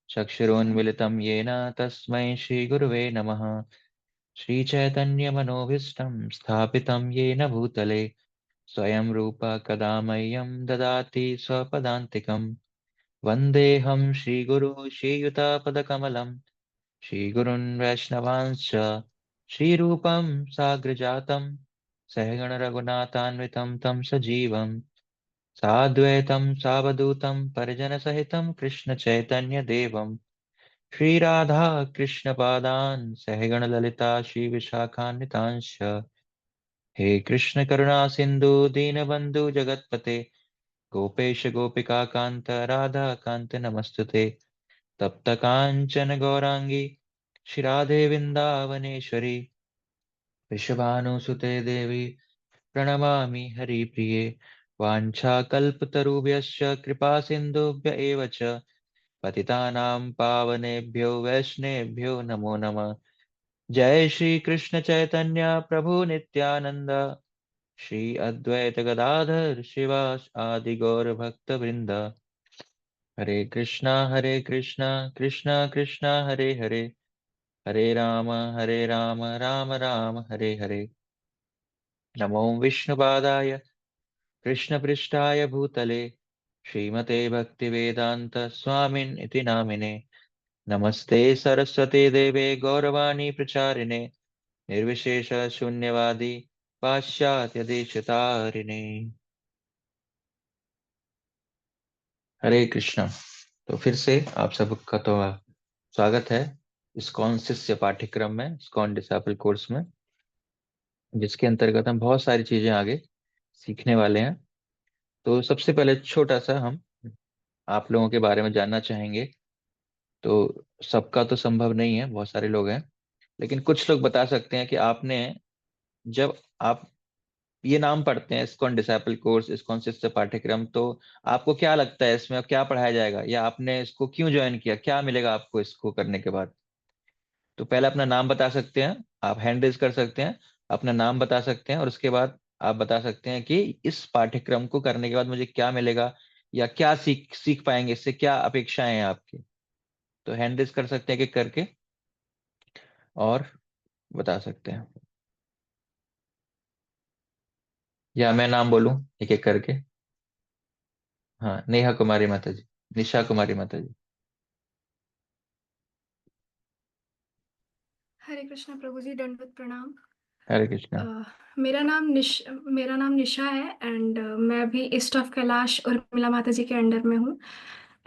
चक्षुरुन्मिलितं येन तस्मै श्रीगुरुवे नमः। श्रीचैतन्यमनोभीष्टं स्थापितं येन भूतले स्वयं रूप कदा मह्यं ददाति स्वपदान्तिकम्। वन्देऽहं श्रीगुरु श्रीयुतापदकमलं श्रीगुरुन् वैष्णवांश्च श्रीरूपं साग्रजातं सहगणरघुनाथान्वितं तं सजीवं साद्वैतं सावधूतं परिजनसहितं कृष्णचैतन्यदेवं श्रीराधा कृष्णपादान् सहगणललिता श्रीविशाखान्वितांश्च। हे कृष्ण करुणा सिन्धु दीनबन्धु जगत्पते गोपेश गोपिका कान्त राधा कान्त नमस्तुते। तप्त काञ्चन गौरांगी श्रीराधे वृन्दावनेश्वरी वृषभानुसुते देवी प्रणमामि हरिप्रिये। वाञ्छाकल्पतरुभ्यश्च कृपा सिन्धुभ्य एव च पतितानां पावनेभ्यो वैष्णवेभ्यो नमो नमः। जय श्री कृष्ण चैतन्य प्रभु नित्यानंद श्री अद्वैत गदाधर शिवास आदि गौर भक्त वृंद। हरे कृष्णा कृष्णा कृष्णा हरे हरे हरे राम राम राम हरे हरे। नमो विष्णुपादाय कृष्णपृष्ठाय भूतले श्रीमते भक्तिवेदांत स्वामिन् इति नामिने। नमस्ते सरस्वते देवे गौरवाणी प्रचारिणे निर्विशेष शून्यवादी पाश्चात्य देशतारिणे। हरे कृष्णा। तो फिर से आप सबका तो स्वागत है इस्कॉन शिष्य पाठ्यक्रम में, इस्कॉन डिसाइपल कोर्स में, जिसके अंतर्गत हम बहुत सारी चीजें आगे सीखने वाले हैं। तो सबसे पहले छोटा सा हम आप लोगों के बारे में जानना चाहेंगे। तो सबका तो संभव नहीं है, बहुत सारे लोग हैं, लेकिन कुछ लोग बता सकते हैं कि आपने जब आप ये नाम पढ़ते हैं इस्कॉन डिसाइपल कोर्स, इस्कॉन शिष्य पाठ्यक्रम, तो आपको क्या लगता है इसमें क्या पढ़ाया जाएगा, या आपने इसको क्यों ज्वाइन किया, क्या मिलेगा आपको इसको करने के बाद? तो पहले अपना नाम बता सकते हैं, आप हैंड रेज कर सकते हैं, अपना नाम बता सकते हैं, और उसके बाद आप बता सकते हैं कि इस पाठ्यक्रम को करने के बाद मुझे क्या मिलेगा, या क्या सीख सीख पाएंगे, इससे क्या अपेक्षाएं हैं आपकी। तो हैंड रेज कर सकते हैं कि करके, और बता सकते हैं, या मैं नाम बोलूं एक एक करके। हाँ, नेहा कुमारी माता जी, निशा कुमारी माता जी। हरे कृष्णा प्रभु जी, दंडवत प्रणाम। हरे कृष्णा। अ, मेरा नाम निशा है एंड मैं भी ईस्ट ऑफ कैलाश उर्मिला माता जी के अंडर में हूँ।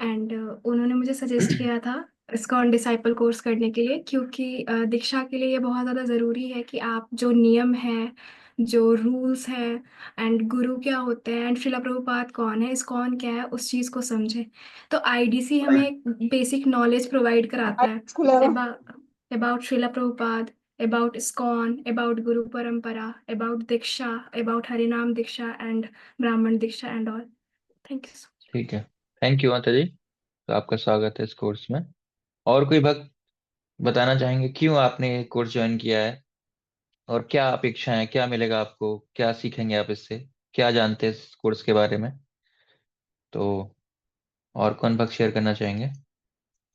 एंड उन्होंने मुझे सजेस्ट किया था इस्कॉन डिसाइपल कोर्स करने के लिए, क्योंकि दीक्षा के लिए ये बहुत ज़्यादा ज़रूरी है कि आप जो नियम है, जो रूल्स है, एंड गुरु क्या होते हैं, एंड शिला प्रभुपाद कौन है, इस्कॉन क्या है, उस चीज़ को समझे। तो आईडीसी हमें एक बेसिक नॉलेज प्रोवाइड कराता है about Shila Prabhupada, about ISKCON, about Guru Parampara, about Diksha, about Harinam Diksha and Brahman Diksha and all. Thank you so much. ठीक है, थैंक यू माता जी। तो आपका स्वागत है इस कोर्स में। और कोई भक्त बताना चाहेंगे क्यों आपने ये कोर्स ज्वाइन किया है, और क्या अपेक्षाएं हैं, क्या मिलेगा आपको, क्या सीखेंगे आप इससे, क्या जानते हैं इस कोर्स के बारे में? तो और कौन भक्त शेयर करना चाहेंगे?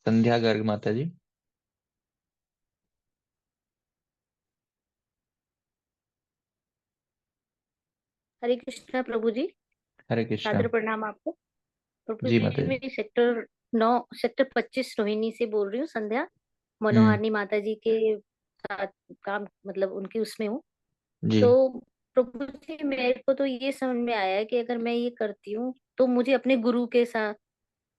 संध्या गर्ग माता जी। हरे कृष्णा प्रभु जी। हरे कृष्णा। सादर प्रणाम आपको। प्रभु जी माता जी, जी। मैं सेक्टर 9 सेक्टर 25 रोहिणी से बोल रही हूँ, संध्या। हम्म। मनोहारिणी माता जी के साथ काम, मतलब उनके उसमें हूँ। जी। तो प्रभु जी, मेरे को तो ये समझ में आया है कि अगर मैं ये करती हूँ तो मुझे अपने गुरु के साथ,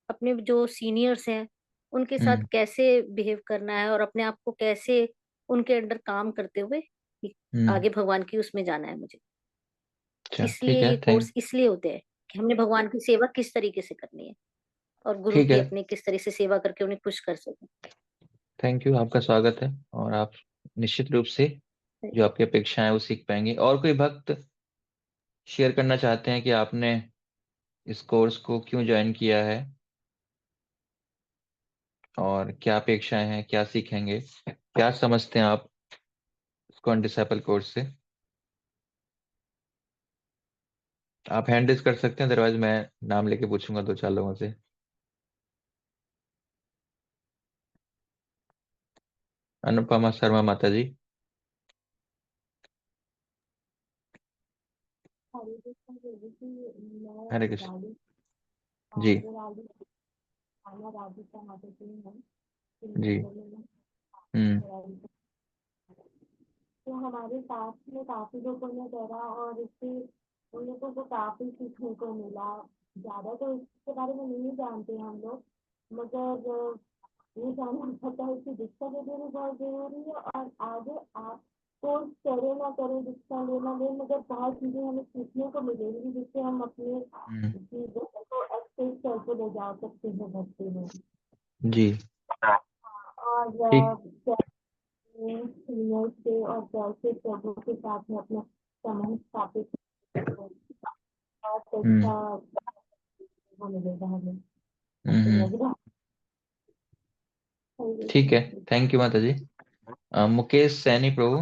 अपने जो सीनियर्स हैं उनके साथ हम्म। कैसे बिहेव करना है, और अपने आप को कैसे उनके अंडर काम करते हुए हम्म। आगे भगवान की उसमें जाना है मुझे। अच्छा, इसलिए ठीक है, ये कोर्स इसलिए होते हैं कि हमने भगवान की सेवा किस तरीके से करनी है, और गुरु ठीक की है। अपनी किस तरह से सेवा करके उन्हें खुश कर सकें। थैंक यू, आपका स्वागत है। और आप निश्चित रूप से जो आपकी अपेक्षाएं हैं वो सीख पाएंगे। और कोई भक्त शेयर करना चाहते हैं कि आपने इस कोर्स को क्यों ज्वाइन किया है, और क्या अपेक्षाएं हैं, क्या सीखेंगे, क्या समझते हैं आप इस्कॉन डिसाइपल कोर्स से? आप हैंड रेज कर सकते हैं, अदरवाइज मैं नाम लेके पूछूंगा दो चार लोगों से। अनुपमा शर्मा माता जी। हरे कृष्ण प्रभु जी। मैं हरे कृष्ण। राधे जी। मुझे राधे खाना राधिका माता जी है जी। श्रीनगर में मैं हम्म। राधिका। तो हमारे साथ में काफी लोगों ने करा और इससे उन लोगों को काफी सीखने को मिला। ज्यादा तो इसके बारे में नहीं जानते हम लोग, मगर ये जानना पड़ता है कि दीक्षा लेना भी बहुत जरूरी है। और आगे आप कोर्स करें ना करें, दीक्षा लेना लें, मगर बहुत चीजें हमें सीखने को मिलेंगी जिससे हम अपने हम्म। चीजों को एक्सप्रेस करके ले जा सकते हैं भक्ति में। जी। और ठीक। सीनियर से और कैसे प्रभु के साथ में अपना संबंध स्थापित करें, बहुत हम्म। अच्छा वो मिलेगा हमें। हम्म। तो लग रहा ठीक है। है। थैंक यू माता जी। मुकेश सैनी प्रभु।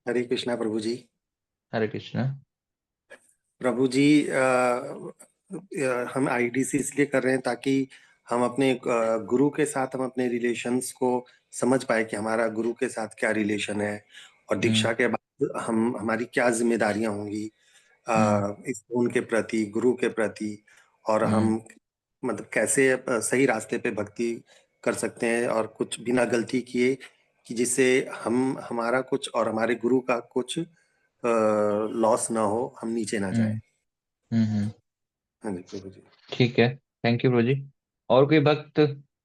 हरे कृष्णा प्रभु जी। हरे कृष्ण। प्रभु जी, हम आईडीसी इसलिए कर रहे हैं ताकि हम अपने गुरु के साथ हम अपने रिलेशंस को समझ पाए कि हमारा गुरु के साथ क्या रिलेशन है, और हम्म। दीक्षा के बाद हम हमारी क्या जिम्मेदारियां होंगी हम्म। इस उनके प्रति, गुरु के प्रति, और हम्म। हम मतलब कैसे सही रास्ते पे भक्ति कर सकते हैं और कुछ बिना गलती किए, कि जिससे हम हमारा कुछ और हमारे गुरु का कुछ लॉस ना हो, हम नीचे ना जाए। हम्म। हम्म। हाँ जी प्रभु जी। ठीक है। थैंक यू प्रभु जी। और कोई भक्त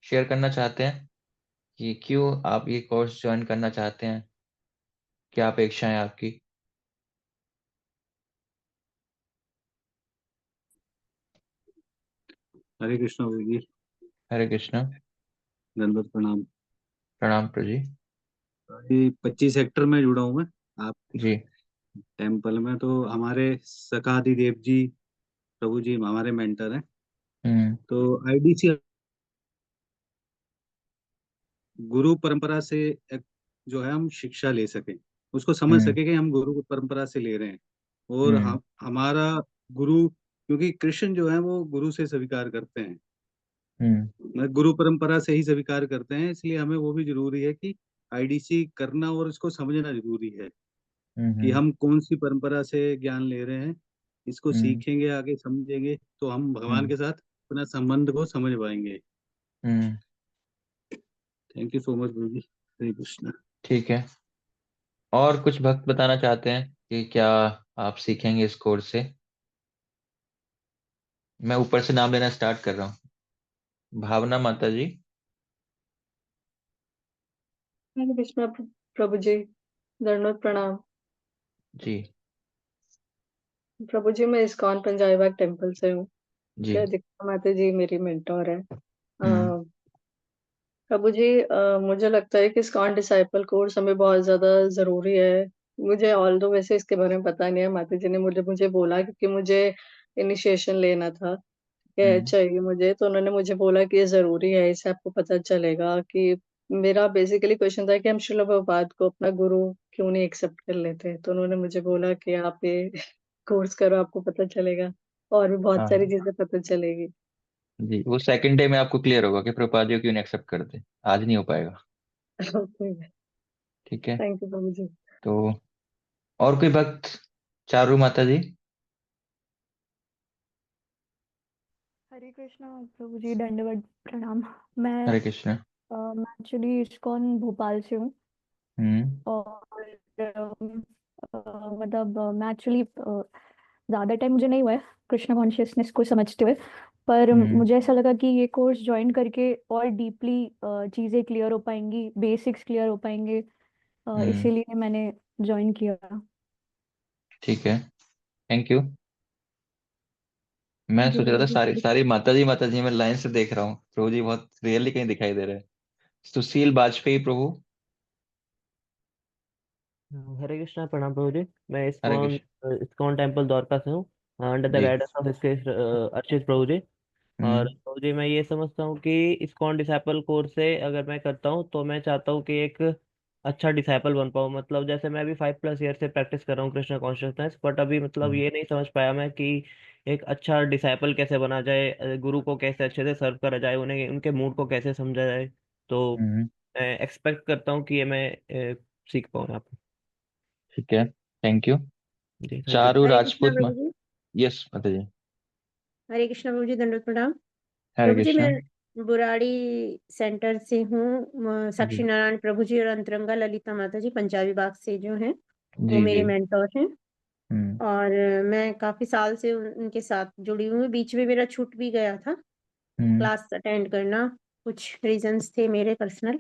शेयर करना चाहते हैं कि क्यों आप ये कोर्स ज्वाइन करना चाहते हैं? क्या अपेक्षा है आपकी? हरे कृष्ण प्रभु जी। हरे कृष्ण। दंडवत प्रणाम। प्रणाम प्रभु जी। ये 25 सेक्टर में जुड़ा हूँ मैं आप जी। टेम्पल में। तो हमारे सकादि देव जी प्रभु जी हमारे मेंटर हैं। हम्म। तो आईडीसी गुरु परंपरा से एक जो है हम शिक्षा ले सकें, उसको समझ हम्म। सके कि हम गुरु परंपरा से ले रहे हैं। और हम्म। हम हमारा गुरु, क्योंकि कृष्ण जो है वो गुरु से स्वीकार करते हैं, हम्म। मतलब गुरु परंपरा से ही स्वीकार करते हैं, इसलिए हमें वो भी जरूरी है कि आईडीसी करना और इसको समझना जरूरी है कि हम्म। हम कौन सी परंपरा से ज्ञान ले रहे हैं। इसको हम्म। सीखेंगे, आगे समझेंगे, तो हम भगवान हम्म। के साथ अपना संबंध को समझ पाएंगे। हम्म। थैंक यू सो मच गुरु जी। हरे कृष्णा। ठीक है। और कुछ भक्त बताना चाहते हैं कि क्या आप सीखेंगे इस कोर्स से? मैं ऊपर से नाम लेना स्टार्ट कर रहा हूँ। भावना माता जी। हरे कृष्णा प्रभु जी। दंडवत प्रणाम। जी। प्रभु जी, मैं इस्कॉन पंजाबी बाग टेम्पल से हूँ। जी। दीक्षा माता जी मेरी मेंटोर है। हम्म। प्रभु जी, मुझे लगता है कि इस्कॉन डिसाइपल कोर्स हमें बहुत ज्यादा जरूरी है। मुझे ऑल दो वैसे इसके बारे में पता नहीं है, माता जी ने मुझे मुझे बोला क्योंकि मुझे इनिशिएशन लेना था, क्या हम्म। चाहिए मुझे, तो उन्होंने मुझे बोला कि ये जरूरी है, इससे आपको पता चलेगा कि मेरा बेसिकली क्वेश्चन था कि हम श्रील प्रभुपाद को अपना गुरु क्यों नहीं एक्सेप्ट कर लेते। तो उन्होंने मुझे बोला कि आप ये कोर्स करो, आपको पता चलेगा और भी बहुत सारी हाँ चीजें पता चलेगी। जी, वो सेकंड डे में आपको क्लियर होगा कि प्रभुपाद जी क्यों नहीं एक्सेप्ट करते। आज नहीं हो पाएगा। ओके। ठीक है। थैंक यू प्रभु जी। तो और कोई भक्त? चारू माता जी। हरे कृष्णा प्रभु जी, दंडवत प्रणाम। मैं हरे कृष्ण। मैं एक्चुअली इस्कॉन भोपाल से हूँ। हम्म। और मतलब मैं एक्चुअली ज़्यादा टाइम मुझे नहीं हुआ है कृष्ण कॉन्शियसनेस को समझते हुए, पर हम्म। मुझे ऐसा लगा कि ये कोर्स ज्वाइन करके और डीपली चीज़ें क्लियर हो पाएंगी, बेसिक्स क्लियर हो पाएंगे, हम्म। इसीलिए मैंने ज्वाइन किया। ठीक है। Thank you. मैं थैंक यू सोच रहा प्रभु था जी। सारी सारी माता जी मैं लाइन से देख रहा हूँ, प्रभु जी बहुत रियली कहीं दिखाई दे रहे हैं। सुशील वाजपेयी प्रभु। हरे कृष्णा प्रणाम प्रभु जी। मैं हरे इस्कॉन कृष्ण। इस्कॉन टेम्पल द्वारका से हूँ, अंडर द जी। गाइडेंस ऑफ इसके अर्चित प्रभु जी। और हम्म। प्रभु जी, मैं ये समझता हूँ कि इस्कॉन डिसाइपल कोर्स से अगर मैं करता हूँ तो मैं चाहता हूँ कि एक अच्छा डिसाइपल बन पाऊँ। मतलब जैसे मैं अभी 5+ ईयर से प्रैक्टिस कर रहा हूँ कृष्ण कॉन्शियसनेस, बट अभी मतलब हम्म। ये नहीं समझ पाया मैं कि एक अच्छा डिसाइपल कैसे बना जाए, गुरु को कैसे अच्छे से सर्व करा जाए, उन्हें उनके मूड को कैसे समझा जाए। तो हम्म। मैं एक्सपेक्ट करता हूँ कि ये मैं सीख पाऊँ यहाँ पे। ठीक है, थैंक यू। जी thank you. Charu Hare Krishna Rajput Prabhu ji. Yes माता जी। हरे कृष्णा प्रभु जी, दंडवत प्रणाम। हरे प्रभु जी कृष्णा। मैं बुराड़ी सेंटर से हूँ। साक्षी जी नारायण प्रभु जी और अंतरंगा ललिता माता जी पंजाबी बाग से जो हैं वो जी मेरे जी। मेंटोर हैं। हम्म और मैं काफी साल से उनके साथ जुड़ी हुई हूँ। बीच में मेरा छूट भी गया था हम्म क्लास अटेंड करना, कुछ रीजंस थे मेरे पर्सनल।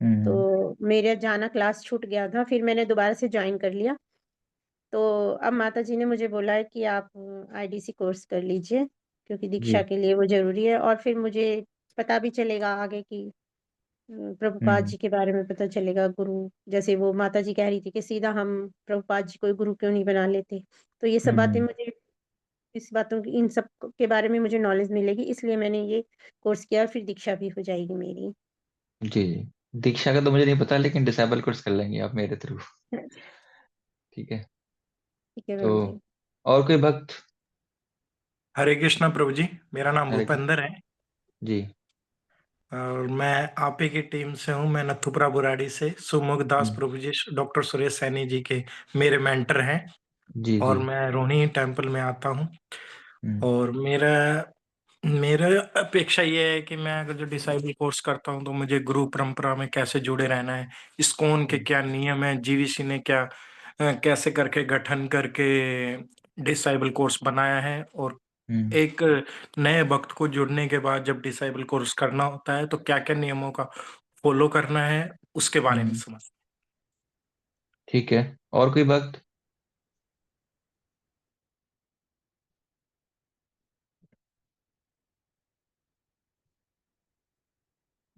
हम्म तो मेरा जाना क्लास छूट गया था, फिर मैंने दोबारा से ज्वाइन कर लिया। तो अब माता जी ने मुझे बोला है कि आप आईडीसी कोर्स कर लीजिए, क्योंकि दीक्षा जी। के लिए वो जरूरी है। और फिर मुझे पता भी चलेगा आगे की प्रभुपाद हम्म जी के बारे में पता चलेगा। गुरु जैसे वो माता जी कह रही थी कि सीधा हम प्रभुपाद जी को गुरु क्यों नहीं बना लेते। तो ये सब बातें हम्म। मुझे, इस बातों की, इन सब के बारे में मुझे नॉलेज मिलेगी, इसलिए मैंने ये कोर्स किया और फिर दीक्षा भी हो जाएगी मेरी। जी जी। दीक्षा का तो मुझे नहीं पता, लेकिन डिसेबल कोर्स कर लेंगे आप मेरे थ्रू। ठीक है। ठीक है तो प्रभु जी। और कोई भक्त? हरे कृष्णा प्रभु जी, मेरा नाम हरे कृष्ण। भूपेंद्र है जी। और मैं आप ही की टीम से हूँ। मैं नथुपुरा बुराड़ी से। सुमुख दास हम्म, प्रभु जी डॉक्टर सुरेश सैनी जी के मेरे मेंटर हैं जी जी। और मैं रोहिणी टेम्पल में आता हूँ। हम्म और मेरा मेरा अपेक्षा ये है कि मैं अगर जो डिसाइबल कोर्स करता हूँ तो मुझे गुरु परंपरा में कैसे जुड़े रहना है, इस्कॉन के क्या नियम है, जीवीसी ने क्या कैसे करके गठन करके डिसाइबल कोर्स बनाया है, और हम्म एक नए भक्त को जुड़ने के बाद जब डिसाइबल कोर्स करना होता है तो क्या क्या नियमों का फॉलो करना है, उसके बारे में हम्म। समझ। ठीक है, और कोई भक्त?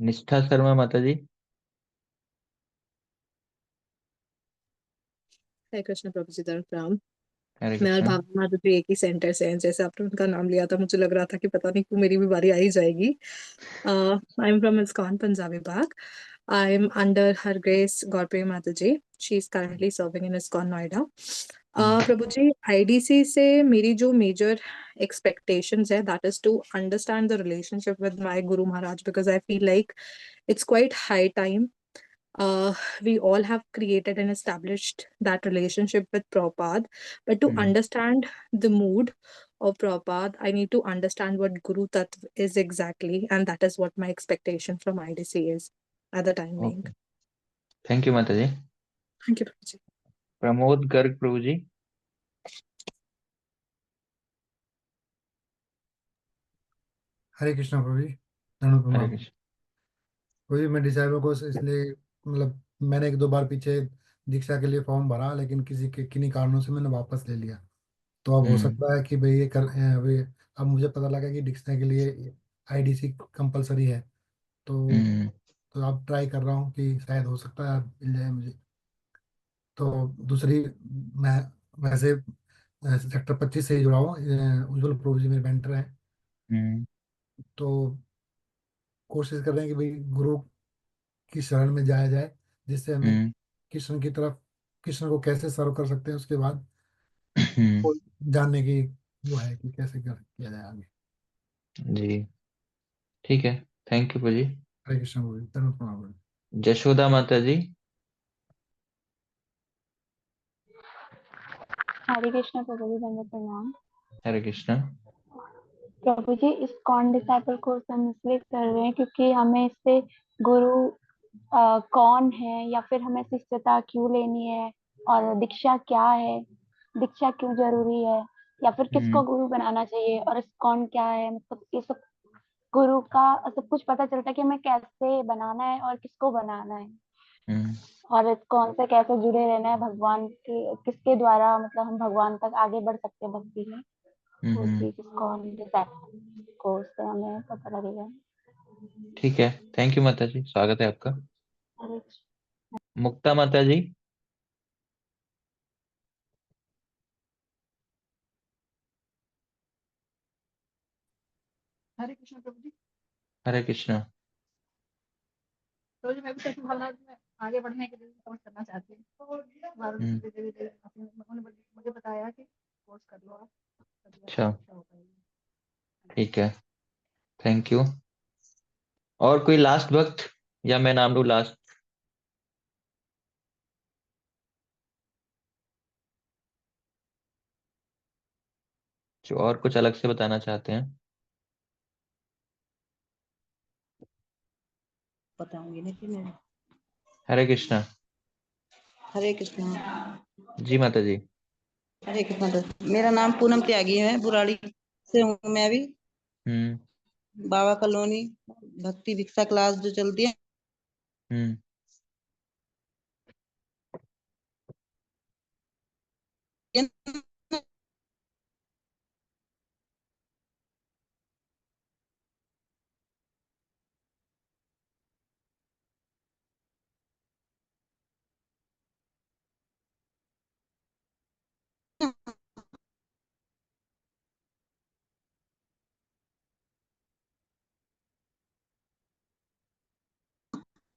निष्ठा शर्मा माता जी। हरे कृष्ण प्रभु जी, प्रणाम। हरे मैं और कृष्णा। भावना माधव भी एक ही सेंटर से हैं। जैसे आपने उनका नाम लिया था, मुझे लग रहा था कि पता नहीं क्यों मेरी भी बारी आ ही जाएगी। I am from ISKCON Punjabi Bagh. I am under her grace Gaurpriya माता जी। She is currently serving in ISKCON Noida. हम्म प्रभु जी, आईडीसी से मेरी जो मेजर expectations है, that is to understand the relationship with my Guru Maharaj, because I feel like it's quite high time. We all have created and established that relationship with Prabhupada, but to hmm. understand the mood of Prabhupada, I need to understand what Guru Tattva is exactly, and that is what my expectation from IDC is at the time being. Okay, thank you माता जी। Thank you, Prabhuji. Pramod Garg प्रभु जी। हरे कृष्णा प्रभु जी, धन्यवाद हरे प्रणाम। कृष्ण। प्रभु जी, मैं disciple को इसलिए मतलब मैंने एक दो बार पीछे दीक्षा के लिए फॉर्म भरा, लेकिन किन्हीं कारणों से मैंने वापस ले लिया। तो अब हो हम्म सकता है कि भाई ये कर अभी अब मुझे पता लगा कि दीक्षा के लिए आईडीसी कंपलसरी है। तो हम्म तो अब ट्राई कर रहा हूँ कि शायद हो सकता है मिल जाए मुझे। तो दूसरी, मैं वैसे सेक्टर 25 से ही जुड़ा हूँ। उज्जवल प्रभु जी मेरे मेंटर हैं। हम्म तो कोशिश कर रहे हैं कि भाई गुरु की शरण में जाया जाए, जिससे हमें हम्म कृष्ण की तरफ, कृष्ण को कैसे सर्व कर सकते हैं, उसके बाद हम्म। वो जानने की वो है कि कैसे किया जाए आगे। जी ठीक है, थैंक यू प्रभु जी। हरे कृष्ण बोलिए, धन्यवाद प्रणाम। जशोदा माता जी। हरे कृष्ण प्रभु जी, दंडवत प्रणाम। हरे कृष्णा। प्रभु जी, इस कौन डिसाइपल कोर्स हम इसलिए कर रहे हैं क्योंकि हमें इससे गुरु कौन है, या फिर हमें शिष्यता क्यों लेनी है, और दीक्षा क्या है, दीक्षा क्यों जरूरी है, या फिर किसको हम्म गुरु बनाना चाहिए, और इस कौन क्या है, मतलब ये सब गुरु का सब कुछ पता चलता है कि हमें कैसे बनाना है और किसको बनाना है, हम्म और इस कौन से कैसे जुड़े रहना है भगवान के, किसके द्वारा मतलब हम भगवान तक आगे बढ़ सकते हैं भक्ति में। वो हम्म। चीज कौन डिसाइड कोर्स से हमें पता लगेगा। ठीक है, थैंक यू माता जी, स्वागत है आपका। हरे मुक्ता माता जी। हरे कृष्ण प्रभु जी। हरे कृष्णा। प्रभु जी, मैं भी कृष्ण भावना में आगे बढ़ने के लिए समझ करना चाहती हूँ। तो भारत हम्म देवी देवी उन्होंने मुझे बताया कि कोर्स कर लो आप, तभी अच्छा, आपकी इच्छा हो पाएगी। ठीक है, थैंक यू। और कोई लास्ट वक्त, या मैं नाम लूँ लास्ट? जो और कुछ अलग से बताना चाहते हैं? बताऊंगी ना कि मैं। हरे कृष्णा। हरे कृष्णा। जी माता जी। हरे कृष्णा। मेरा नाम पूनम त्यागी है, बुराड़ी से हूँ मैं भी। हम्म। बाबा कॉलोनी, भक्ति भिक्षा क्लास जो चलती है। हम्म।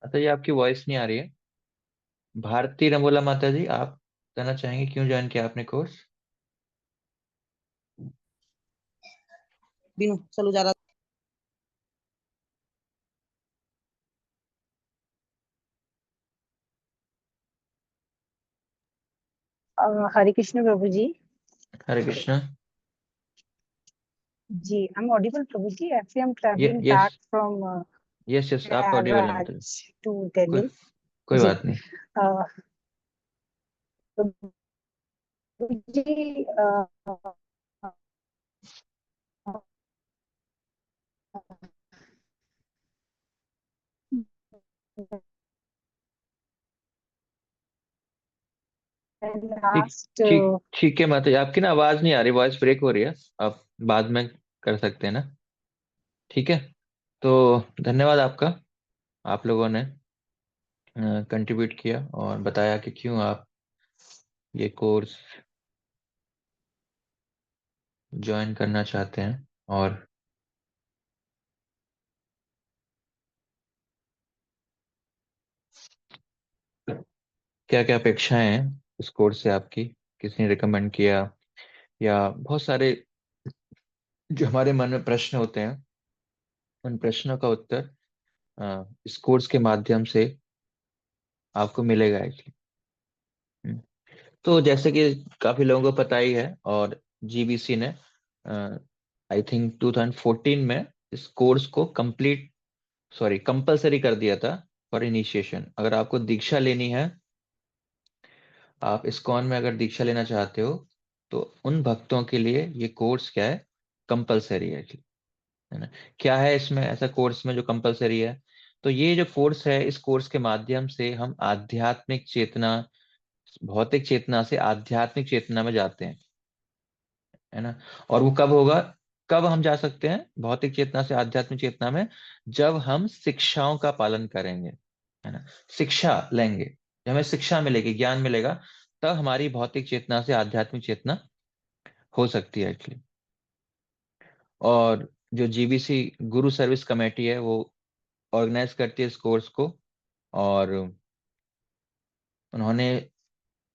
माता जी, आपकी वॉइस नहीं आ रही है। भारती रंगोला माता जी, आप कहना चाहेंगे क्यों ज्वाइन किया आपने कोर्स? बिनु चलो जा रहा। हरे कृष्ण प्रभु जी। हरे कृष्णा। जी, आई एम ऑडिबल प्रभु जी। Actually I am travelling yes, back from yes, yes, आप ऑडिबल है माता जी। प्रयागराज टू कोई दिल्ली। कोई जी, बात नहीं। प्रभु जी, ठीक, लास्ट ठीक, ठीक है माता जी, आपकी ना आवाज नहीं आ रही, वॉइस ब्रेक हो रही है। आप बाद में कर सकते हैं ना? ठीक है। तो धन्यवाद आपका, आप लोगों ने कंट्रीब्यूट किया और बताया कि क्यों आप ये कोर्स ज्वाइन करना चाहते हैं, और क्या क्या अपेक्षाएं हैं इस कोर्स से आपकी, किसने रिकमेंड किया, या बहुत सारे जो हमारे मन में प्रश्न होते हैं, उन प्रश्नों का उत्तर इस कोर्स के माध्यम से आपको मिलेगा एक्चुअली। तो जैसे कि काफी लोगों को पता ही है, और जीबीसी ने आई थिंक 2014 में इस कोर्स को कंप्लीट, सॉरी, कंपलसरी कर दिया था फॉर इनिशिएशन। अगर आपको दीक्षा लेनी है, आप इस्कॉन में अगर दीक्षा लेना चाहते हो, तो उन भक्तों के लिए ये कोर्स क्या है, कंपलसरी है एक्चुअली, है ना? क्या है इसमें ऐसा कोर्स में जो कंपलसरी है? तो ये जो कोर्स है, इस कोर्स के माध्यम से हम आध्यात्मिक चेतना, भौतिक चेतना से आध्यात्मिक चेतना में जाते हैं, है ना? और वो कब होगा, कब हम जा सकते हैं भौतिक चेतना से आध्यात्मिक चेतना में? जब हम शिक्षाओं का पालन करेंगे, है ना? शिक्षा लेंगे, जब हमें शिक्षा मिलेगी, ज्ञान मिलेगा, तब हमारी भौतिक चेतना से आध्यात्मिक चेतना हो सकती है एक्चुअली। और जो जीबीसी गुरु सर्विस कमेटी है, वो ऑर्गेनाइज करती है इस कोर्स को, और उन्होंने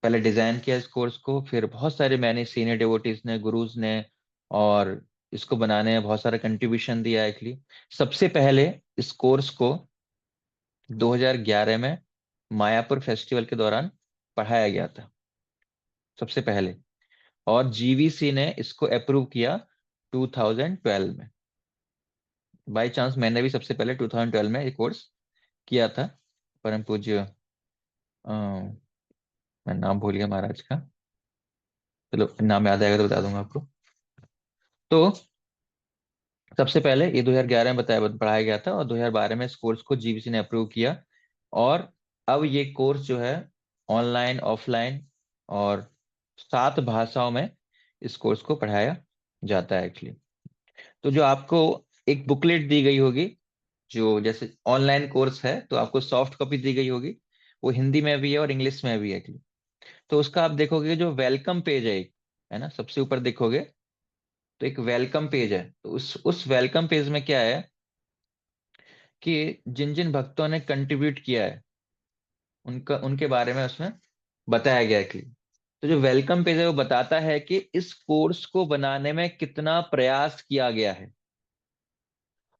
पहले डिजाइन किया इस कोर्स को, फिर बहुत सारे मैंने सीनियर डिवोटीज ने, गुरुज ने, और इसको बनाने में बहुत सारा कंट्रीब्यूशन दिया एक्चुअली। सबसे पहले इस कोर्स को 2011 में मायापुर फेस्टिवल के दौरान पढ़ाया गया था, सबसे पहले। और जीवीसी ने इसको अप्रूव किया 2012 में। बाय चांस मैंने भी सबसे पहले 2012 में ये कोर्स किया था। परम पूज्य मैं नाम भूल गया महाराज का, चलो नाम याद आएगा तो बता दूंगा आपको। तो सबसे पहले ये 2011 में पढ़ाया गया था, और 2012 में इस कोर्स को जीबीसी ने अप्रूव किया। और अब ये कोर्स जो है, ऑनलाइन, ऑफलाइन और 7 भाषाओं में इस कोर्स को पढ़ाया जाता है एक्चुअली। तो जो आपको एक बुकलेट दी गई होगी, जो जैसे ऑनलाइन कोर्स है तो आपको सॉफ्ट कॉपी दी गई होगी, वो हिंदी में भी है और इंग्लिश में भी है एक्चुअली। तो उसका आप देखोगे जो वेलकम पेज है एक, है ना, सबसे ऊपर देखोगे तो एक वेलकम पेज है। तो उस वेलकम पेज में क्या है कि जिन जिन भक्तों ने कंट्रीब्यूट किया है, उनका, उनके बारे में उसमें बताया गया है कि तो जो वेलकम पेज है वो बताता है कि इस कोर्स को बनाने में कितना प्रयास किया गया है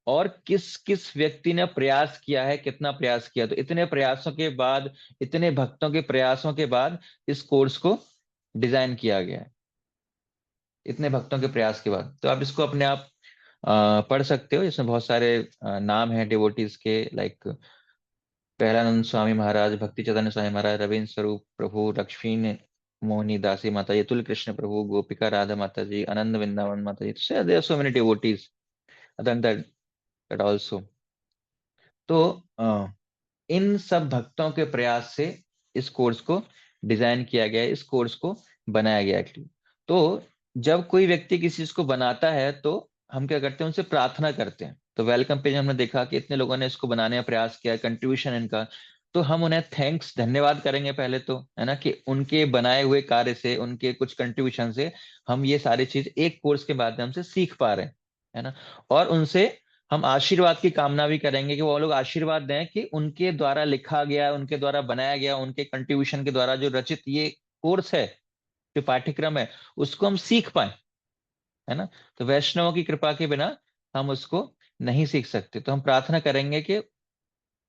और किस किस व्यक्ति ने प्रयास किया है, कितना प्रयास किया। तो इतने प्रयासों के बाद, इतने भक्तों के प्रयासों के बाद इस कोर्स को डिजाइन किया गया है, इतने भक्तों के प्रयास के बाद। तो आप इसको अपने आप पढ़ सकते हो। इसमें बहुत सारे नाम हैं डिवोटीज के, लाइक पहलानंद स्वामी महाराज, भक्ति चैतन्य स्वामी महाराज, रविन्द्र स्वरूप प्रभु, लक्ष्मी मोहनी दासी माता जी, तुल कृष्ण प्रभु, गोपिका राधा माता जी, आनंद वृंदावन माता जी। So there are so many devotees other than that also। तो इन सब भक्तों के प्रयास से इस कोर्स को डिजाइन किया गया है, इस कोर्स को बनाया गया है। तो जब कोई व्यक्ति किसी चीज को बनाता है तो हम क्या करते हैं, उनसे प्रार्थना करते हैं। तो वेलकम पेज हमने देखा कि इतने लोगों ने इसको बनाने का प्रयास किया, कंट्रीब्यूशन इनका, तो हम उन्हें थैंक्स, धन्यवाद करेंगे पहले तो, है ना, कि उनके बनाए हुए कार्य से, उनके कुछ कंट्रीब्यूशन से हम ये सारी चीज एक कोर्स के माध्यम से सीख पा रहे हैं, है ना। और उनसे हम आशीर्वाद की कामना भी करेंगे कि वो लोग आशीर्वाद दें कि उनके द्वारा लिखा गया, उनके द्वारा बनाया गया, उनके कंट्रीब्यूशन के द्वारा जो रचित ये कोर्स है, जो पाठ्यक्रम है, उसको हम सीख पाए, है ना। तो वैष्णवों की कृपा के बिना हम उसको नहीं सीख सकते। तो हम प्रार्थना करेंगे कि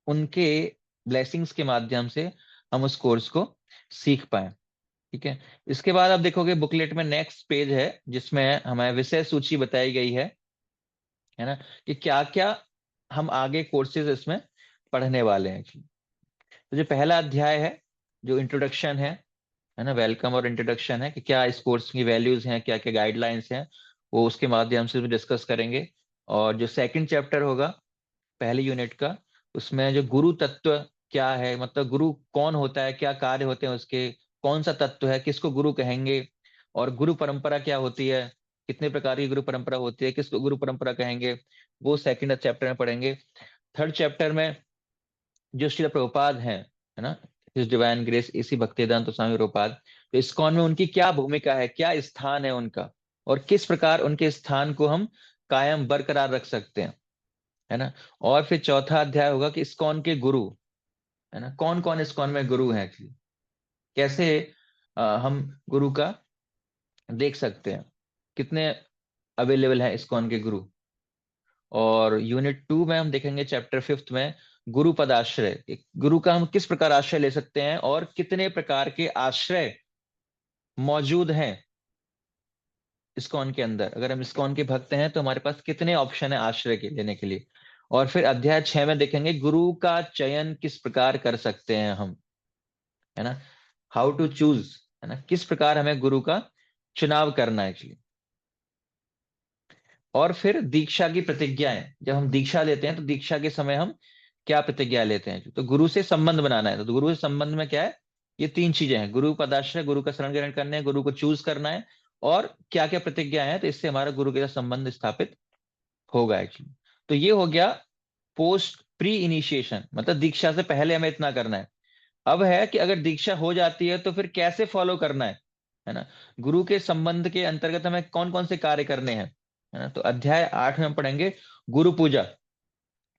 उनके ब्लेसिंग्स के माध्यम से हम उस कोर्स को सीख पाए। ठीक है। इसके बाद आप देखोगे बुकलेट में नेक्स्ट पेज है जिसमें हमें विषय सूची बताई गई है ना, कि क्या क्या हम आगे कोर्सेज इसमें पढ़ने वाले हैं। तो जो पहला अध्याय है, जो इंट्रोडक्शन है ना, वेलकम और इंट्रोडक्शन है, कि क्या इस कोर्स की वैल्यूज हैं, क्या क्या गाइडलाइंस हैं, वो उसके माध्यम से डिस्कस करेंगे। और जो सेकंड चैप्टर होगा पहली यूनिट का, उसमें जो गुरु तत्व क्या है, मतलब गुरु कौन होता है, क्या कार्य होते हैं उसके, कौन सा तत्व है, किसको गुरु कहेंगे, और गुरु परंपरा क्या होती है, कितने प्रकार की गुरु परंपरा होती है, किसको गुरु परंपरा कहेंगे, वो सेकंड चैप्टर में पढ़ेंगे। थर्ड चैप्टर में जो श्रील प्रभुपाद हैं, है ना, हिज डिवाइन ग्रेस इसी भक्तिवेदांत स्वामी प्रभुपाद, तो इस्कॉन में उनकी क्या भूमिका है, क्या स्थान है उनका, और किस प्रकार उनके स्थान को हम कायम बरकरार रख सकते हैं, है ना। और फिर चौथा अध्याय होगा कि इस्कॉन के गुरु, है ना, कौन कौन इस्कॉन में गुरु हैं, कैसे हम गुरु का देख सकते हैं, कितने अवेलेबल हैं इस्कॉन के गुरु। और यूनिट 2 में हम देखेंगे चैप्टर 5 में गुरु पदाश्रय, गुरु का हम किस प्रकार आश्रय ले सकते हैं और कितने प्रकार के आश्रय मौजूद हैं इस्कॉन के अंदर। अगर हम इस्कॉन के भक्त हैं तो हमारे पास कितने ऑप्शन है आश्रय के लेने के लिए। और फिर अध्याय 6 में देखेंगे गुरु का चयन किस प्रकार कर सकते हैं हम, है ना, हाउ टू चूज, है ना, किस प्रकार हमें गुरु का चुनाव करना है। और फिर दीक्षा की प्रतिज्ञाएं, जब हम दीक्षा लेते हैं तो दीक्षा के समय हम क्या प्रतिज्ञा लेते हैं। तो गुरु से संबंध बनाना है, तो गुरु से संबंध में क्या है, ये 3 चीजें हैं, गुरु पदाश्रय, गुरु का शरण ग्रहण करना है, गुरु को चूज करना है, और क्या क्या प्रतिज्ञा है, तो इससे हमारा गुरु के साथ संबंध स्थापित होगा एक्चुअली। तो ये हो गया पोस्ट प्री इनिशिएशन, मतलब दीक्षा से पहले हमें इतना करना है। अब है कि अगर दीक्षा हो जाती है तो फिर कैसे फॉलो करना है ना, गुरु के संबंध के अंतर्गत हमें कौन कौन से कार्य करने हैं, है ना। तो अध्याय 8 में हम पढ़ेंगे गुरु पूजा।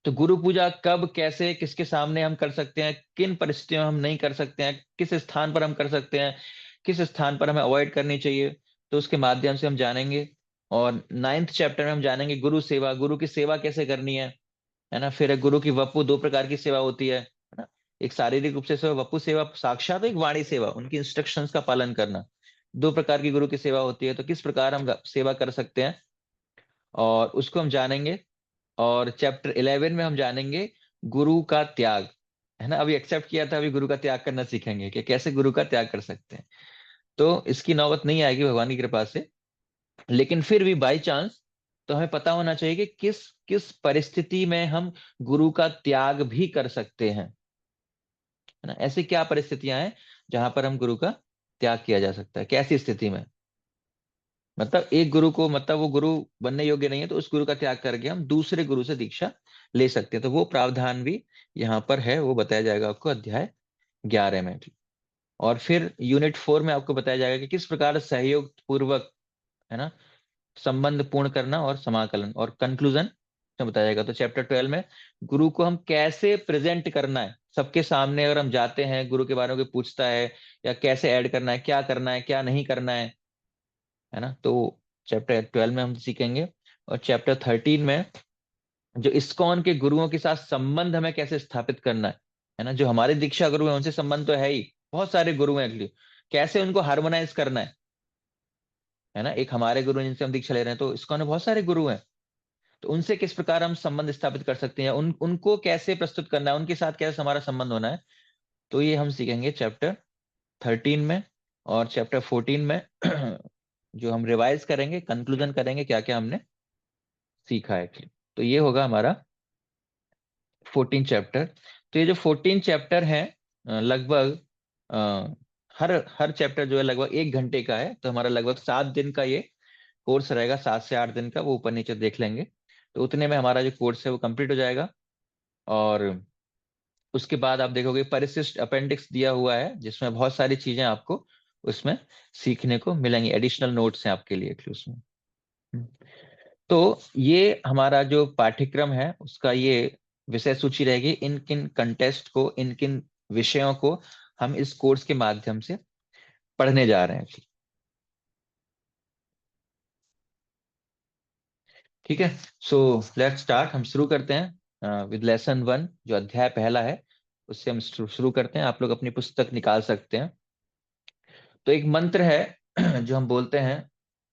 तो गुरु पूजा कब, कैसे, किसके सामने हम कर सकते हैं, किन परिस्थितियों में हम नहीं कर सकते हैं, किस स्थान पर हम कर सकते हैं, किस स्थान पर हमें अवॉइड करनी चाहिए, तो उसके माध्यम से हम जानेंगे। और 9th चैप्टर में हम जानेंगे गुरु सेवा, गुरु की सेवा कैसे करनी है ना। फिर गुरु की वपु, 2 प्रकार की सेवा होती है ना, एक शारीरिक रूप से सेवा, वपु सेवा साक्षात, एक वाणी सेवा, उनकी इंस्ट्रक्शंस का पालन करना। 2 प्रकार की गुरु की सेवा होती है, तो किस प्रकार हम सेवा कर सकते हैं और उसको हम जानेंगे। और चैप्टर 11 में हम जानेंगे गुरु का त्याग, है ना, अभी एक्सेप्ट किया था, अभी गुरु का त्याग करना सीखेंगे कि कैसे गुरु का त्याग कर सकते हैं। तो इसकी नौबत नहीं आएगी भगवान की कृपा से, लेकिन फिर भी बाई चांस तो हमें पता होना चाहिए कि किस किस परिस्थिति में हम गुरु का त्याग भी कर सकते हैं, है ना। ऐसी क्या परिस्थितियां हैं जहां पर हम गुरु का त्याग किया जा सकता है, कैसी स्थिति में, मतलब एक गुरु को, मतलब वो गुरु बनने योग्य नहीं है तो उस गुरु का त्याग करके हम दूसरे गुरु से दीक्षा ले सकते हैं। तो वो प्रावधान भी यहाँ पर है, वो बताया जाएगा आपको अध्याय 11 में। और फिर यूनिट 4 में आपको बताया जाएगा कि किस प्रकार सहयोग पूर्वक, है ना, संबंध पूर्ण करना और समाकलन और कंक्लूजन बताया जाएगा। तो चैप्टर 12 में गुरु को हम कैसे प्रेजेंट करना है, सबके सामने अगर हम जाते हैं, गुरु के बारे में कोई पूछता है या कैसे ऐड करना है, क्या नहीं करना है ना, तो चैप्टर 12 में हम सीखेंगे। और चैप्टर 13 में जो इस्कॉन के गुरुओं के साथ संबंध हमें कैसे स्थापित करना है ना, जो हमारे दीक्षा गुरु हैं उनसे संबंध तो है ही, बहुत सारे गुरु हैं एक्चुअली, कैसे उनको हार्मोनाइज करना है ना। एक हमारे गुरु हैं जिनसे हम दीक्षा ले रहे हैं, तो इस्कॉन में बहुत सारे गुरु हैं, तो उनसे किस प्रकार हम संबंध स्थापित कर सकते हैं, उनको कैसे प्रस्तुत करना है, उनके साथ कैसे हमारा संबंध होना है, तो ये हम सीखेंगे चैप्टर 13 में। और चैप्टर 14 में जो हम रिवाइज करेंगे, कंक्लूजन करेंगे क्या क्या हमने सीखा है। तो ये होगा हमारा 14 चैप्टर। तो ये जो 14 चैप्टर है लगभग हर चैप्टर जो है लगभग 1 घंटे का है, तो हमारा लगभग 7 दिन का ये कोर्स रहेगा, 7 से 8 दिन का, वो ऊपर नीचे देख लेंगे। तो उतने में हमारा जो कोर्स है वो कंप्लीट हो जाएगा। और उसके बाद आप देखोगे परिशिष्ट अपेंडिक्स दिया हुआ है, जिसमें बहुत सारी चीजें आपको उसमें सीखने को मिलेंगी, एडिशनल नोट्स हैं आपके लिए उसमें। तो ये हमारा जो पाठ्यक्रम है उसका ये विषय सूची रहेगी, इन किन कंटेस्ट को, इन किन विषयों को हम इस कोर्स के माध्यम से पढ़ने जा रहे हैं। ठीक है, सो लेट्स स्टार्ट। हम शुरू करते हैं विद लेसन 1, जो अध्याय पहला है उससे हम शुरू करते हैं। आप लोग अपनी पुस्तक निकाल सकते हैं। तो एक मंत्र है जो हम बोलते हैं,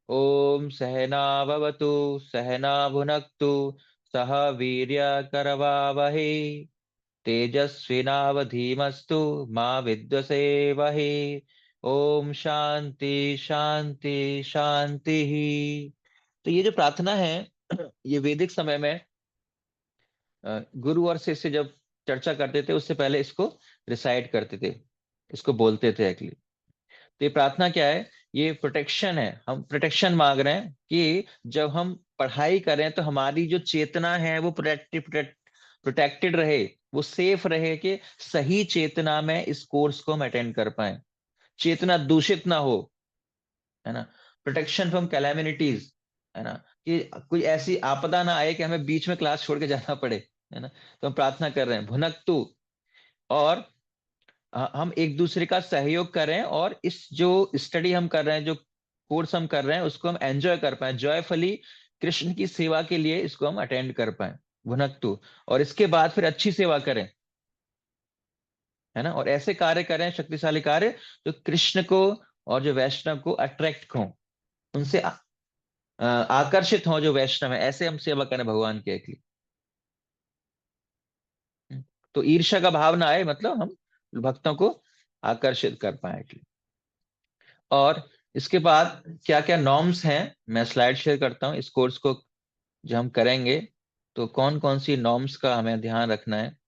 ओम सहना भवतु सहना भुनक्तु सह वीर्य करवावहै तेजस्विनावधीमस्तु माँ विद्विषेवहै। ओम शांति शांति शांति ही। तो ये जो प्रार्थना है ये वैदिक समय में गुरु और शिष्य जब चर्चा करते थे उससे पहले इसको रिसाइट करते थे, इसको बोलते थे एक्चुअली। तो ये प्रार्थना क्या है, ये प्रोटेक्शन है। हम प्रोटेक्शन मांग रहे हैं कि जब हम पढ़ाई करें तो हमारी जो चेतना है वो प्रोटेक्टेड रहे, वो सेफ रहे, कि सही चेतना में इस कोर्स को हम अटेंड कर पाए, चेतना दूषित ना हो, है ना। प्रोटेक्शन फ्रॉम कैलेमिनिटीज, है ना, कि कोई ऐसी आपदा ना आए कि हमें बीच में क्लास छोड़ के जाना पड़े, है ना। तो हम प्रार्थना कर रहे हैं भुनक्तु, और हम एक दूसरे का सहयोग करें, और इस जो स्टडी हम कर रहे हैं, जो कोर्स हम कर रहे हैं, उसको हम एंजॉय कर पाए, जॉयफुली कृष्ण की सेवा के लिए इसको हम अटेंड कर पाए, भुनक्तु। और इसके बाद फिर अच्छी सेवा करें, है ना, और ऐसे कार्य करें, शक्तिशाली कार्य जो कृष्ण को और जो वैष्णव को अट्रैक्ट हो, उनसे आकर्षित हो, जो वैष्णव है, ऐसे हम सेवा करें भगवान के लिए। तो ईर्ष्या का भाव ना आए, मतलब हम भक्तों को आकर्षित कर पाए। और इसके बाद क्या क्या नॉर्म्स हैं, मैं स्लाइड शेयर करता हूं। इस कोर्स को जो हम करेंगे तो कौन कौन सी नॉर्म्स का हमें ध्यान रखना है।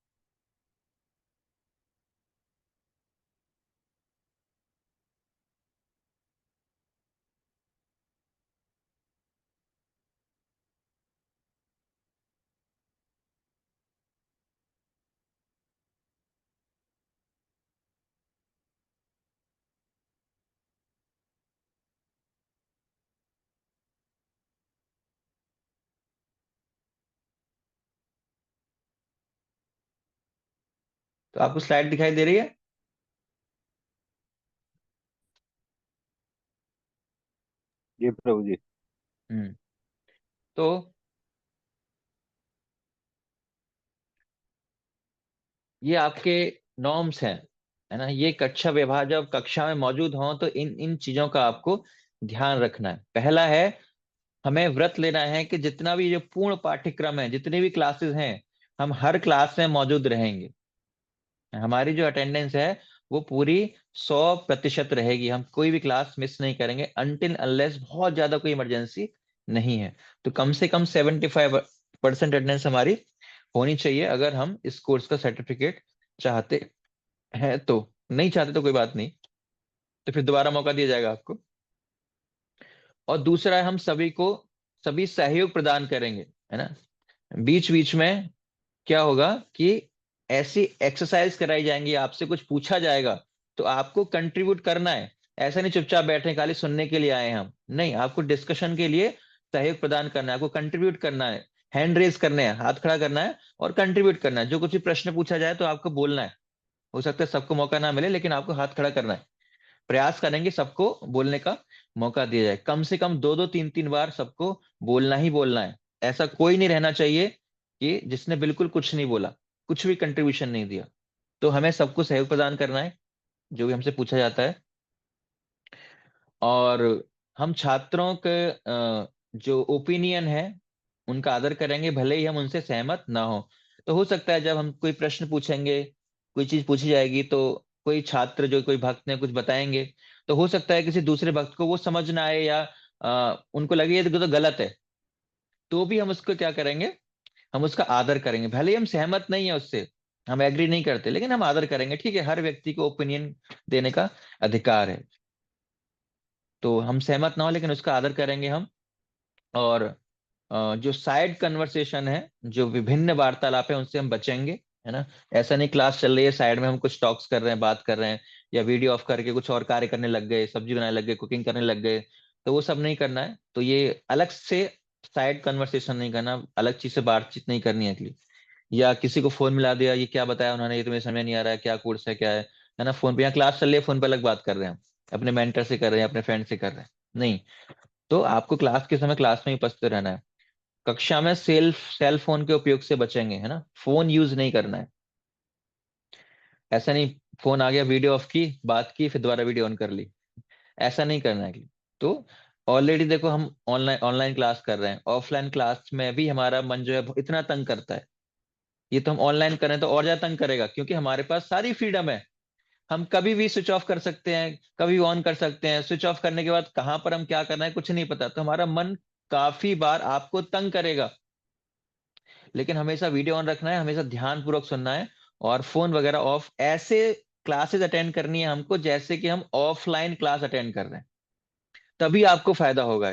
तो आपको स्लाइड दिखाई दे रही है? जी प्रभु जी। तो ये आपके नॉर्म्स हैं, है ना। ये कक्षा व्यवहार जब कक्षा में मौजूद हो तो इन इन चीजों का आपको ध्यान रखना है। पहला है, हमें व्रत लेना है कि जितना भी जो पूर्ण पाठ्यक्रम है, जितनी भी क्लासेस हैं, हम हर क्लास में मौजूद रहेंगे। हमारी जो अटेंडेंस है वो पूरी 100% रहेगी, हम कोई भी क्लास मिस नहीं करेंगे अनटिल अनलेस बहुत ज्यादा कोई इमरजेंसी नहीं है। तो कम से कम 75% अटेंडेंस हमारी होनी चाहिए, अगर हम इस कोर्स का सर्टिफिकेट चाहते हैं। तो नहीं चाहते तो कोई बात नहीं, तो फिर दोबारा मौका दिया जाएगा आपको। और दूसरा है, हम सभी सहयोग प्रदान करेंगे, है ना। बीच बीच में क्या होगा कि ऐसी एक्सरसाइज कराई जाएंगी, आपसे कुछ पूछा जाएगा, तो आपको कंट्रीब्यूट करना है। ऐसा नहीं चुपचाप बैठे खाली सुनने के लिए आए हैं हम, नहीं, आपको डिस्कशन के लिए सहयोग प्रदान करना है, आपको कंट्रीब्यूट करना है, हैंड रेज करने हैं, हाथ खड़ा करना है और कंट्रीब्यूट करना है। जो कुछ भी प्रश्न पूछा जाए तो आपको बोलना है, हो सकता है सबको मौका ना मिले, लेकिन आपको हाथ खड़ा करना है। प्रयास करेंगे सबको बोलने का मौका दिया जाए। कम से कम 2-2 3-3 बार सबको बोलना ही बोलना है। ऐसा कोई नहीं रहना चाहिए कि जिसने बिल्कुल कुछ नहीं बोला, कुछ भी कंट्रीब्यूशन नहीं दिया। तो हमें सबको सहयोग प्रदान करना है जो भी हमसे पूछा जाता है। और हम छात्रों के जो ओपिनियन है उनका आदर करेंगे, भले ही हम उनसे सहमत ना हो। तो हो सकता है जब हम कोई प्रश्न पूछेंगे, कोई चीज पूछी जाएगी, तो कोई छात्र जो कोई भक्त ने कुछ बताएंगे, तो हो सकता है किसी दूसरे भक्त को वो समझ ना आए, या उनको लगे ये तो गलत है। तो भी हम उसको क्या करेंगे, हम उसका आदर करेंगे। भले ही हम सहमत नहीं है उससे, हम एग्री नहीं करते, लेकिन हम आदर करेंगे। ठीक है, हर व्यक्ति को ओपिनियन देने का अधिकार है। तो हम सहमत ना हो, लेकिन उसका आदर करेंगे हम। और जो साइड कन्वर्सेशन है, जो विभिन्न वार्तालाप है, उनसे हम बचेंगे, है ना। ऐसा नहीं क्लास चल रही है, साइड में हम कुछ टॉक्स कर रहे हैं, बात कर रहे हैं, या वीडियो ऑफ करके कुछ और कार्य करने लग गए, सब्जी बनाने लग गए, कुकिंग करने लग गए। तो वो सब नहीं करना है। तो ये अलग से साइड कन्वर्सेशन नहीं करना, अलग चीज से बातचीत नहीं करनी है अगली। या किसी को फोन मिला दिया, ये क्या बताया उन्होंने, ये तुम्हें समझ नहीं आ रहा है, क्या कोर्स है, क्या है ना। फोन पे, यहाँ क्लास चल रही है, फोन पे अलग बात कर रहे हैं हम, अपने मेंटर से कर रहे हैं, अपने फ्रेंड से कर रहे हैं, नहीं। तो आपको क्लास के समय क्लास में ही उपस्थित रहना है। कक्षा में सेल फोन के उपयोग से बचेंगे, है ना। फोन यूज नहीं करना है। ऐसा नहीं, फोन आ गया, वीडियो ऑफ की, बात की, फिर दोबारा वीडियो ऑन कर ली, ऐसा नहीं करना है। तो ऑलरेडी देखो हम ऑनलाइन ऑनलाइन क्लास कर रहे हैं, ऑफलाइन क्लास में भी हमारा मन जो है इतना तंग करता है। ये तो हम ऑनलाइन करें तो और ज्यादा तंग करेगा, क्योंकि हमारे पास सारी फ्रीडम है। हम कभी भी स्विच ऑफ कर सकते हैं, कभी ऑन कर सकते हैं। स्विच ऑफ करने के बाद कहाँ पर हम क्या करना है कुछ नहीं पता, तो हमारा मन काफी बार आपको तंग करेगा। लेकिन हमेशा वीडियो ऑन रखना है, हमेशा ध्यान पूर्वक सुनना है, और फोन वगैरह ऑफ। ऐसे क्लासेस अटेंड करनी है हमको जैसे कि हम ऑफलाइन क्लास अटेंड कर रहे हैं, तभी आपको फायदा होगा।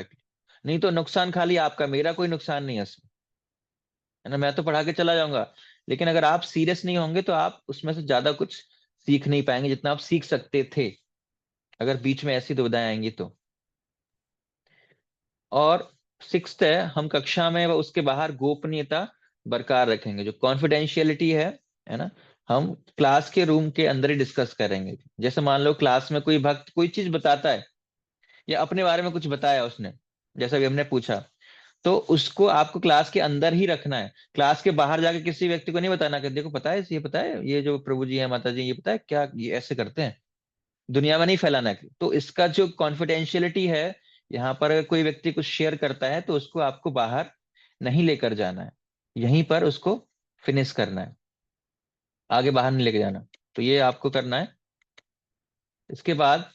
नहीं तो नुकसान खाली आपका, मेरा कोई नुकसान नहीं है इसमें, है ना। मैं तो पढ़ा के चला जाऊंगा, लेकिन अगर आप सीरियस नहीं होंगे तो आप उसमें से ज्यादा कुछ सीख नहीं पाएंगे जितना आप सीख सकते थे, अगर बीच में ऐसी दुविधाएं आएंगी तो। और सिक्स्थ है, हम कक्षा में व उसके बाहर गोपनीयता बरकरार रखेंगे। जो कॉन्फिडेंशियलिटी है ना, हम क्लास के रूम के अंदर ही डिस्कस करेंगे। जैसे मान लो क्लास में कोई भक्त कोई चीज बताता है, या अपने बारे में कुछ बताया उसने, जैसा भी हमने पूछा, तो उसको आपको क्लास के अंदर ही रखना है। क्लास के बाहर जाके किसी व्यक्ति को नहीं बताना कि देखो पता है, ये पता है, ये जो प्रभु जी है, माता जी, ये पता है क्या, ये ऐसे करते हैं। दुनिया में नहीं फैलाना है। तो इसका जो कॉन्फिडेंशियलिटी है, यहाँ पर अगर कोई व्यक्ति कुछ शेयर करता है तो उसको आपको बाहर नहीं लेकर जाना है, यहीं पर उसको फिनिश करना है, आगे बाहर नहीं लेके जाना। तो ये आपको करना है। इसके बाद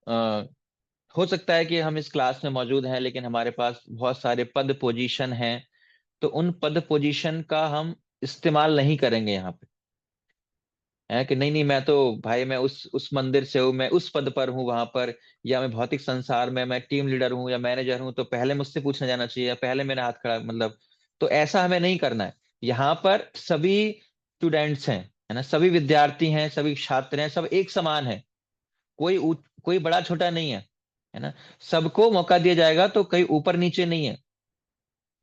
आ, हो सकता है कि हम इस क्लास में मौजूद हैं, लेकिन हमारे पास बहुत सारे पद पोजीशन हैं, तो उन पद पोजीशन का हम इस्तेमाल नहीं करेंगे यहाँ पे। है कि नहीं, नहीं मैं तो भाई, मैं उस मंदिर से हूँ, मैं उस पद पर हूँ वहां पर, या मैं भौतिक संसार में मैं टीम लीडर हूँ या मैनेजर हूँ, तो पहले मुझसे पूछना जाना चाहिए, या पहले मेरा हाथ खड़ा, मतलब। तो ऐसा हमें नहीं करना है। यहाँ पर सभी स्टूडेंट्स हैं, है ना, सभी विद्यार्थी हैं, सभी छात्र हैं, सब एक समान है। कोई बड़ा छोटा नहीं है ना। सबको मौका दिया जाएगा, तो कोई ऊपर नीचे नहीं है।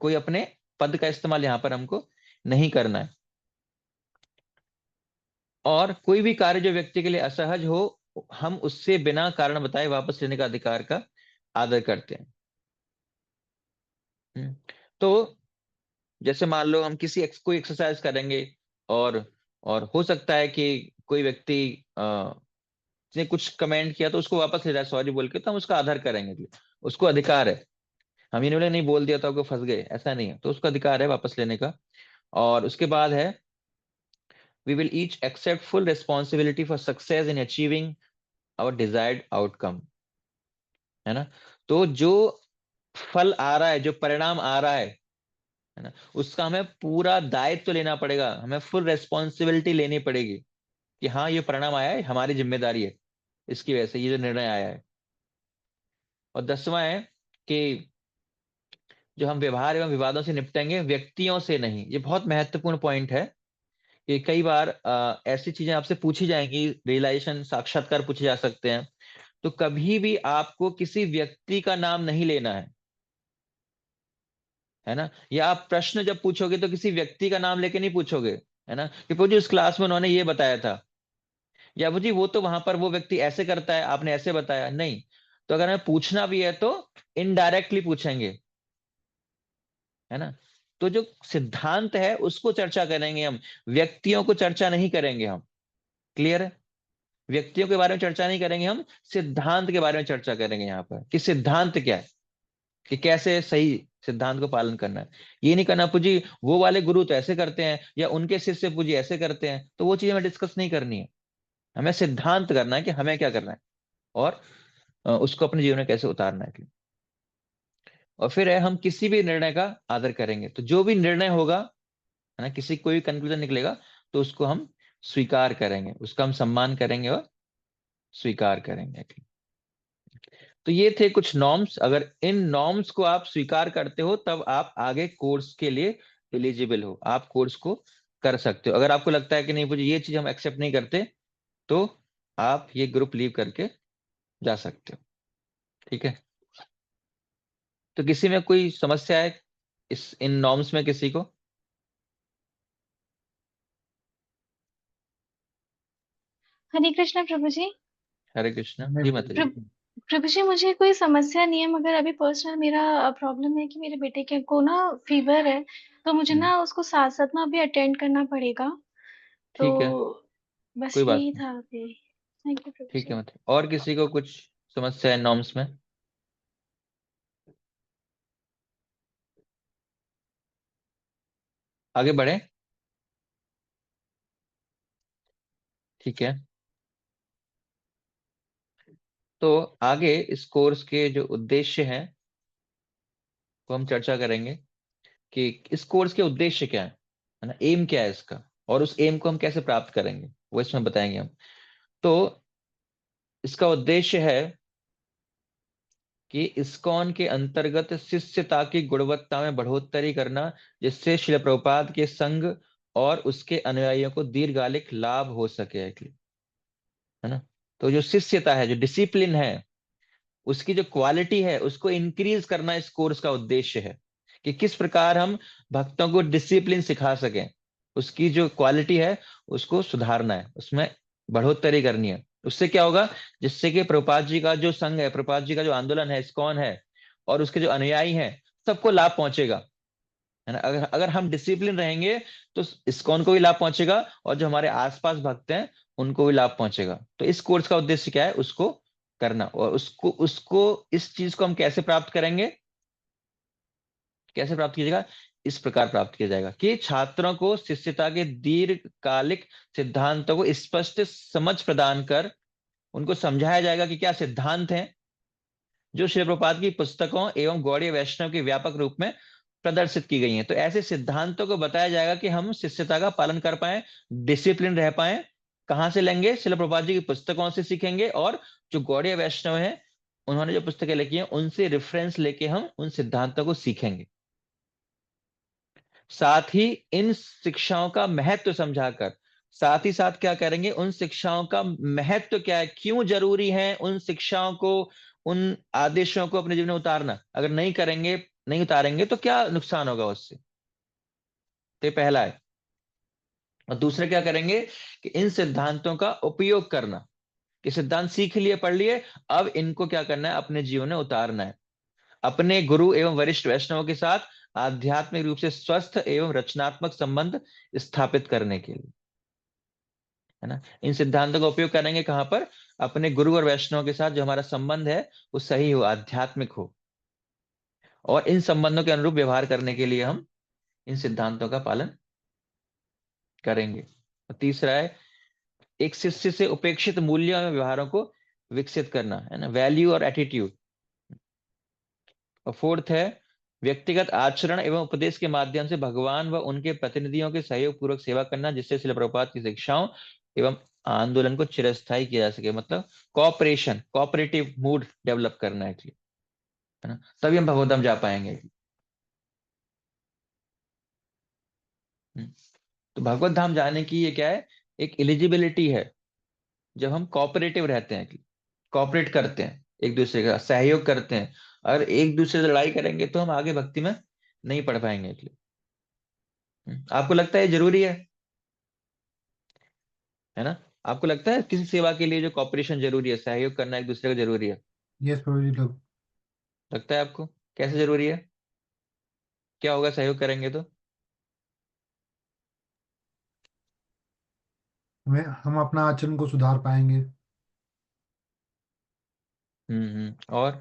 कोई अपने पद का इस्तेमाल यहाँ पर हमको नहीं करना है। और कोई भी कार्य जो व्यक्ति के लिए असहज हो, हम उससे बिना कारण बताए वापस लेने का अधिकार का आदर करते हैं। तो जैसे मान लो हम कोई एक्सरसाइज करेंगे, और हो सकता है कि कोई व्यक्ति ने कुछ कमेंट किया, तो उसको वापस ले जाए सॉरी बोल के, तो हम उसका आदर करेंगे। उसको अधिकार है। हम ये नहीं बोले नहीं बोल दिया तो फंस गए, ऐसा नहीं है। तो उसका अधिकार है वापस लेने का। और उसके बाद है, we will each accept full responsibility for success in achieving our desired outcome, है ना। तो जो फल आ रहा है, जो परिणाम आ रहा है ना, उसका हमें पूरा दायित्व लेना पड़ेगा, हमें फुल रेस्पॉन्सिबिलिटी लेनी पड़ेगी कि हाँ ये परिणाम आया है, हमारी जिम्मेदारी है, इसकी वजह से ये जो निर्णय आया है। और 10वां है कि जो हम व्यवहार एवं विवादों से निपटेंगे, व्यक्तियों से नहीं। ये बहुत महत्वपूर्ण पॉइंट है कि कई बार ऐसी चीजें आपसे पूछी जाएंगी, रियलाइजेशन साक्षात्कार पूछे जा सकते हैं, तो कभी भी आपको किसी व्यक्ति का नाम नहीं लेना है ना। या आप प्रश्न जब पूछोगे तो किसी व्यक्ति का नाम लेके नहीं पूछोगे, है ना, कि प्रभु जी उस क्लास में उन्होंने ये बताया था, या प्रभु जी वो तो वहां पर वो व्यक्ति ऐसे करता है, आपने ऐसे बताया नहीं। तो अगर हमें पूछना भी है तो इनडायरेक्टली पूछेंगे, है ना। तो जो सिद्धांत है उसको चर्चा करेंगे हम, व्यक्तियों को चर्चा नहीं करेंगे हम। क्लियर है? व्यक्तियों के बारे में चर्चा नहीं करेंगे हम, सिद्धांत के बारे में चर्चा करेंगे यहाँ पर, कि सिद्धांत क्या है, कि कैसे सही सिद्धांत को पालन करना है। ये नहीं करना पूजी वो वाले गुरु तो ऐसे करते हैं, या उनके शिष्य पूजी ऐसे करते हैं, तो वो चीज हमें डिस्कस नहीं करनी है। हमें सिद्धांत करना है कि हमें क्या करना है, और उसको अपने जीवन में कैसे उतारना है। और फिर है हम किसी भी निर्णय का आदर करेंगे, तो जो भी निर्णय होगा, है ना, किसी कोई कंक्लूजन निकलेगा तो उसको हम स्वीकार करेंगे, उसका हम सम्मान करेंगे और स्वीकार करेंगे। तो ये थे कुछ नॉर्म्स। अगर इन नॉर्म्स को आप स्वीकार करते हो तब आप आगे कोर्स के लिए एलिजिबल हो, आप कोर्स को कर सकते हो। अगर आपको लगता है कि नहीं मुझे ये चीज हम एक्सेप्ट नहीं करते, तो आप ये ग्रुप लीव करके जा सकते हो। ठीक है, तो किसी में कोई समस्या है इस इन नॉर्म्स में किसी को? हरे कृष्णा प्रभु जी। हरे कृष्णा जी माता जी। प्रभु जी मुझे कोई समस्या नहीं है, मगर अभी पर्सनल मेरा प्रॉब्लम है कि मेरे बेटे के को ना फीवर है, तो मुझे ना उसको साथ साथ ना अभी अटेंड करना पड़ेगा। तो ठीक है, बस कोई बात यही नहीं। था अभी। थैंक यू प्रभु ठीक है जी। माता, और किसी को कुछ समस्या है नॉर्म्स में? आगे बढ़े? ठीक है, तो आगे इस कोर्स के जो उद्देश्य हैं वो हम चर्चा करेंगे, कि इस कोर्स के उद्देश्य क्या है ना, एम क्या है इसका, और उस एम को हम कैसे प्राप्त करेंगे वो इसमें बताएंगे हम। तो इसका उद्देश्य है कि इस्कॉन के अंतर्गत शिष्यता की गुणवत्ता में बढ़ोतरी करना, जिससे श्रील प्रभुपाद के संघ और उसके अनुयायियों को दीर्घकालिक लाभ हो सके, है ना। तो जो शिष्यता है, जो डिसिप्लिन है, उसकी जो क्वालिटी है उसको इंक्रीज करना इस कोर्स का उद्देश्य है, कि किस प्रकार हम भक्तों को डिसिप्लिन सिखा सकें, उसकी जो क्वालिटी है उसको सुधारना है, उसमें बढ़ोतरी करनी है। उससे क्या होगा, जिससे कि प्रभुपाद जी का जो संघ है, प्रभुपाद जी का जो आंदोलन है, इस्कॉन है, और उसके जो अनुयायी हैं, सबको लाभ पहुंचेगा, है ना। अगर अगर हम डिसिप्लिन रहेंगे तो इस्कॉन को भी लाभ पहुंचेगा, और जो हमारे आसपास भक्त हैं उनको भी लाभ पहुंचेगा। तो इस कोर्स का उद्देश्य क्या है, उसको करना। और उसको उसको इस चीज को हम कैसे प्राप्त करेंगे, कैसे प्राप्त किया जाएगा? इस प्रकार प्राप्त किया जाएगा कि छात्रों को शिष्यता के दीर्घकालिक सिद्धांतों को स्पष्ट समझ प्रदान कर उनको समझाया जाएगा कि क्या सिद्धांत हैं जो श्री प्रभुपाद की पुस्तकों एवं गौड़ीय वैष्णव के व्यापक रूप में प्रदर्शित की गई हैं। तो ऐसे सिद्धांतों को बताया जाएगा कि हम शिष्यता का पालन कर पाए, डिसिप्लिन रह पाए। कहाँ से लेंगे? श्रील प्रभुपाद जी की पुस्तकों से सीखेंगे, और जो गौड़ीय वैष्णव हैं उन्होंने जो पुस्तकें लिखी हैं उनसे रेफरेंस लेके हम उन सिद्धांतों को सीखेंगे। साथ ही इन शिक्षाओं का महत्व समझाकर, साथ ही साथ क्या करेंगे, उन शिक्षाओं का महत्व क्या है, क्यों जरूरी है उन शिक्षाओं को, उन आदेशों को अपने जीवन में उतारना। अगर नहीं करेंगे, नहीं उतारेंगे तो क्या नुकसान होगा उससे, तो ये पहला है। और दूसरा क्या करेंगे, कि इन सिद्धांतों का उपयोग करना, कि सिद्धांत सीख लिए, पढ़ लिए, अब इनको क्या करना है, अपने जीवन में उतारना है, अपने गुरु एवं वरिष्ठ वैष्णवों के साथ आध्यात्मिक रूप से स्वस्थ एवं रचनात्मक संबंध स्थापित करने के लिए, है ना। इन सिद्धांतों का उपयोग करेंगे कहां पर? अपने गुरु और वैष्णव के साथ जो हमारा संबंध है वो सही हो, आध्यात्मिक हो, और इन संबंधों के अनुरूप व्यवहार करने के लिए हम इन सिद्धांतों का पालन करेंगे। और तीसरा है एक शिष्य से उपेक्षित मूल्यों एवं व्यवहारों को विकसित करना, है ना, वैल्यू और एटीट्यूड। और फोर्थ है व्यक्तिगत आचरण एवं उपदेश के माध्यम से भगवान व उनके प्रतिनिधियों के सहयोग पूर्वक सेवा करना, जिससे श्रील प्रभुपाद की शिक्षाओं एवं आंदोलन को चिरस्थायी किया जा सके। मतलब कॉपरेशन, कॉपरेटिव मूड डेवलप करना है, ना, तभी हम भगवत धाम जा पाएंगे। तो भगवत धाम जाने की ये क्या है, एक एलिजिबिलिटी है, जब हम कॉपरेटिव रहते हैं, कॉपरेट करते हैं, एक दूसरे का सहयोग करते हैं। अगर एक दूसरे से लड़ाई करेंगे तो हम आगे भक्ति में नहीं पढ़ पाएंगे। आपको लगता है जरूरी है? है ना? आपको लगता है किसी सेवा के लिए जो कॉपरेशन जरूरी है, सहयोग करना एक दूसरे को जरूरी है? यस प्रभु जी, लोग लगता है आपको? कैसे जरूरी है? क्या होगा सहयोग करेंगे तो? हम अपना आचरण को सुधार पाएंगे। और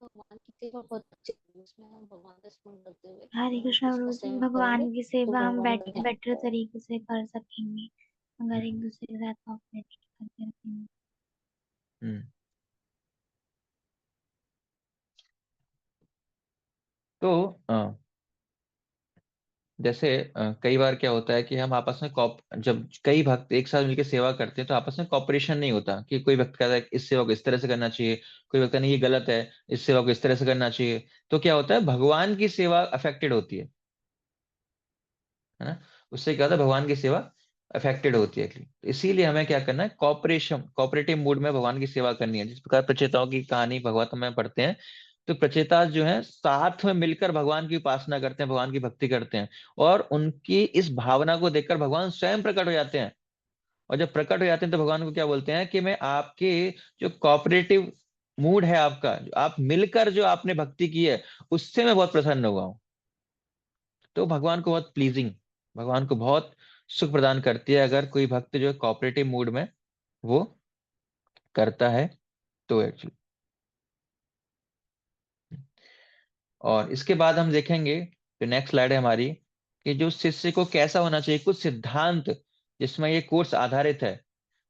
भगवान की सेवा बहुत अच्छी है, उसमें हम भगवान का स्मरण करते हुए हरे कृष्णा उसका प्रभु जी, सेवन भगवान करेंगे की तो सेवा हम भगवान हमें बेटर तरीके से कर सकेंगे अगर एक दूसरे के साथ कोऑपरेट करके रखेंगे। हम्म तो जैसे कई बार क्या होता है कि हम आपस में जब कई भक्त एक साथ मिलकर सेवा करते हैं तो आपस में कॉपरेशन नहीं होता, कि कोई भक्त कहता है कि इस सेवा को इस तरह से करना चाहिए, कोई भक्त नहीं ये गलत है, इस सेवा को इस तरह से करना चाहिए। तो क्या होता है, भगवान की सेवा अफेक्टेड होती है ना? उससे क्या होता है, भगवान की सेवा अफेक्टेड होती है। तो इसीलिए हमें क्या करना है, कॉपरेटिव मूड में भगवान की सेवा करनी है। जिस प्रकार प्रचेताओं की कहानी भगवत में पढ़ते हैं, तो प्रचेता जो है साथ में मिलकर भगवान की उपासना करते हैं, भगवान की भक्ति करते हैं, और उनकी इस भावना को देखकर भगवान स्वयं प्रकट हो जाते हैं। और जब प्रकट हो जाते हैं तो भगवान को क्या बोलते हैं कि मैं आपके जो कॉपरेटिव मूड है आपका, जो आप मिलकर जो आपने भक्ति की है, उससे मैं बहुत प्रसन्न हुआ हूं। तो भगवान को बहुत प्लीजिंग, भगवान को बहुत सुख प्रदान करती है अगर कोई भक्त जो है कॉपरेटिव मूड में वो करता है तो एक्चुअली। और इसके बाद हम देखेंगे, जो नेक्स्ट स्लाइड है हमारी, कि जो शिष्य को कैसा होना चाहिए, कुछ सिद्धांत जिसमें ये कोर्स आधारित है।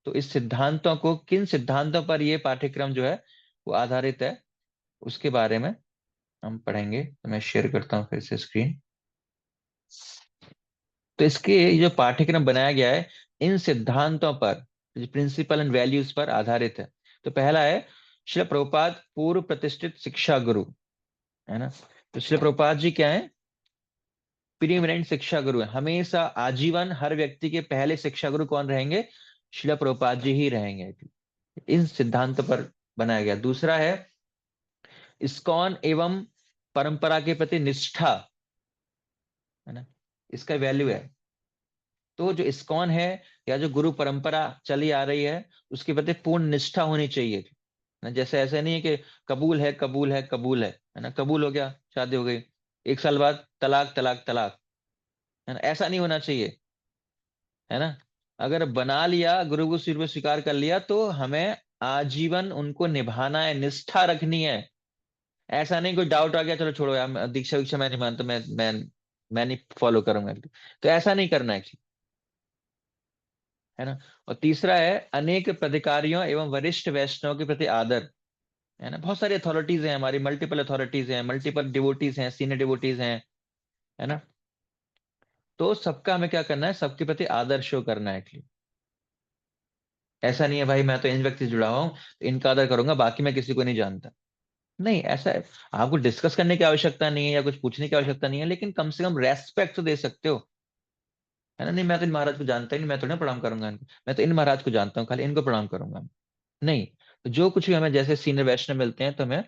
तो इस सिद्धांतों को, किन सिद्धांतों पर ये पाठ्यक्रम जो है वो आधारित है, उसके बारे में हम पढ़ेंगे। तो मैं शेयर करता हूँ फिर से स्क्रीन। तो इसके ये जो पाठ्यक्रम बनाया गया है, इन सिद्धांतों पर, प्रिंसिपल एंड वैल्यूज पर आधारित है। तो पहला है श्रील प्रभुपाद पूर्व प्रतिष्ठित शिक्षा गुरु, है ना? तो श्रील प्रभुपाद जी क्या है, प्रीमिनेंट शिक्षा गुरु है। हमेशा आजीवन हर व्यक्ति के पहले शिक्षा गुरु कौन रहेंगे? श्रील प्रभुपाद जी ही रहेंगे। इन सिद्धांत पर बनाया गया। दूसरा है इस्कॉन एवं परंपरा के प्रति निष्ठा, है ना? इसका वैल्यू है। तो जो इस्कॉन है या जो गुरु परंपरा चली आ रही है, उसके प्रति पूर्ण निष्ठा होनी चाहिए ना। जैसे ऐसे नहीं है कि कबूल है कबूल है कबूल है ना, कबूल हो गया, शादी हो गई, एक साल बाद तलाक तलाक तलाक, है ना? ऐसा नहीं होना चाहिए, है ना? अगर बना लिया, गुरु को सिर पे स्वीकार कर लिया, तो हमें आजीवन उनको निभाना है, निष्ठा रखनी है। ऐसा नहीं कोई डाउट आ गया चलो छोड़ो यार, दीक्षा वीक्षा मैं नहीं मानता, मैं नहीं फॉलो करूंगा, तो ऐसा नहीं करना है, है ना? और तीसरा है अनेक पदाधिकारियों एवं वरिष्ठ वैष्णव के प्रति आदर, है ना? बहुत सारी अथॉरिटीज हैं हमारी, मल्टीपल अथॉरिटीज हैं, मल्टीपल डिवोटीज हैं, सीनियर डिवोटीज हैं, है ना? तो सबका हमें क्या करना है, सबके प्रति आदर शो करना है एक्चुअली। ऐसा नहीं है भाई मैं तो इन व्यक्ति से जुड़ा हुआ हूं तो इनका आदर करूंगा, बाकी मैं किसी को नहीं जानता। नहीं, ऐसा है। आपको डिस्कस करने की आवश्यकता नहीं है या कुछ पूछने की आवश्यकता नहीं है, लेकिन कम से कम रेस्पेक्ट तो दे सकते हो, है ना? नहीं मैं तो इन महाराज को जानता ही नहीं, मैं तो नहीं प्रणाम करूंगा इनको, मैं तो इन महाराज को जानता हूँ, खाली इनको प्रणाम करूंगा। नहीं, तो जो कुछ भी हमें जैसे सीनियर वैष्णव मिलते हैं तो हमें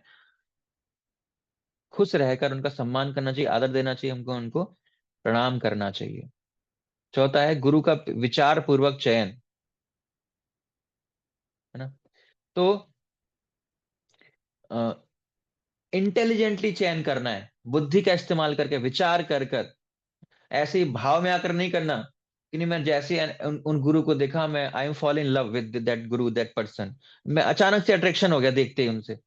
खुश रहकर उनका सम्मान करना चाहिए, आदर देना चाहिए, हमको उनको प्रणाम करना चाहिए। चौथा है गुरु का विचार पूर्वक चयन, है ना? तो इंटेलिजेंटली चयन करना है, बुद्धि का इस्तेमाल करके, विचार कर कर, ऐसे ही भाव में आकर नहीं करना कि नहीं मैं जैसे उन गुरु को देखा, मैं I am fall in love with that Guru that person, मैं अचानक से अट्रैक्शन हो गया देखते ही उनसे,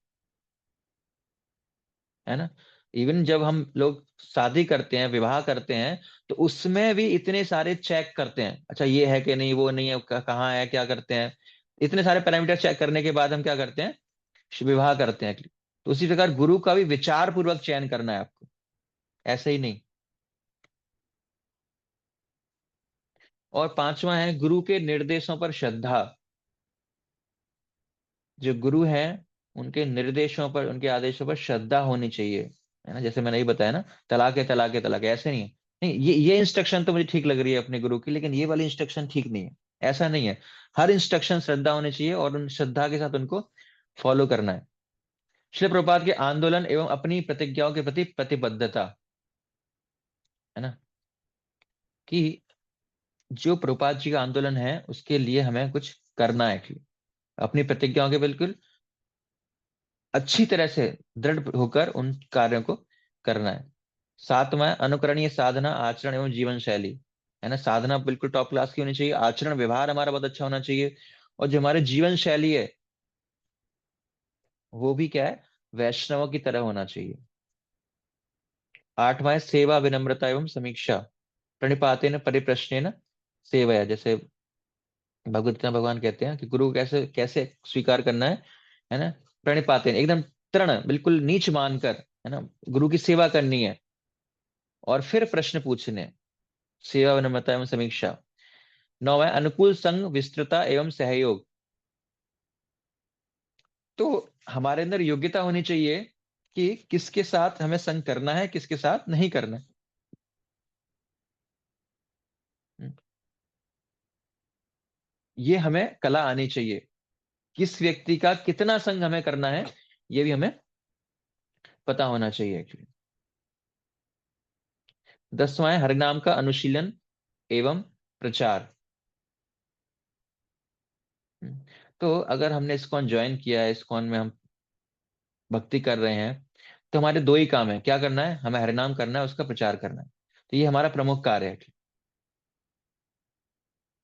है ना? इवन जब हम लोग शादी करते हैं, विवाह करते हैं, तो उसमें भी इतने सारे चेक करते हैं, अच्छा ये है कि नहीं, वो नहीं है, कहाँ है, क्या करते हैं, इतने सारे पैरामीटर चेक करने के बाद हम क्या करते हैं, विवाह करते हैं। तो उसी प्रकार गुरु का भी विचार पूर्वक चयन करना है आपको, ऐसे ही नहीं। और पांचवा है गुरु के निर्देशों पर श्रद्धा। जो गुरु हैं उनके निर्देशों पर, उनके आदेशों पर श्रद्धा होनी चाहिए, है ना? जैसे मैंने ये बताया ना, तलाक है तलाक है तलाक है, ऐसे नहीं है। नहीं, ये इंस्ट्रक्शन तो मुझे ठीक लग रही है अपने गुरु की, लेकिन ये वाली इंस्ट्रक्शन ठीक नहीं है, ऐसा नहीं है। हर इंस्ट्रक्शन श्रद्धा होनी चाहिए और उन श्रद्धा के साथ उनको फॉलो करना है। श्री प्रभुपाद के आंदोलन एवं अपनी प्रतिज्ञाओं के प्रति प्रतिबद्धता, है ना, कि जो प्रभुपाद जी का आंदोलन है उसके लिए हमें कुछ करना है एक्चुअली, अपनी प्रतिज्ञाओं के बिल्कुल अच्छी तरह से दृढ़ होकर उन कार्यों को करना है। सातवां, अनुकरणीय साधना, आचरण एवं जीवन शैली, है ना। साधना बिल्कुल टॉप क्लास की होनी चाहिए, आचरण व्यवहार हमारा बहुत अच्छा होना चाहिए, और जो हमारे जीवन शैली है वो भी क्या है, वैष्णवों की तरह होना चाहिए। आठवां है सेवा, विनम्रता एवं समीक्षा, प्रणिपातेन परिप्रश्नेन सेवया। जैसे भगवत गीता में भगवान कहते हैं कि गुरु को कैसे कैसे स्वीकार करना है ना। प्रणिपातेन, एकदम तृण, बिल्कुल नीच मानकर, है ना, गुरु की सेवा करनी है, और फिर प्रश्न पूछने, सेवा, विनम्रता एवं समीक्षा। नौवां है अनुकूल संग, विस्तृता एवं सहयोग। तो हमारे अंदर योग्यता होनी चाहिए कि किसके साथ हमें संग करना है, किसके साथ नहीं करना है। ये हमें कला आनी चाहिए, किस व्यक्ति का कितना संग हमें करना है ये भी हमें पता होना चाहिए एक्चुअली। 10वां है हरिनाम का अनुशीलन एवं प्रचार। तो अगर हमने इस्कॉन ज्वाइन किया है, इस्कॉन में हम भक्ति कर रहे हैं, तो हमारे दो ही काम है, क्या करना है, हमें हरिनाम करना है, उसका प्रचार करना है। तो ये हमारा प्रमुख कार्य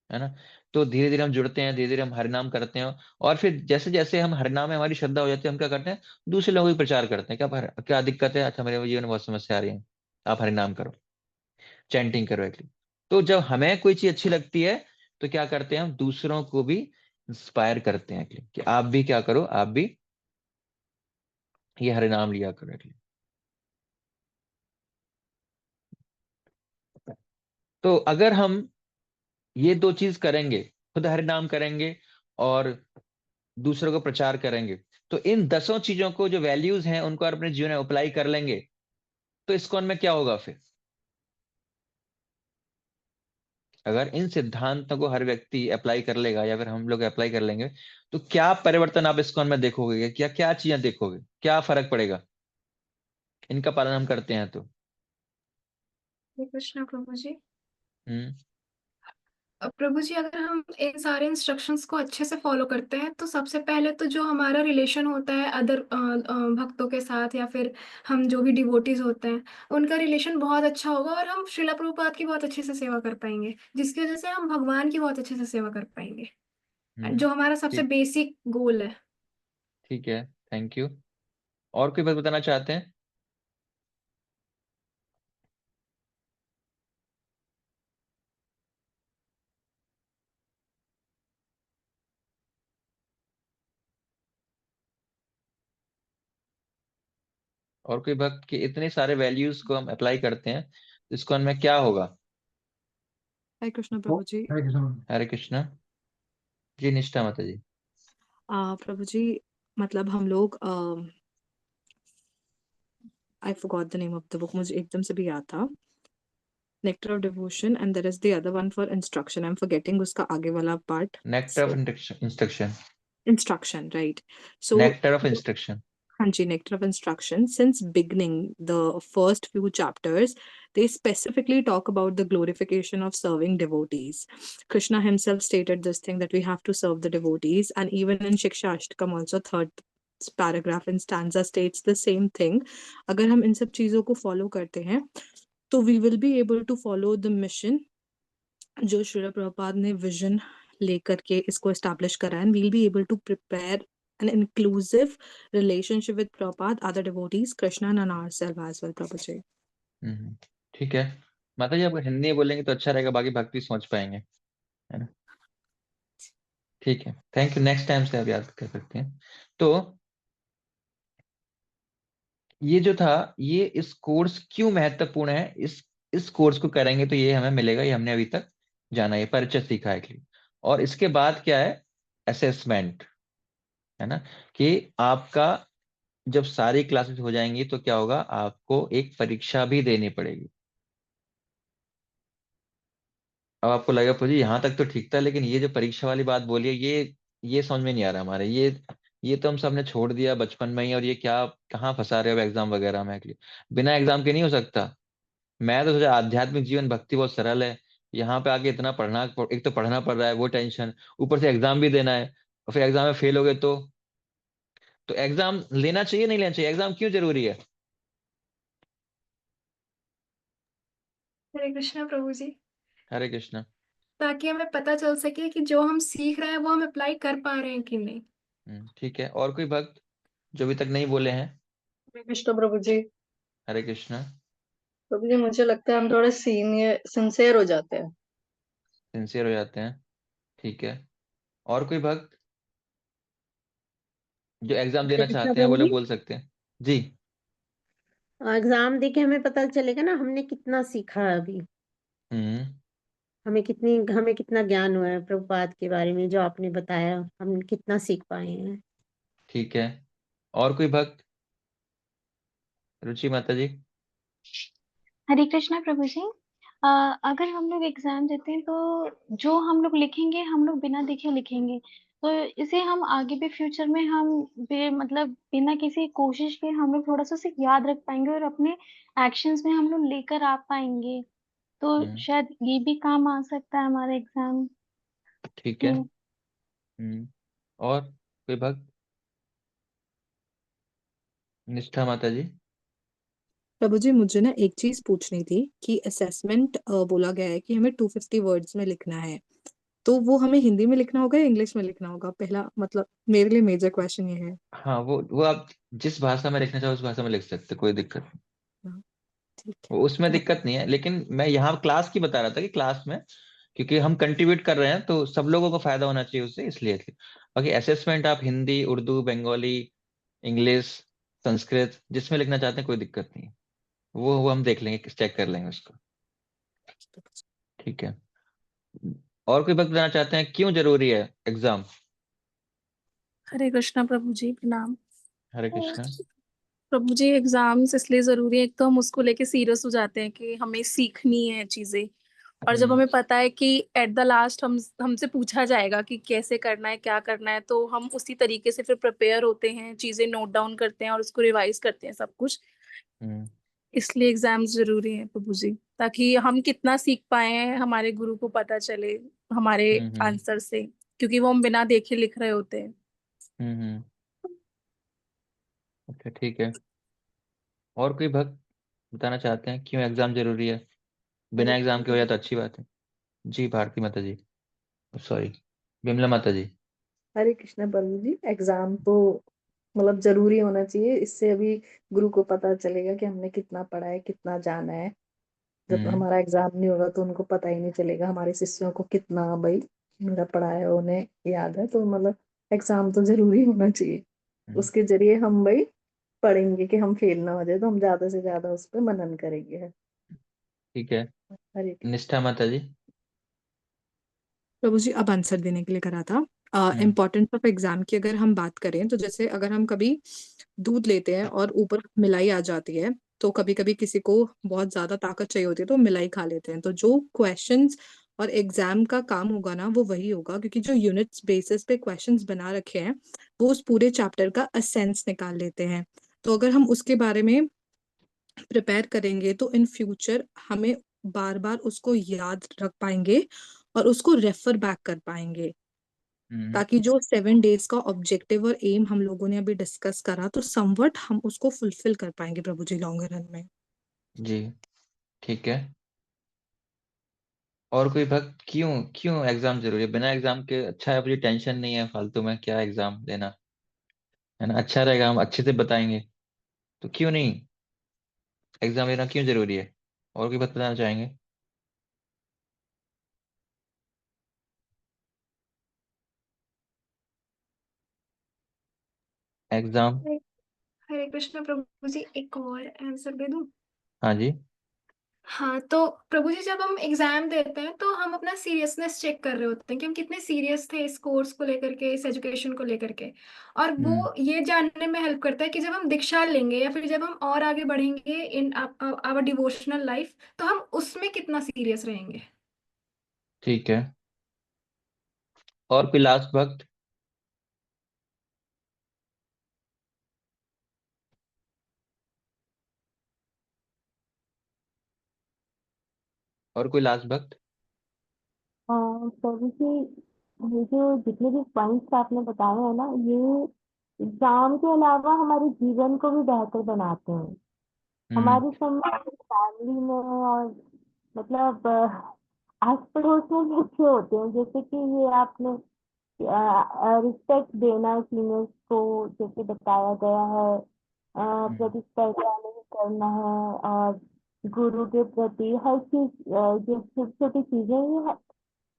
है ना। तो धीरे धीरे हम जुड़ते हैं, धीरे धीरे हम हरिनाम करते हैं, और फिर जैसे जैसे हम हरिनाम में हमारी श्रद्धा हो जाती है, हम क्या करते हैं, दूसरे लोगों को प्रचार करते हैं, क्या दिक्कत है, अच्छा मेरे जीवन में बहुत समस्या आ रही है, आप हरिनाम करो, चैंटिंग करो एक्चुअली। तो जब हमें कोई चीज अच्छी लगती है तो क्या करते हैं, हम दूसरों को भी इंस्पायर करते हैं एक्चुअली, कि आप भी क्या करो, आप भी ये हरिनाम लिया करो एक्चुअली। तो अगर हम ये दो चीज करेंगे, खुद हरिनाम करेंगे और दूसरों को प्रचार करेंगे, तो इन 10 चीजों को, जो वैल्यूज हैं, उनको अपने जीवन में अप्लाई कर लेंगे, तो इस्कॉन में क्या होगा फिर, अगर इन सिद्धांतों को हर व्यक्ति अप्लाई कर लेगा, या फिर हम लोग अप्लाई कर लेंगे, तो क्या परिवर्तन आप इस्कॉन में देखोगे, क्या क्या चीजें देखोगे, क्या फर्क पड़ेगा इनका पालन हम करते हैं तो। हरे कृष्णा प्रभु जी। हम्म। प्रभु जी, अगर हम इन सारे इंस्ट्रक्शंस को अच्छे से फॉलो करते हैं तो सबसे पहले तो जो हमारा रिलेशन होता है अदर भक्तों के साथ, या फिर हम जो भी डिवोटीज होते हैं उनका रिलेशन बहुत अच्छा होगा, और हम श्रीला प्रभुपाद की बहुत अच्छे से सेवा कर पाएंगे, जिसकी वजह से हम भगवान की बहुत अच्छे से सेवा कर पाएंगे, जो हमारा सबसे ठीक, बेसिक गोल है। ठीक है, थैंक यू। और कोई बात बताना चाहते हैं? और कोई भक्त के इतने सारे वैल्यूज को हम अप्लाई करते हैं, तो इसको हमें क्या होगा? हरे कृष्ण प्रभु जी। हरे कृष्ण। हरे कृष्णा जी। निष्ठा माता जी। प्रभु जी, मतलब हम लोग I forgot the name of the book, मुझे एकदम से भी याद था, nectar of devotion, and there is the other one for instruction, I am forgetting उसका आगे वाला part. Nectar of instruction. Instruction, right. So nectar of instruction. हाँ जी, nectar of instruction. Since beginning, the first few chapters, they specifically talk about the glorification of serving devotees. Krishna himself stated this thing that we have to serve the devotees, and even in Shiksha Ashtakam also third paragraph in stanza states the same thing. अगर हम इन सब चीजों को follow करते हैं, तो we will be able to follow the mission जो श्रील प्रभुपाद ने विजन लेकर के इसको एस्टैब्लिश करा, and we'll be able to prepare an inclusive relationship with Prabhupada, other devotees, Krishna and ourselves as well, Prabhuji. ठीक है माता जी, आप हिंदी में बोलेंगे तो अच्छा रहेगा, बाकी भक्त भी समझ पाएंगे, है ना। ठीक है, थैंक यू। नेक्स्ट टाइम से आप याद कर सकते हैं। तो ये जो था, ये इस कोर्स क्यों महत्वपूर्ण है, इस कोर्स को करेंगे तो ये हमें मिलेगा, ये हमने अभी तक जाना, ये परिचय सीखा है कि, और इसके बाद क्या है, असेसमेंट, है ना, कि आपका जब सारी क्लासेस हो जाएंगी तो क्या होगा, आपको एक परीक्षा भी देनी पड़ेगी। अब आपको लगेगा पूजी यहाँ तक तो ठीक था, लेकिन ये जो परीक्षा वाली बात बोली है, ये समझ में नहीं आ रहा हमारे, ये तो हम सबने छोड़ दिया बचपन में ही, और ये क्या, कहाँ फंसा रहे हो एग्जाम वगैरह में, बिना एग्जाम के नहीं हो सकता। मैं तो सोचा आध्यात्मिक जीवन भक्ति बहुत सरल है, यहाँ पे आके इतना पढ़ना, एक तो पढ़ना पड़ रहा है वो टेंशन, ऊपर से एग्जाम भी देना है, और फिर एग्जाम में फेल हो गए तो एग्जाम लेना चाहिए नहीं लेना चाहिए, एग्जाम क्यों जरूरी है? हरे कृष्णा प्रभु जी। हरे कृष्णा। ताकि हमें पता चल सके कि जो हम सीख रहे हैं वो हम अप्लाई कर पा रहे हैं कि नहीं। ठीक है, और कोई भक्त जो अभी तक नहीं बोले हैं? हरे कृष्ण प्रभु जी। हरे कृष्णा। प्रभु जी मुझे लगता है हम थोड़े सीनियर सिंसियर हो जाते हैं। सिंसियर हो जाते हैं, ठीक है। और कोई भक्त जो एग्जाम हरे देना कृष्णा चाहते हैं वो प्रभु लोग जी। बोल सकते हैं जी। एग्जाम देके हमें पता चलेगा ना हमने कितना सीखा है अभी, हम्म हमें कितना ज्ञान हुआ है प्रभुपाद के बारे में जो आपने बताया, हम कितना सीख पाए हैं। ठीक है, और कोई भक्त? रुचि माता जी। हरे कृष्णा प्रभु जी। अ, अगर हम लोग एग्जाम देते हैं तो जो हम लोग लिखेंगे हम लोग बिना देखे लिखेंगे, तो इसे हम आगे भी फ्यूचर में हम मतलब बिना किसी कोशिश के हम लोग थोड़ा सा उसे याद रख पाएंगे और अपने एक्शंस में हम लोग लेकर आ पाएंगे। तो हम्म शायद ये भी काम आ सकता है हमारे एग्जाम ठीक है। में। और कोई भक्त? निष्ठा माता जी। प्रभु जी मुझे ना एक चीज पूछनी थी कि असेसमेंट बोला गया है कि हमें 250 वर्ड्स में लिखना है, तो वो हमें हिंदी में लिखना होगा या इंग्लिश में लिखना होगा? पहला मतलब मेरे लिए मेजर क्वेश्चन ये है। हाँ, वो आप जिस भाषा में लिखना चाहो उस भाषा में लिख सकते, कोई दिक्कत नहीं। हाँ, ठीक है। वो उसमें हाँ, दिक्कत नहीं है, लेकिन मैं यहाँ क्लास की बता रहा था कि क्लास में, क्योंकि हम कंट्रीब्यूट कर रहे हैं तो सब लोगों को फायदा होना चाहिए उससे, इसलिए बाकी असेसमेंट आप हिंदी, उर्दू, बंगाली, इंग्लिश, संस्कृत जिसमें लिखना चाहते हैं कोई दिक्कत नहीं है। वो हम देख लेंगे, चेक कर लेंगे उसको। ठीक है। और कोई बात बताना चाहते हैं क्यों जरूरी है एग्जाम? हरे कृष्णा प्रभु जी, प्रणाम। हरे कृष्णा। प्रभु जी एग्जाम्स इसलिए जरूरी है, एक तो हम उसको लेके सीरियस हो जाते हैं कि हमें सीखनी है चीजें, और जब हम्म हमें पता है कि एट द लास्ट हमसे पूछा जाएगा कि कैसे करना है क्या करना है, तो हम उसी तरीके से फिर प्रिपेयर होते हैं, चीजें नोट डाउन करते हैं और उसको रिवाइज करते हैं सब कुछ। हम्म इसलिए एग्जाम्स जरूरी है प्रभु जी, ताकि हम कितना सीख पाए हैं हमारे गुरु को पता चले हमारे हम्म आंसर से, क्योंकि वो हम बिना देखे लिख रहे होते हैं। हम्म। अच्छा, ठीक है। और कोई भक्त बताना चाहते हैं क्यों एग्जाम जरूरी है? हरे बिना एग्जाम कृष्ण के हो जाए प्रभु। तो अच्छी बात है। जी, भारती माता जी, सॉरी, बिमला माता जी। हरे कृष्ण प्रभु जी, एग्जाम तो मतलब जरूरी होना चाहिए, इससे अभी गुरु को पता चलेगा कि हमने कितना पढ़ा है कितना जाना है। जब हम्म हमारा एग्जाम नहीं होगा तो उनको पता ही नहीं चलेगा हमारे शिष्यों को कितना भाई मेरा पढ़ा है उन्हें याद है, तो मतलब एग्जाम तो जरूरी होना चाहिए। हम्म, उसके जरिए हम भाई पढ़ेंगे कि हम फेल ना हो जाए, तो हम ज्यादा से ज्यादा उस पर मनन करेंगे। ठीक है। हरे कृष्ण। निष्ठा माता जी। प्रभु जी अब आंसर देने के लिए करा था। हम्म इम्पोर्टेंस ऑफ एग्जाम की अगर हम बात करें तो जैसे अगर हम कभी दूध लेते हैं और ऊपर मिलाई आ जाती है, तो कभी कभी किसी को बहुत ज्यादा ताकत चाहिए होती है तो मिलाई खा लेते हैं, तो जो क्वेश्चंस और एग्जाम का काम होगा ना वो वही होगा, क्योंकि जो यूनिट्स बेसिस पे क्वेश्चंस बना रखे हैं वो उस पूरे चैप्टर का असेंस निकाल लेते हैं। तो अगर हम उसके बारे में प्रिपेयर करेंगे तो इन फ्यूचर हमें बार बार उसको याद रख पाएंगे और उसको रेफर बैक कर पाएंगे, हम्म ताकि जो 7 डेज का ऑब्जेक्टिव और एम हम लोगों ने अभी डिस्कस करा तो समवट हम उसको फुलफिल कर पाएंगे प्रभु जी लॉन्ग रन में। जी, ठीक है। और कोई भक्त क्यों क्यों एग्जाम जरूरी है? बिना एग्जाम के अच्छा है, मुझे टेंशन नहीं है फालतू में, क्या एग्जाम देना, है ना, अच्छा रहेगा, हम अच्छे से बताएंगे, तो क्यों नहीं एग्जाम देना क्यों जरूरी है? और कोई बात बताना चाहेंगे? एग्जाम। हरे हरे कृष्णा प्रभु जी, एक और आंसर दे दूं? हाँ जी। हाँ, तो प्रभु जी जब हम एग्जाम देते हैं तो हम अपना सीरियसनेस चेक कर रहे होते हैं कि हम कितने सीरियस थे इस कोर्स को लेकर के, इस एजुकेशन को लेकर के। और हम्म वो ये जानने में हेल्प करता है कि जब हम दीक्षा लेंगे या फिर जब हम और आगे बढ़ेंगे इन आवर डिवोशनल लाइफ, तो हम उसमें कितना सीरियस रहेंगे। ठीक है। और कोई लास्ट भक्त? और कोई लास्ट भक्त? प्रभु जी, ये जो जितने भी पॉइंट्स आपने बताए हैं ना, ये एग्जाम के अलावा हमारे जीवन को भी बेहतर बनाते हैं। हमारे फैमिली में और मतलब आस पड़ोस में भी अच्छे होते हैं। जैसे कि ये आपने रिस्पेक्ट देना सीनियर्स को जैसे बताया गया है, प्रतिस्पर्धा नहीं करना है, और गुरु के प्रति हर चीज, जो छोटी छोटी चीजें, ये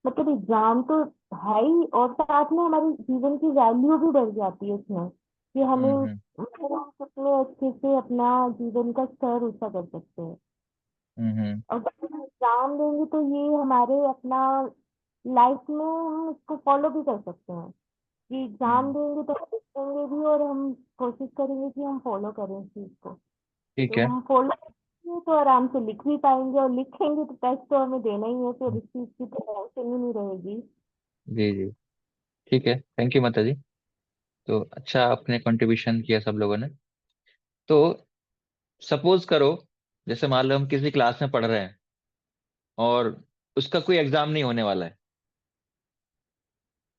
मतलब एग्जाम तो है ही, और साथ में हमारे जीवन की वैल्यू भी बढ़ जाती है इसमें, कि हमें मतलब हम कितने अच्छे से अपना जीवन का स्तर ऊंचा कर सकते हैं। और जब हम एग्जाम देंगे तो ये हमारे अपना लाइफ में हम इसको फॉलो भी कर सकते हैं, कि एग्जाम देंगे तो हम लिखेंगे भी, और हम कोशिश करेंगे कि हम फॉलो करें इस चीज को। ठीक तो है। हम फॉलो करेंगे तो आराम से लिख भी पाएंगे, और लिखेंगे तो टेस्ट तो हमें देना ही है, फिर इस चीज की तो टेंशन ही नहीं रहेगी। जी जी, ठीक है, थैंक यू माता जी। तो अच्छा आपने कंट्रीब्यूशन किया सब लोगों ने। तो सपोज करो, जैसे मान लो हम किसी क्लास में पढ़ रहे हैं और उसका कोई एग्जाम नहीं होने वाला है।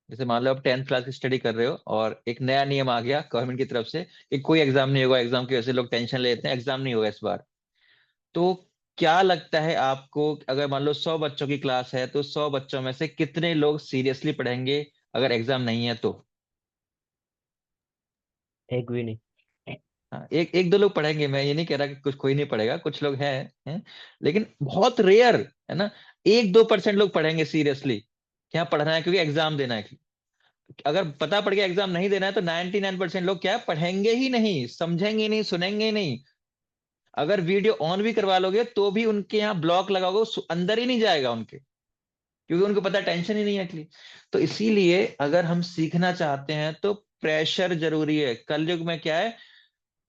जैसे मान लो आप 10th क्लास की स्टडी कर रहे हो और एक नया नियम आ गया गवर्नमेंट की तरफ से कि कोई एग्जाम नहीं होगा, एग्जाम की वजह से लोग टेंशन लेते हैं, एग्जाम नहीं होगा इस बार। तो क्या लगता है आपको, अगर मान लो 100 बच्चों की क्लास है तो 100 बच्चों में से कितने लोग सीरियसली पढ़ेंगे अगर एग्जाम नहीं है तो? एक भी नहीं। हाँ, एक एक दो लोग पढ़ेंगे, मैं ये नहीं कह रहा कि कुछ कोई नहीं पढ़ेगा, कुछ लोग हैं, लेकिन बहुत रेयर है ना। 1-2% लोग पढ़ेंगे सीरियसली, क्या पढ़ना है क्योंकि एग्जाम देना है। अगर पता पड़ गया एग्जाम नहीं देना है तो 99% लोग क्या पढ़ेंगे ही नहीं, समझेंगे ही नहीं, सुनेंगे ही नहीं। अगर वीडियो ऑन भी करवा लोगे तो भी उनके यहाँ ब्लॉक लगाओगे, अंदर ही नहीं जाएगा उनके, क्योंकि उनको पता टेंशन ही नहीं है इसलिए। तो इसीलिए अगर हम सीखना चाहते हैं तो प्रेशर जरूरी है। कलयुग में क्या है,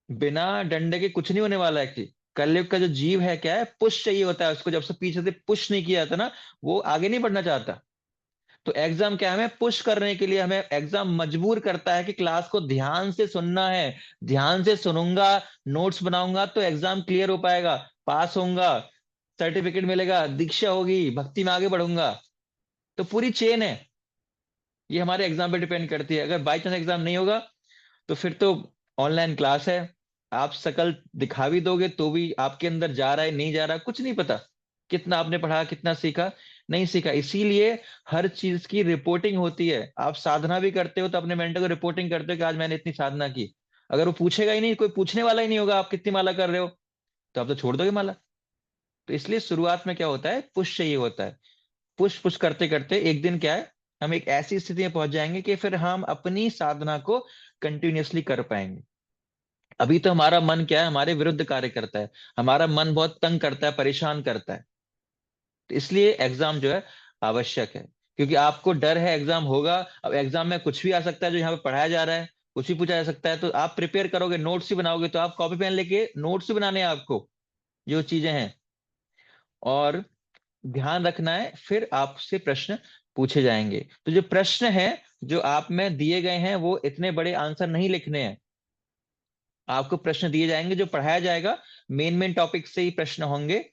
बिना डंडे के कुछ नहीं होने वाला है। कि कलयुग का जो जीव है क्या है, पुश चाहिए होता है उसको। जब से पीछे से पुश नहीं किया जाता ना, वो आगे नहीं बढ़ना चाहता। तो एग्जाम क्या है, हमें पुश करने के लिए, हमें एग्जाम मजबूर करता है कि क्लास को ध्यान से सुनना है। ध्यान से सुनूंगा, नोट्स बनाऊंगा तो एग्जाम क्लियर हो पाएगा, पास होऊंगा, सर्टिफिकेट मिलेगा, दीक्षा होगी, भक्ति में आगे बढ़ूंगा। तो पूरी चेन है, ये हमारे एग्जाम पे डिपेंड करती है। अगर बाई चांस एग्जाम नहीं होगा तो फिर तो ऑनलाइन क्लास है, आप शकल दिखा भी दोगे तो भी आपके अंदर जा रहा है नहीं जा रहा कुछ नहीं पता। कितना आपने पढ़ा, कितना सीखा, नहीं सीखा। इसीलिए हर चीज की रिपोर्टिंग होती है। आप साधना भी करते हो तो अपने मेंटर को रिपोर्टिंग करते हो कि आज मैंने इतनी साधना की। अगर वो पूछेगा ही नहीं, कोई पूछने वाला ही नहीं होगा आप कितनी माला कर रहे हो, तो आप तो छोड़ दोगे माला। तो इसलिए शुरुआत में क्या होता है, पुश चाहिए होता है। पुश पुश करते करते एक दिन क्या है, हम एक ऐसी स्थिति में पहुंच जाएंगे कि फिर हम अपनी साधना को कंटिन्यूअसली कर पाएंगे। अभी तो हमारा मन क्या है, हमारे विरुद्ध कार्य करता है। हमारा मन बहुत तंग करता है, परेशान करता है। तो इसलिए एग्जाम जो है आवश्यक है, क्योंकि आपको डर है एग्जाम होगा। अब एग्जाम में कुछ भी आ सकता है, जो यहाँ पे पढ़ाया जा रहा है कुछ भी पूछा जा सकता है। तो आप प्रिपेयर करोगे, नोट्स ही बनाओगे, तो आप कॉपी पेन लेके नोट्स ही बनाने हैं आपको, जो चीजें हैं। और ध्यान रखना है, फिर आपसे प्रश्न पूछे जाएंगे। तो जो प्रश्न है जो आप में दिए गए हैं, वो इतने बड़े आंसर नहीं लिखने हैं। आपको प्रश्न दिए जाएंगे, जो पढ़ाया जाएगा मेन मेन टॉपिक से ही प्रश्न होंगे।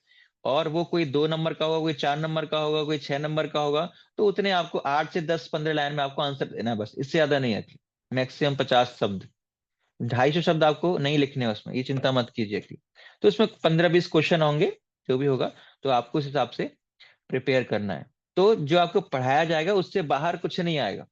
और वो कोई 2 नंबर का होगा, कोई 4 नंबर का होगा, कोई 6 नंबर का होगा। तो उतने आपको 8 से 10 15 लाइन में आपको आंसर देना है, बस इससे ज्यादा नहीं है। मैक्सिमम 50 शब्द, 250 शब्द आपको नहीं लिखने हैं उसमें, ये चिंता मत कीजिए। तो उसमें 15-20 क्वेश्चन होंगे, जो भी होगा तो आपको उस हिसाब से प्रिपेयर करना है। तो जो आपको पढ़ाया जाएगा उससे बाहर कुछ नहीं आएगा।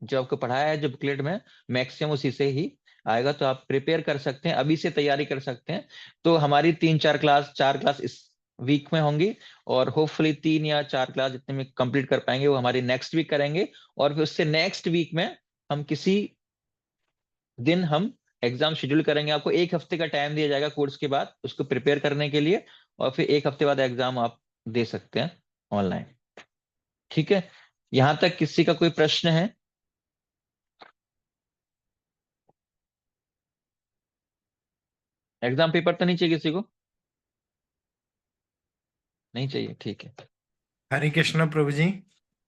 जो आपको पढ़ाया है जो बुकलेट में, मैक्सिमम उसी से ही आएगा। तो आप प्रिपेयर कर सकते हैं, अभी से तैयारी कर सकते हैं। तो हमारी 4 क्लास इस वीक में होंगी, और होपफुली 3 या 4 क्लास जितने में कंप्लीट कर पाएंगे वो हमारी नेक्स्ट वीक करेंगे। और फिर उससे नेक्स्ट वीक में हम किसी दिन हम एग्जाम शेड्यूल करेंगे। आपको 1 हफ्ते का टाइम दिया जाएगा कोर्स के बाद उसको प्रिपेयर करने के लिए, और फिर 1 हफ्ते बाद एग्जाम आप दे सकते हैं ऑनलाइन। ठीक है, यहां तक किसी का कोई प्रश्न है? एग्जाम पेपर तो नहीं चाहिए किसी को? नहीं चाहिए, ठीक है। हरे कृष्णा प्रभु जी।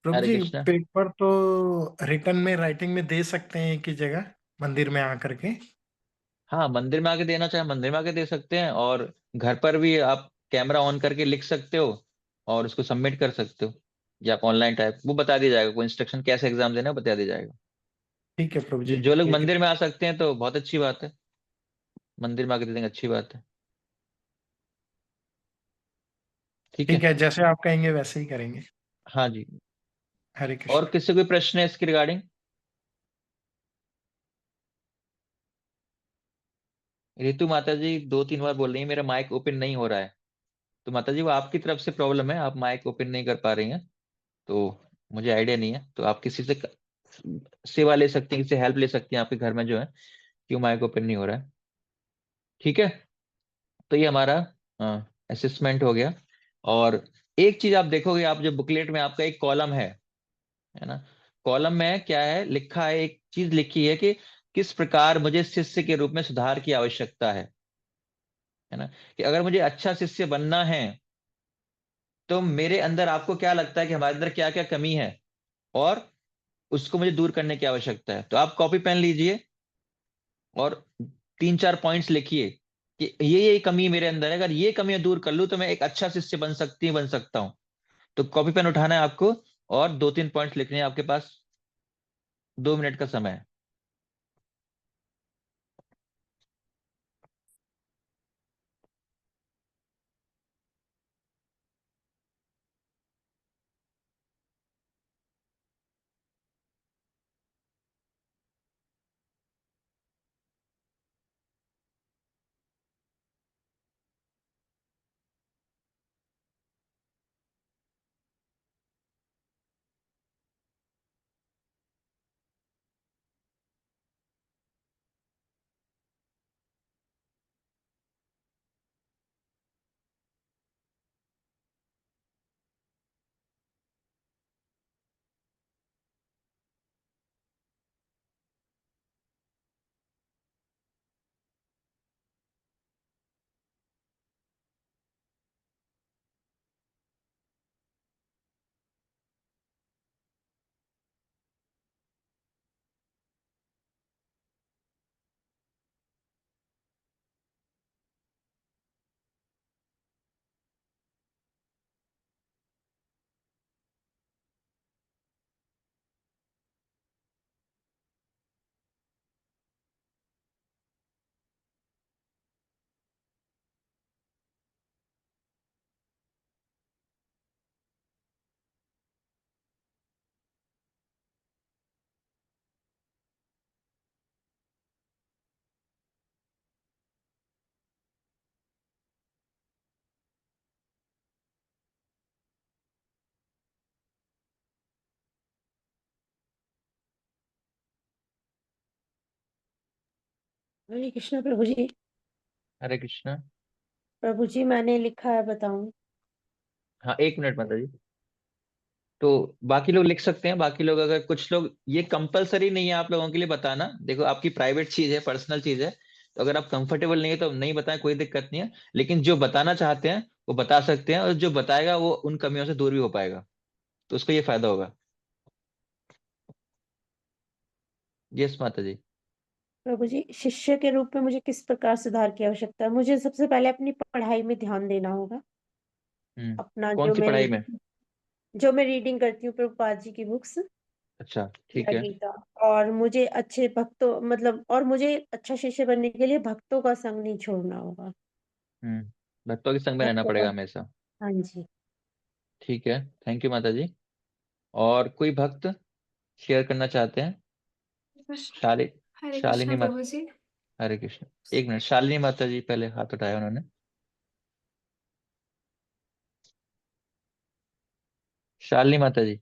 प्रभु हरे जी, कृष्णा। पेपर तो रिटर्न में, राइटिंग में दे सकते हैं एक ही जगह, मंदिर में आकर के? हाँ, मंदिर में आके देना चाहे मंदिर में आके दे सकते हैं, और घर पर भी आप कैमरा ऑन करके लिख सकते हो। और उसको सबमिट कर सकते हो, या आप ऑनलाइन टाइप, वो बता दिया जाएगा, कोई इंस्ट्रक्शन कैसे एग्जाम देना है बता दिया जाएगा। ठीक है प्रभु जी, जो लोग ठीक है। मंदिर में आ सकते हैं तो बहुत अच्छी बात है, मंदिर में आके दे देंगे, अच्छी बात है। ठीक ठीक है। है, जैसे आप कहेंगे वैसे ही करेंगे। हाँ जी। हरे और कृष्ण। किसी कोई प्रश्न है इसके रिगार्डिंग? रितु माता जी 2-3 बार बोल रही है मेरा माइक ओपन नहीं हो रहा है, तो माता जी वो आपकी तरफ से प्रॉब्लम है, आप माइक ओपन नहीं कर पा रही हैं, तो मुझे आइडिया नहीं है, तो आप किसी से सेवा ले सकती हैं, किसी हेल्प ले सकती हैं आपके घर में जो है, क्यों माइक ओपन नहीं हो रहा है। ठीक है, तो ये हमारा असेसमेंट हो गया। और एक चीज आप देखोगे, आप जो बुकलेट में आपका एक कॉलम है ना, कॉलम में क्या है लिखा है, एक चीज लिखी है कि किस प्रकार मुझे शिष्य के रूप में सुधार की आवश्यकता है ना, कि अगर मुझे अच्छा शिष्य बनना है तो मेरे अंदर, आपको क्या लगता है कि हमारे अंदर क्या क्या कमी है और उसको मुझे दूर करने की आवश्यकता है। तो आप कॉपी पेन लीजिए और 3-4 पॉइंट्स लिखिए कि ये कमी मेरे अंदर है, अगर ये कमियां दूर कर लूं तो मैं एक अच्छा शिष्य बन सकता हूं। तो कॉपी पेन उठाना है आपको और 2-3 पॉइंट्स लिखने हैं, आपके पास 2 मिनट का समय है। हरे कृष्णा प्रभु जी। हरे कृष्णा। प्रभु जी मैंने लिखा है, बताऊं? हाँ 1 मिनट माता जी। तो बाकी लोग लिख सकते हैं, बाकी लोग, अगर कुछ लोग, ये कंपलसरी नहीं है आप लोगों के लिए बताना, देखो आपकी प्राइवेट चीज है, पर्सनल चीज है, तो अगर आप कंफर्टेबल नहीं है तो नहीं बताएं, कोई दिक्कत नहीं है, लेकिन जो बताना चाहते हैं वो बता सकते हैं, और जो बताएगा वो उन कमियों से दूर भी हो पाएगा, तो उसको ये फायदा होगा। यस माता जी। प्रभु जी, शिष्य के रूप में मुझे किस प्रकार सुधार की आवश्यकता है? मुझे सबसे पहले अपनी पढ़ाई में ध्यान देना होगा। अपना कौन सी पढ़ाई में? जो मैं रीडिंग करती हूँ प्रभुपाद जी की बुक्स अच्छा ठीक या है। गीता। और मुझे अच्छे भक्तों, मतलब, और मुझे अच्छा शिष्य बनने के लिए भक्तों का संग नहीं छोड़ना होगा। भक्तों के संग में रहना भक्तों पड़ेगा का, हमेशा। हाँ जी। ठीक है, थैंक यू माता जी। और कोई भक्त शेयर करना चाहते हैं? शाली हरे शालिनी कृष्णा माता। प्रभु जी। हरे कृष्ण। 1 मिनट, शालिनी माता जी पहले हाथ उठाया उन्होंने। शालिनी माता जी,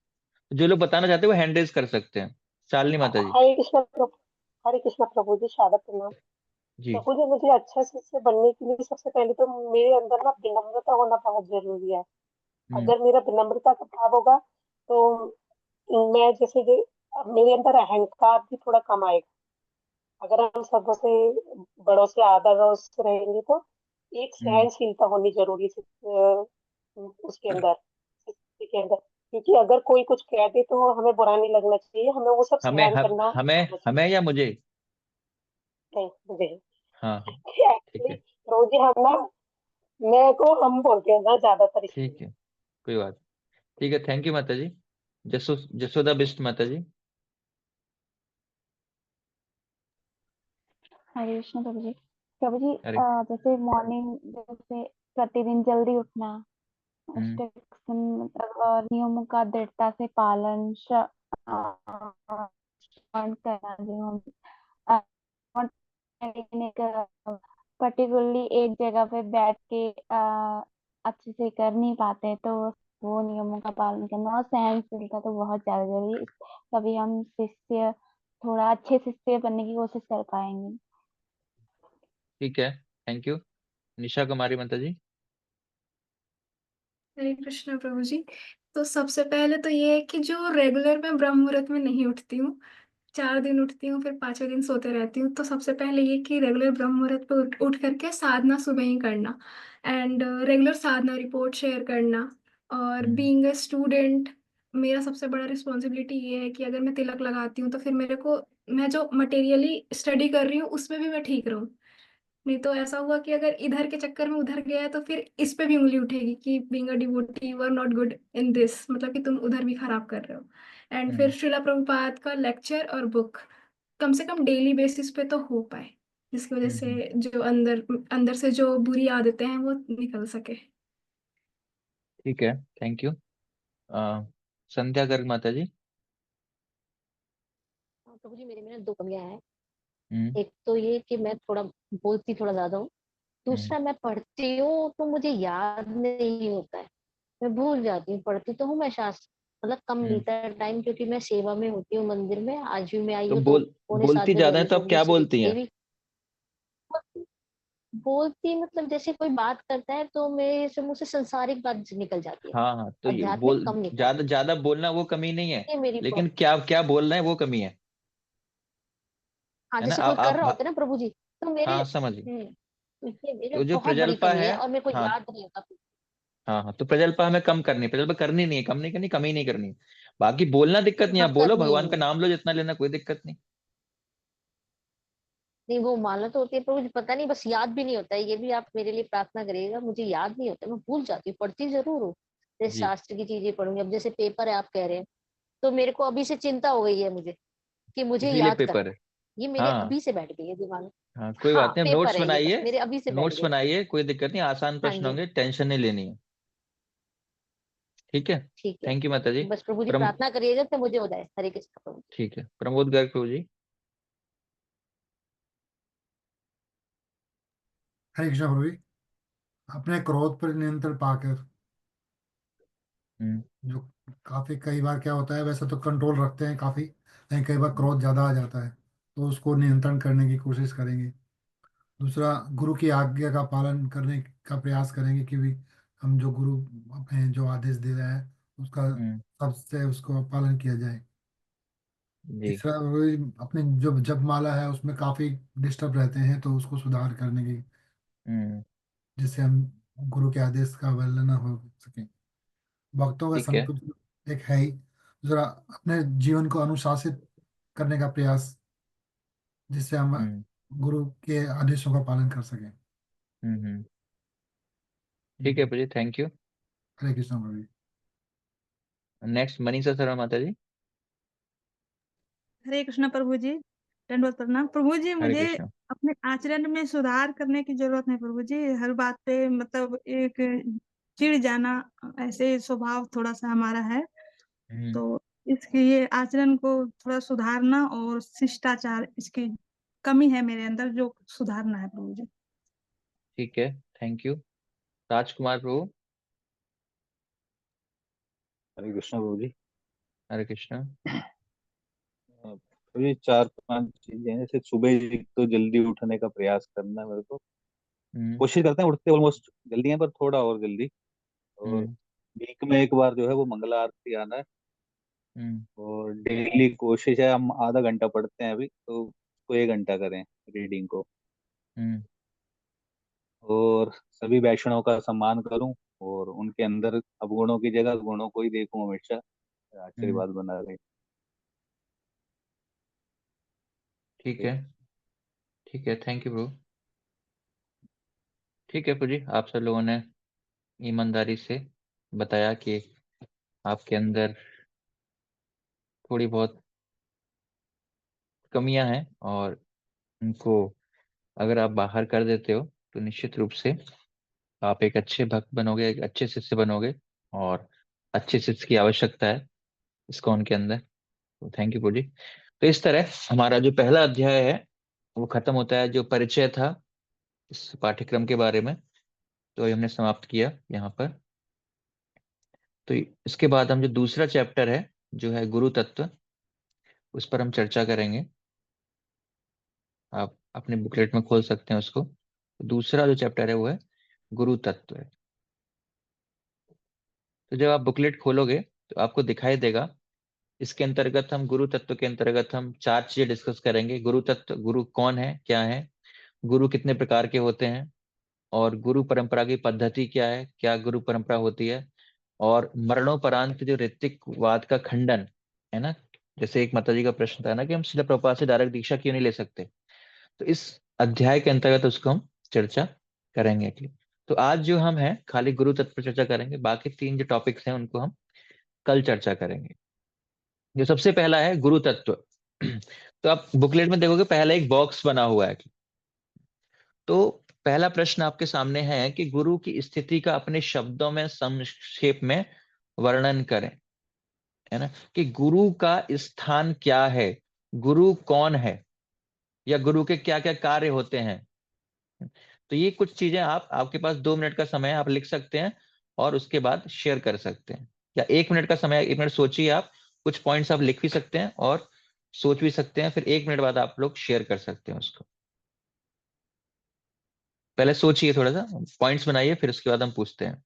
जो लोग बताना चाहते हैं वो हैंड रेज कर सकते हैं। शालिनी माता जी। हरे कृष्णा प्रभु जी, शारदा प्रणाम। जी। प्रभु जी, मुझे अच्छा शिष्य बनने के लिए सबसे पहले तो मेरे अंदर ना विनम्रता होना बहुत जरूरी है। हम्म अगर मेरा विनम्रता का भाव होगा तो मैं मेरे अंदर अहंकार भी थोड़ा कम आएगा। अगर हम सबसे बड़ों से आदर और से रहेंगे तो एक हम्म सहनशीलता होनी जरूरी है उसके अंदर, शिष्य के अंदर। क्योंकि अगर कोई कुछ कह दे तो हमें बुरा नहीं लगना चाहिए, हमें वो सब हमें सहन करना हमें आना हमें या मुझे? चाहिए। मुझे हाँ ठीक एक्चुअली है। रोजी हम ना, मैं को हम बोलते हैं ना ज्यादातर, ठीक इसलिए। है कोई बात। ठीक है, थैंक यू माता जी। जसोदा बिस्ट माता जी। हरे कृष्ण प्रभु जी। प्रभु जी, अरे। जैसे मॉर्निंग, जैसे प्रतिदिन जल्दी उठना, हम्म। स्ट्रिक्शन मतलब नियमों का दृढ़ता से पालन, श्रवण करना, जो हम पर्टिकुलरली एक जगह पे बैठ के अच्छे से कर नहीं पाते, तो वो नियमों का पालन करना और सहनशीलता तो बहुत ज्यादा जरूरी है। तभी हम शिष्य, थोड़ा अच्छे शिष्य बनने की कोशिश कर पाएंगे। ठीक है, थैंक यू। निशा कुमारी माता जी। हरे कृष्णा प्रभु जी। तो सबसे पहले तो ये है कि जो रेगुलर मैं ब्रह्म मुहूर्त में नहीं उठती हूँ, 4 दिन उठती हूँ फिर 5वें दिन सोते रहती हूँ, तो सबसे पहले ये कि रेगुलर ब्रह्म मुहूर्त पे उठ करके साधना सुबह ही करना, and regular Sadhana report share करना। और बीइंग अ स्टूडेंट, मेरा सबसे बड़ा रिस्पॉन्सिबिलिटी ये है कि अगर मैं तिलक लगाती हूँ तो फिर मेरे को, मैं जो मटेरियली स्टडी कर रही हूँ उसमें भी मैं ठीक रहूँ। नहीं तो ऐसा हुआ कि अगर इधर के चक्कर में उधर गया तो फिर इस पे भी उंगली उठेगी कि being a devotee you are not good in this, मतलब कि तुम उधर भी खराब कर रहे हो। एंड फिर श्रीला प्रभुपाद का लेक्चर और बुक कम से कम डेली बेसिस पे तो हो पाए, जिसकी वजह से जो अंदर अंदर से जो बुरी आदतें हैं वो निकल सके। ठीक है, थैंक यू। संध्या गर्ग माता जी। प्रभु जी, मेरे में ना 2 कमियां हैं। हम्म। एक तो ये कि मैं थोड़ा बोलती थोड़ा ज्यादा हूँ। दूसरा, मैं पढ़ती हूँ तो मुझे याद नहीं होता है, मैं भूल जाती हूँ। पढ़ती तो हूँ मैं शास्त्र, मतलब कम मिलता है टाइम, क्योंकि मैं सेवा में होती हूँ मंदिर में। आज भी मैं आई तो हूँ तो पौने 7 बोलती बजे ज्यादा है आई तो हूँ आप प्रभु क्या जी से बोलती हैं? देवी। बोलती मतलब जैसे कोई बात करता है तो मेरे से मुंह से संसारिक बात निकल जाती है, हाँ हाँ, तो ये आध्यात्मिक बोल कम निकल, ज्यादा ज्यादा बोलना वो कमी नहीं है, ये मेरी लेकिन प्रॉब्लम। क्या क्या बोल रहे हैं वो कमी हाँ, है ना? जैसे कोई कर रहा आप होता है ना प्रभु जी, तो मेरे हाँ, समझ गए। तो ये मेरे तो जो बहुत बड़ी प्रजल्पा कमी है, है और मेरे को हाँ याद नहीं होता। हाँ हाँ, तो प्रजल्पा हमें कम करनी है, प्रजल्पा करनी नहीं है, कम नहीं करनी, कमी नहीं करनी है। बाकी बोलना दिक्कत नहीं है, हाँ, आप बोलो, करनी भगवान का नहीं है। नाम लो जितना लेना, कोई दिक्कत नहीं। नहीं, वो माला तो होती है प्रभु जी, पता नहीं बस याद भी नहीं होता है। ये भी आप मेरे लिए प्रार्थना करिएगा, मुझे याद नहीं होता, मैं भूल जाती हूँ। पढ़ती जरूर हूँ, जैसे जी। शास्त्र की चीजें पढ़ूंगी। अब जैसे पेपर है आप कह रहे हैं, तो मेरे को अभी से चिंता हो गई है मुझे कि मुझे इसीलिए याद पेपर करना है। है। ये मेरे हाँ अभी से बैठ गई है दिमाग में। हाँ, कोई हाँ, बात नहीं, अब पेपर नोट्स है ये, बस बनाइए। मेरे अभी से बैठ नोट्स गई। बनाइए, कोई दिक्कत नहीं, आसान हाँ प्रश्न जी, होंगे, टेंशन नहीं लेनी है। ठीक है, ठीक है। थैंक यू माता जी। बस प्रभु जी प्रम प्रार्थना करिएगा तो मुझे हो जाए। हरे कृष्ण प्रभु जी। ठीक है, प्रमोद गर्ग प्रभु जी। हरे कृष्णा प्रभु जी। अपने क्रोध पर नियंत्रण पाकर, हम्म। जो काफी कई बार क्या होता है, वैसे तो कंट्रोल रखते हैं काफी, लेकिन कई बार क्रोध ज्यादा आ जाता है, तो उसको नियंत्रण करने की कोशिश करेंगे। दूसरा, गुरु की आज्ञा का पालन करने का प्रयास करेंगे कि भी हम जो गुरु अपने जो आदेश दे रहे हैं उसका हम्म। सबसे उसको पालन किया जाए। जी। तीसरा, वही अपने जो जप माला है उसमें काफी डिस्टर्ब रहते हैं, तो उसको सुधार करने की, हम्म। जिससे हम गुरु के आदेश का उल्लंघन ना हो सके। भक्तों का ठीक है। संतुलन एक है ही। दूसरा, अपने जीवन को अनुशासित करने का प्रयास, जिससे हम हम्म। गुरु के आदेशों का पालन कर सकें। हम्म। ठीक है हम्म। प्रभु जी, थैंक यू। हरे कृष्ण प्रभु जी। नेक्स्ट मनीषा शर्मा माता जी। हरे कृष्ण प्रभु जी। दंडवत प्रणाम प्रभु जी। हरे मुझे कृष्ण। अपने आचरण में सुधार करने की जरूरत है प्रभु जी। हर बात पे मतलब एक चिढ़ जाना, ऐसे स्वभाव थोड़ा सा हमारा है। हम्म। तो इसके ये आचरण को थोड़ा सुधारना और शिष्टाचार, इसकी कमी है मेरे अंदर, जो सुधारना है प्रभु जी। ठीक है, थैंक यू। राजकुमार प्रभु। हरे कृष्णा प्रभु जी। हरे कृष्ण। तो ये 4-5 चीजें हैं, जैसे सुबह एक तो जल्दी उठने का प्रयास करना है मेरे को। हम्म। कोशिश करते हैं, उठते ऑलमोस्ट जल्दी है, पर थोड़ा और जल्दी। और हम्म। वीक में एक बार जो है वो मंगला आरती आना है। हम्म। और डेली कोशिश है, हम आधा घंटा पढ़ते हैं अभी, तो उसको 1 घंटा करें रीडिंग को। हम्म। और सभी वैष्णव का सम्मान करूं, और उनके अंदर अवगुणों की जगह गुणों को ही देखूं हमेशा। हम्म। आशीर्वाद बना रहे। ठीक है। ठीक है, थैंक यू प्रभु। ठीक है प्रभु जी, आप सब लोगों ने ईमानदारी से बताया कि आपके अंदर थोड़ी बहुत कमियां हैं और उनको अगर आप बाहर कर देते हो तो निश्चित रूप से आप एक अच्छे भक्त बनोगे, एक अच्छे शिष्य बनोगे, और अच्छे शिष्य की आवश्यकता है इस्कॉन के अंदर। तो थैंक यू पूजी। तो इस तरह हमारा जो पहला अध्याय है वो खत्म होता है, जो परिचय था इस पाठ्यक्रम के बारे में, तो ये हमने समाप्त किया यहाँ पर। तो इसके बाद हम जो दूसरा चैप्टर है जो है गुरु तत्व, उस पर हम चर्चा करेंगे। आप अपने बुकलेट में खोल सकते हैं उसको। दूसरा जो चैप्टर है वो है गुरु तत्व है। तो जब आप बुकलेट खोलोगे तो आपको दिखाई देगा, इसके अंतर्गत हम गुरु तत्व के अंतर्गत हम चार चीजें डिस्कस करेंगे। गुरु तत्व, गुरु कौन है, क्या है, गुरु कितने प्रकार के होते हैं, और गुरु परंपरा की पद्धति क्या है, क्या गुरु परंपरा होती है, और मरणोपरांत जो ऋत्विकवाद का खंडन है ना, जैसे एक माता जी का प्रश्न था ना कि हम शिला प्रभुपाद से डायरेक्ट दीक्षा क्यों नहीं ले सकते, तो इस अध्याय के अंतर्गत उसको हम चर्चा करेंगे। तो आज जो हम हैं खाली गुरु तत्व पर चर्चा करेंगे, बाकी तीन जो टॉपिक्स हैं उनको हम कल चर्चा करेंगे। जो सबसे पहला है गुरु तत्व। तो आप बुकलेट में देखोगे पहला एक बॉक्स बना हुआ है। तो पहला प्रश्न आपके सामने है कि गुरु की स्थिति का अपने शब्दों में संक्षेप में वर्णन करें, है ना, कि गुरु का स्थान क्या है, गुरु कौन है, या गुरु के क्या क्या कार्य होते हैं। तो ये कुछ चीजें आपके पास 2 मिनट का समय है, आप लिख सकते हैं और उसके बाद शेयर कर सकते हैं, या 1 मिनट का समय, 1 मिनट सोचिए, आप कुछ पॉइंट्स आप लिख भी सकते हैं और सोच भी सकते हैं, फिर 1 मिनट बाद आप लोग शेयर कर सकते हैं उसको। पहले सोचिए, थोड़ा सा पॉइंट्स बनाइए, फिर उसके बाद हम पूछते हैं।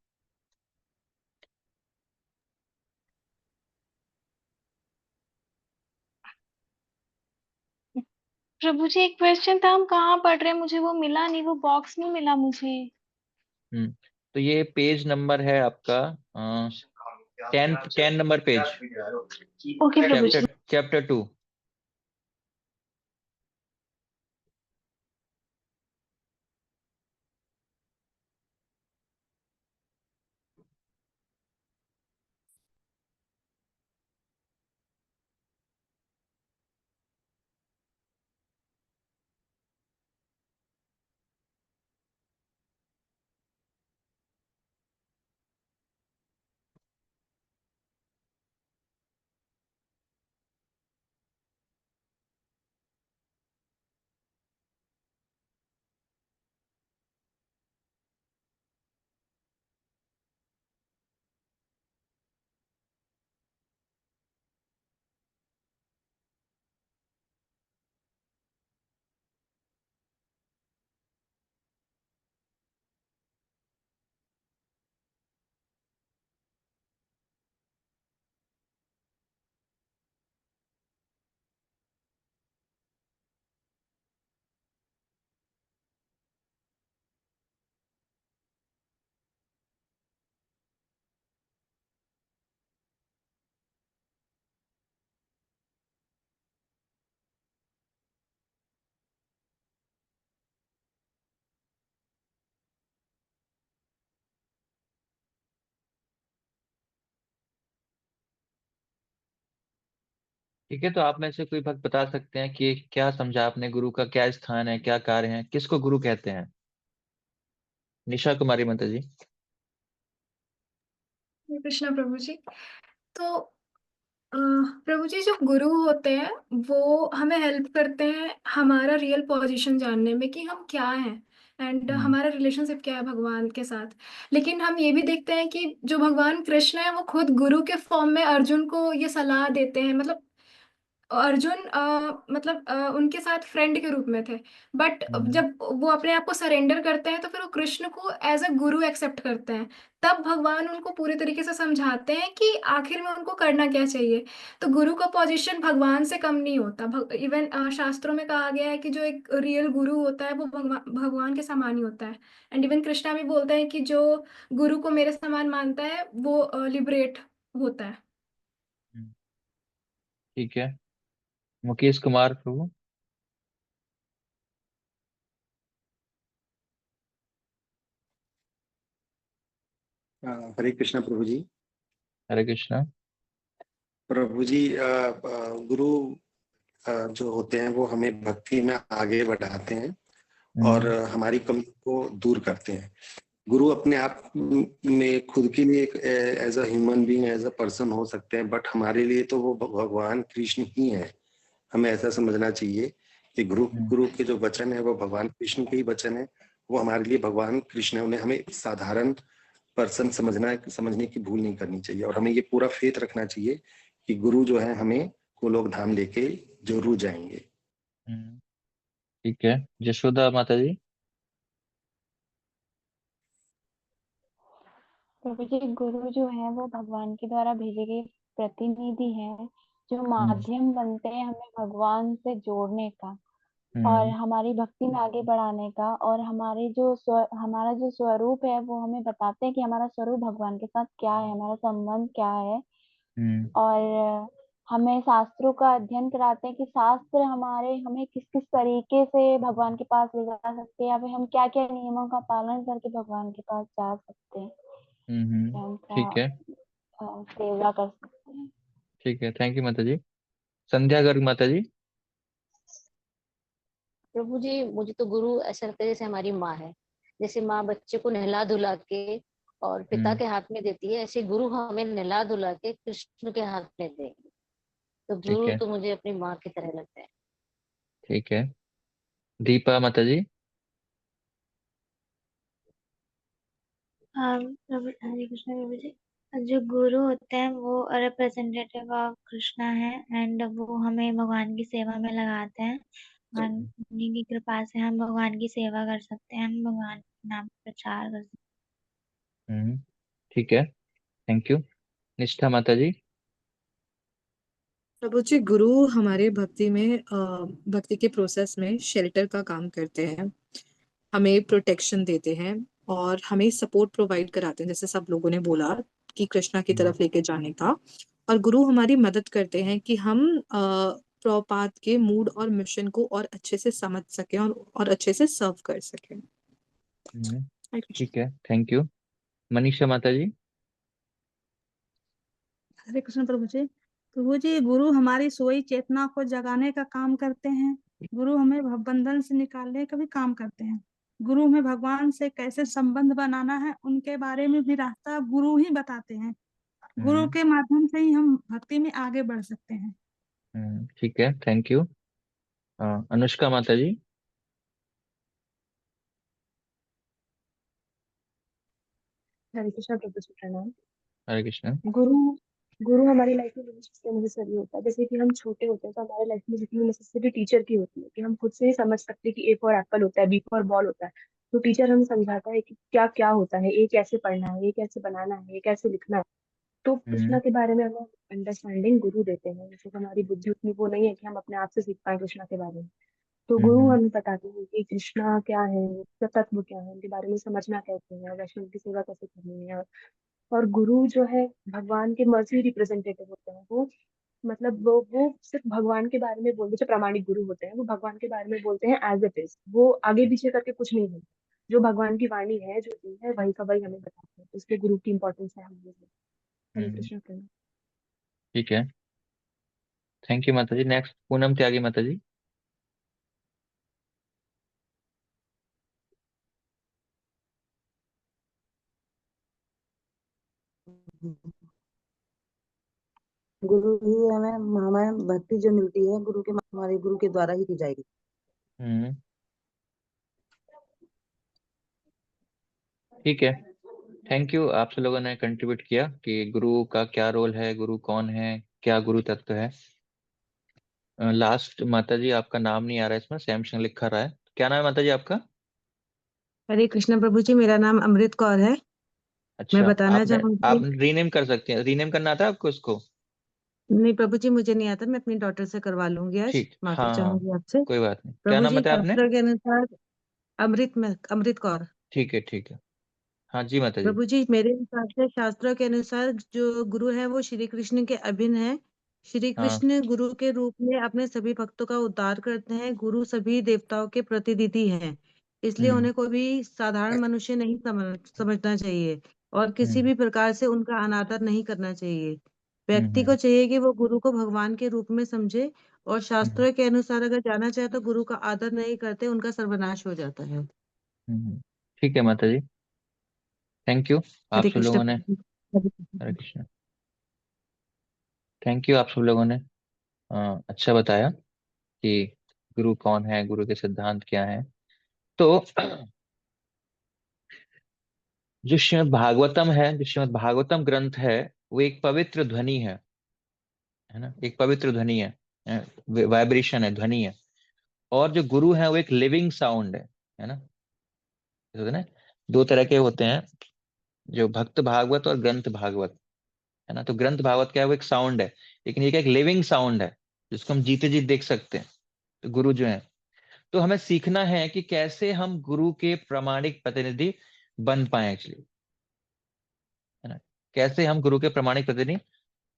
प्रभु जी, एक क्वेश्चन था, हम कहाँ पढ़ रहे हैं? मुझे वो मिला नहीं, वो बॉक्स नहीं मिला मुझे। हम्म तो ये पेज नंबर है आपका 10 नंबर पेज, ओके प्रभु जी। चैप्टर 2। ठीक है, तो आप में से कोई भक्त बता सकते हैं कि क्या समझा आपने, गुरु का क्या स्थान है, क्या कार्य है, किसको गुरु कहते हैं? निशा कुमारी माता जी। हरे कृष्णा प्रभु जी। तो प्रभु जी, जो गुरु होते हैं वो हमें हेल्प करते हैं हमारा रियल पोजीशन जानने में कि हम क्या हैं, एंड हमारा रिलेशनशिप क्या है भगवान के साथ। लेकिन हम ये भी देखते हैं कि जो भगवान कृष्ण है वो खुद गुरु के फॉर्म में अर्जुन को ये सलाह देते हैं। मतलब अर्जुन मतलब उनके साथ फ्रेंड के रूप में थे, बट जब वो अपने आप को सरेंडर करते हैं तो फिर वो कृष्ण को एज अ गुरु एक्सेप्ट करते हैं। तब भगवान उनको पूरे तरीके से समझाते हैं कि आखिर में उनको करना क्या चाहिए। तो गुरु का पोजीशन भगवान से कम नहीं होता। इवन शास्त्रों में कहा गया है कि जो एक रियल गुरु होता है वो भगवान के समान ही होता है। एंड इवन कृष्णा भी बोलते हैं कि जो गुरु को मेरे समान मानता है वो लिबरेट होता है। ठीक है, मुकेश कुमार प्रभु। हरे कृष्णा प्रभु जी। हरे कृष्णा। प्रभु जी, गुरु जो होते हैं वो हमें भक्ति में आगे बढ़ाते हैं और हमारी कमी को दूर करते हैं। गुरु अपने आप में खुद के लिए एक as a human being, as a person हो सकते हैं, बट हमारे लिए तो वो भगवान कृष्ण ही है। हमें ऐसा समझना चाहिए कि गुरु के जो वचन है वो भगवान कृष्ण के ही वचन है। वो हमारे लिए भगवान कृष्ण है। उन्हें हमें साधारण पर्सन समझने की भूल नहीं करनी चाहिए और हमें ये पूरा फेथ रखना चाहिए कि गुरु जो है हमें गोलोक धाम लेके जरूर जाएंगे। ठीक है। यशोदा माता जी। प्रभु जी, गुरु जो है वो भगवान के द्वारा भेजे गए प्रतिनिधि हैं, जो माध्यम बनते हैं हमें भगवान से जोड़ने का और हमारी भक्ति में आगे बढ़ाने का, और हमारा जो स्वरूप है वो हमें बताते हैं कि हमारा स्वरूप भगवान के साथ क्या है, हमारा संबंध क्या है। और हमें शास्त्रों का अध्ययन कराते हैं कि शास्त्र हमें किस किस तरीके से भगवान के पास ले जा सकते हैं, या फिर हम क्या क्या नियमों का पालन करके भगवान के पास जा सकते हैं, ठीक है। सेवा कर सकते हैं। ठीक है, थैंक यू माता जी। संध्या गर्ग माता जी। प्रभु जी, मुझे तो गुरु ऐसा लगता है जैसे हमारी माँ है। जैसे माँ बच्चे को नहला धुला के और पिता के हाथ में देती है, ऐसे गुरु हमें नहला धुला के कृष्ण के हाथ में देंगे। तो ठीक गुरु है। तो मुझे अपनी माँ की तरह लगता है। ठीक है। दीपा माता जी। हाँ प्रभु, हरे कृष्ण प्रभु जी। जो गुरु होते हैं वो रिप्रेजेंटेटिव ऑफ कृष्णा है, एंड वो हमें भगवान की सेवा में लगाते हैं। भगवान उन्हीं की कृपा से हम भगवान की सेवा कर सकते हैं, हम भगवान के नाम का प्रचार कर सकते ठीक है, थैंक यू। निष्ठा माता जी। प्रभु जी, गुरु हमारे भक्ति के प्रोसेस में शेल्टर का काम करते हैं, हमें प्रोटेक्शन देते हैं और हमें सपोर्ट प्रोवाइड कराते हैं, जैसे सब लोगों ने बोला कि कृष्णा की तरफ लेके जाने का। और गुरु हमारी मदद करते हैं कि हम प्रभुपाद के मूड और मिशन को और अच्छे से समझ सकें और अच्छे से सर्व कर सकें। ठीक है, थैंक यू। मनीषा माता जी। हरे कृष्ण प्रभु जी। प्रभु जी, गुरु हमारी सोई चेतना को जगाने का काम करते हैं। गुरु हमें भवबंधन से निकालने का भी काम करते हैं। गुरु हमें भगवान से कैसे संबंध बनाना है उनके बारे में भी रास्ता गुरु ही बताते हैं। गुरु के माध्यम से ही हम भक्ति में आगे बढ़ सकते हैं। ठीक है, थैंक यू। अनुष्का माता जी। हरे कृष्णा प्रभु जी, प्रणाम। हरे कृष्ण। गुरु गुरु हमारी लाइफ में नेसेसरी होता है। जैसे कि हम छोटे होते हैं तो हमारे लाइफ में जितनी नेसेसरी टीचर की होती है कि हम खुद से ही समझ सकते हैं कि ए फॉर एप्पल होता है, बी फॉर बॉल होता है। तो टीचर हमें समझाता है कि क्या क्या होता है, ए कैसे पढ़ना है, ए कैसे बनाना है, ए कैसे लिखना है। तो कृष्णा के बारे में हमें अंडरस्टैंडिंग गुरु देते हैं। जैसे हमारी बुद्धि उतनी वो नहीं है कि हम अपने आप से सीख पाए कृष्णा के बारे में। तो गुरु हमें बताते हैं कि कृष्णा क्या है, उसका तत्व क्या है, उनके बारे में समझना कैसे है, वैष्णव की सेवा कैसे करनी है। और गुरु जो है भगवान के मर्जी रिप्रेजेंटेटिव होते हैं। वो मतलब वो सिर्फ भगवान के बारे में बोलते, जो प्रामाणिक गुरु होते हैं वो भगवान के बारे में बोलते हैं एज इट इज। वो आगे पीछे करके कुछ नहीं बोलते। जो भगवान की वाणी है, जो चीज है, वही का वही हमें बताते हैं। इसलिए गुरु की इंपॉर्टेंस है हमारे लिए। हरे कृष्ण प्रणाम। ठीक है, थैंक यू माता जी। नेक्स्ट पूनम त्यागी माता जी। गुरु ही हमें भक्ति जो मिलती है गुरु के, हमारे गुरु के द्वारा ही की जाएगी। ठीक है, थैंक यू। आप सब लोगों ने कंट्रीब्यूट किया कि गुरु का क्या रोल है, गुरु कौन है, क्या गुरु तत्व है। लास्ट माता जी, आपका नाम नहीं आ रहा है इसमें, सैमसंग लिखा रहा है। क्या नाम है माता जी आपका? हरे कृष्ण प्रभु जी, मेरा नाम अमृत कौर है। मैं अच्छा, बताना आप चाहूंगी। रीनेम कर सकते हैं। रीनेम करना आता है आपको इसको? नहीं प्रभु जी, मुझे नहीं आता। मैं अपनी डॉटर से करवा लूंगी, आज ठीक, माफी हाँ हाँ, चाहूंगी आपसे। कोई बात नहीं। क्या प्रभु नाम जी, बताया आपने? शास्त्रों के अनुसार अमृत कौर। ठीक है, ठीक है। हाँ जी माता जी। प्रभु जी, मेरे हिसाब से शास्त्रों के अनुसार जो गुरु है वो श्री कृष्ण के अभिन्न है। श्री हाँ। कृष्ण गुरु के रूप में अपने सभी भक्तों का उद्धार करते हैं। गुरु सभी देवताओं के प्रतिनिधि हैं, इसलिए उन्हें कोई भी साधारण मनुष्य नहीं समझना चाहिए। और किसी भी प्रकार से उनका अनादर नहीं करना चाहिए। व्यक्ति को हम्म चाहिए कि वो गुरु को भगवान के रूप में समझे और हम्म शास्त्रों के अनुसार अगर जाना चाहे तो गुरु का आदर नहीं करते, उनका सर्वनाश हो जाता है। हम्म। ठीक है माता जी, थैंक यू आप हरे सब कृष्ण लोगों ने। प्रभु। हरे हरे कृष्ण। कृष्ण। थैंक यू आप सब लोगों ने अच्छा बताया कि गुरु कौन है, गुरु के सिद्धांत क्या है। तो जो श्रीमद् भागवतम है, जो श्रीमद् भागवतम ग्रंथ है, वो एक पवित्र ध्वनि है ना, एक पवित्र ध्वनि है, वाइब्रेशन है, ध्वनि है। और जो गुरु है वो एक लिविंग साउंड है ना। होता है ना, दो तरह के होते हैं, जो भक्त भागवत और ग्रंथ भागवत, है ना। तो ग्रंथ भागवत क्या है, वो एक साउंड है, लेकिन ये क्या एक लिविंग साउंड है, जिसको हम जीते जी देख सकते हैं। तो गुरु जो है, तो हमें सीखना है कि कैसे हम गुरु के प्रामाणिक प्रतिनिधि बन पाए एक्चुअली, है ना। कैसे हम गुरु के प्रामाणिक प्रतिनिधि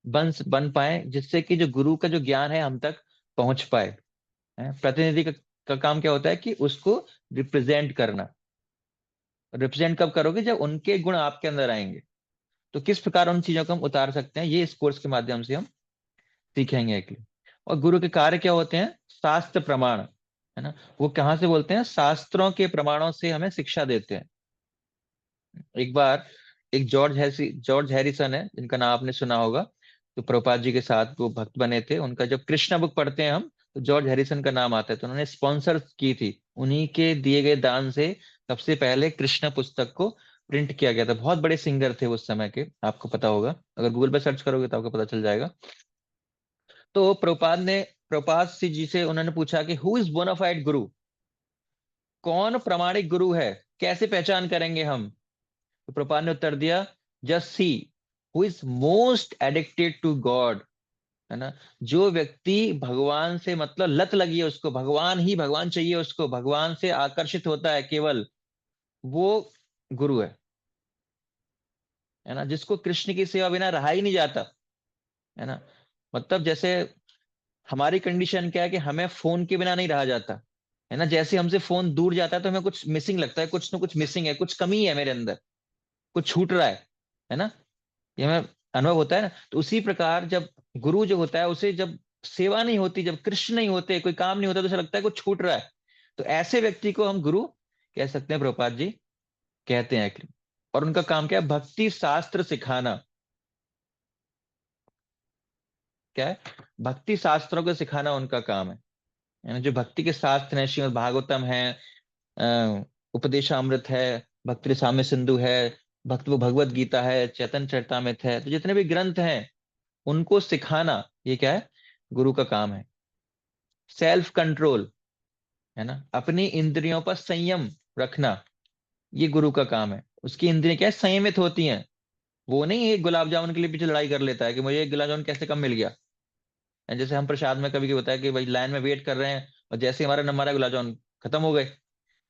बन पाए, जिससे कि जो गुरु का जो ज्ञान है हम तक पहुंच पाए। प्रतिनिधि का काम क्या होता है कि उसको रिप्रेजेंट करना। रिप्रेजेंट कब करोगे, जब उनके गुण आपके अंदर आएंगे। तो किस प्रकार उन चीजों को हम उतार सकते हैं, ये इस कोर्स के माध्यम से हम सीखेंगे एक। और गुरु के कार्य क्या होते हैं, शास्त्र प्रमाण, है ना। वो कहाँ से बोलते हैं, शास्त्रों के प्रमाणों से हमें शिक्षा देते हैं। एक बार एक जॉर्ज हैरिसन है, जिनका नाम आपने सुना होगा, तो प्रभुपाद जी के साथ वो भक्त बने थे। उनका जब कृष्णा बुक पढ़ते हैं हम, तो जॉर्ज हैरिसन का नाम आता है। तो उन्होंने स्पॉन्सर की थी, उन्हीं के दिए गए दान से सबसे पहले कृष्णा पुस्तक को प्रिंट किया गया था। बहुत बड़े सिंगर थे उस समय के, आपको पता होगा, अगर गूगल पे सर्च करोगे तो आपको पता चल जाएगा। तो प्रभुपाद जी से उन्होंने पूछा कि हु इज बोनाफाइड गुरु, कौन प्रमाणिक गुरु है, कैसे पहचान करेंगे हम। तो प्रभुपाद ने उत्तर दिया, just see who is most addicted to God, है ना। जो व्यक्ति भगवान से मतलब लत लगी है, उसको भगवान ही भगवान चाहिए, उसको भगवान से आकर्षित होता है केवल, वो गुरु है ना। जिसको कृष्ण की सेवा बिना रहा ही नहीं जाता, है ना। मतलब जैसे हमारी कंडीशन क्या है कि हमें फोन के बिना नहीं रहा जाता, है ना। जैसे हमसे फोन दूर जाता है तो हमें कुछ मिसिंग लगता है, कुछ ना कुछ मिसिंग है, कुछ कमी है मेरे अंदर, कुछ छूट रहा है ना। ये हमें अनुभव होता है ना। तो उसी प्रकार जब गुरु जो होता है, उसे जब सेवा नहीं होती, जब कृष्ण नहीं होते, कोई काम नहीं होता, तो उसे लगता है कुछ छूट रहा है। तो ऐसे व्यक्ति को हम गुरु कह सकते हैं, प्रभुपाद जी कहते हैं। और उनका काम क्या है, भक्ति शास्त्र सिखाना। क्या है, भक्ति शास्त्रों को सिखाना उनका काम है ना। जो भक्ति के शास्त्र हैं, श्रीमद् भागवतम है, उपदेशामृत है, भक्ति साम्य सिंधु है, भक्त वो भगवत गीता है, चैतन्य चरितामृत है, तो जितने भी ग्रंथ हैं उनको सिखाना, ये क्या है, गुरु का काम है। सेल्फ कंट्रोल, है ना, अपनी इंद्रियों पर संयम रखना, ये गुरु का काम है। उसकी इंद्रियां क्या है, संयमित होती हैं। वो नहीं एक गुलाब जामुन के लिए पीछे लड़ाई कर लेता है कि मुझे एक गुलाब जामुन कैसे कम मिल गया। जैसे हम प्रसाद में कभी होता है कि भाई लाइन में वेट कर रहे हैं, और जैसे ही हमारा नंबर आया गुलाब जामुन खत्म हो गए,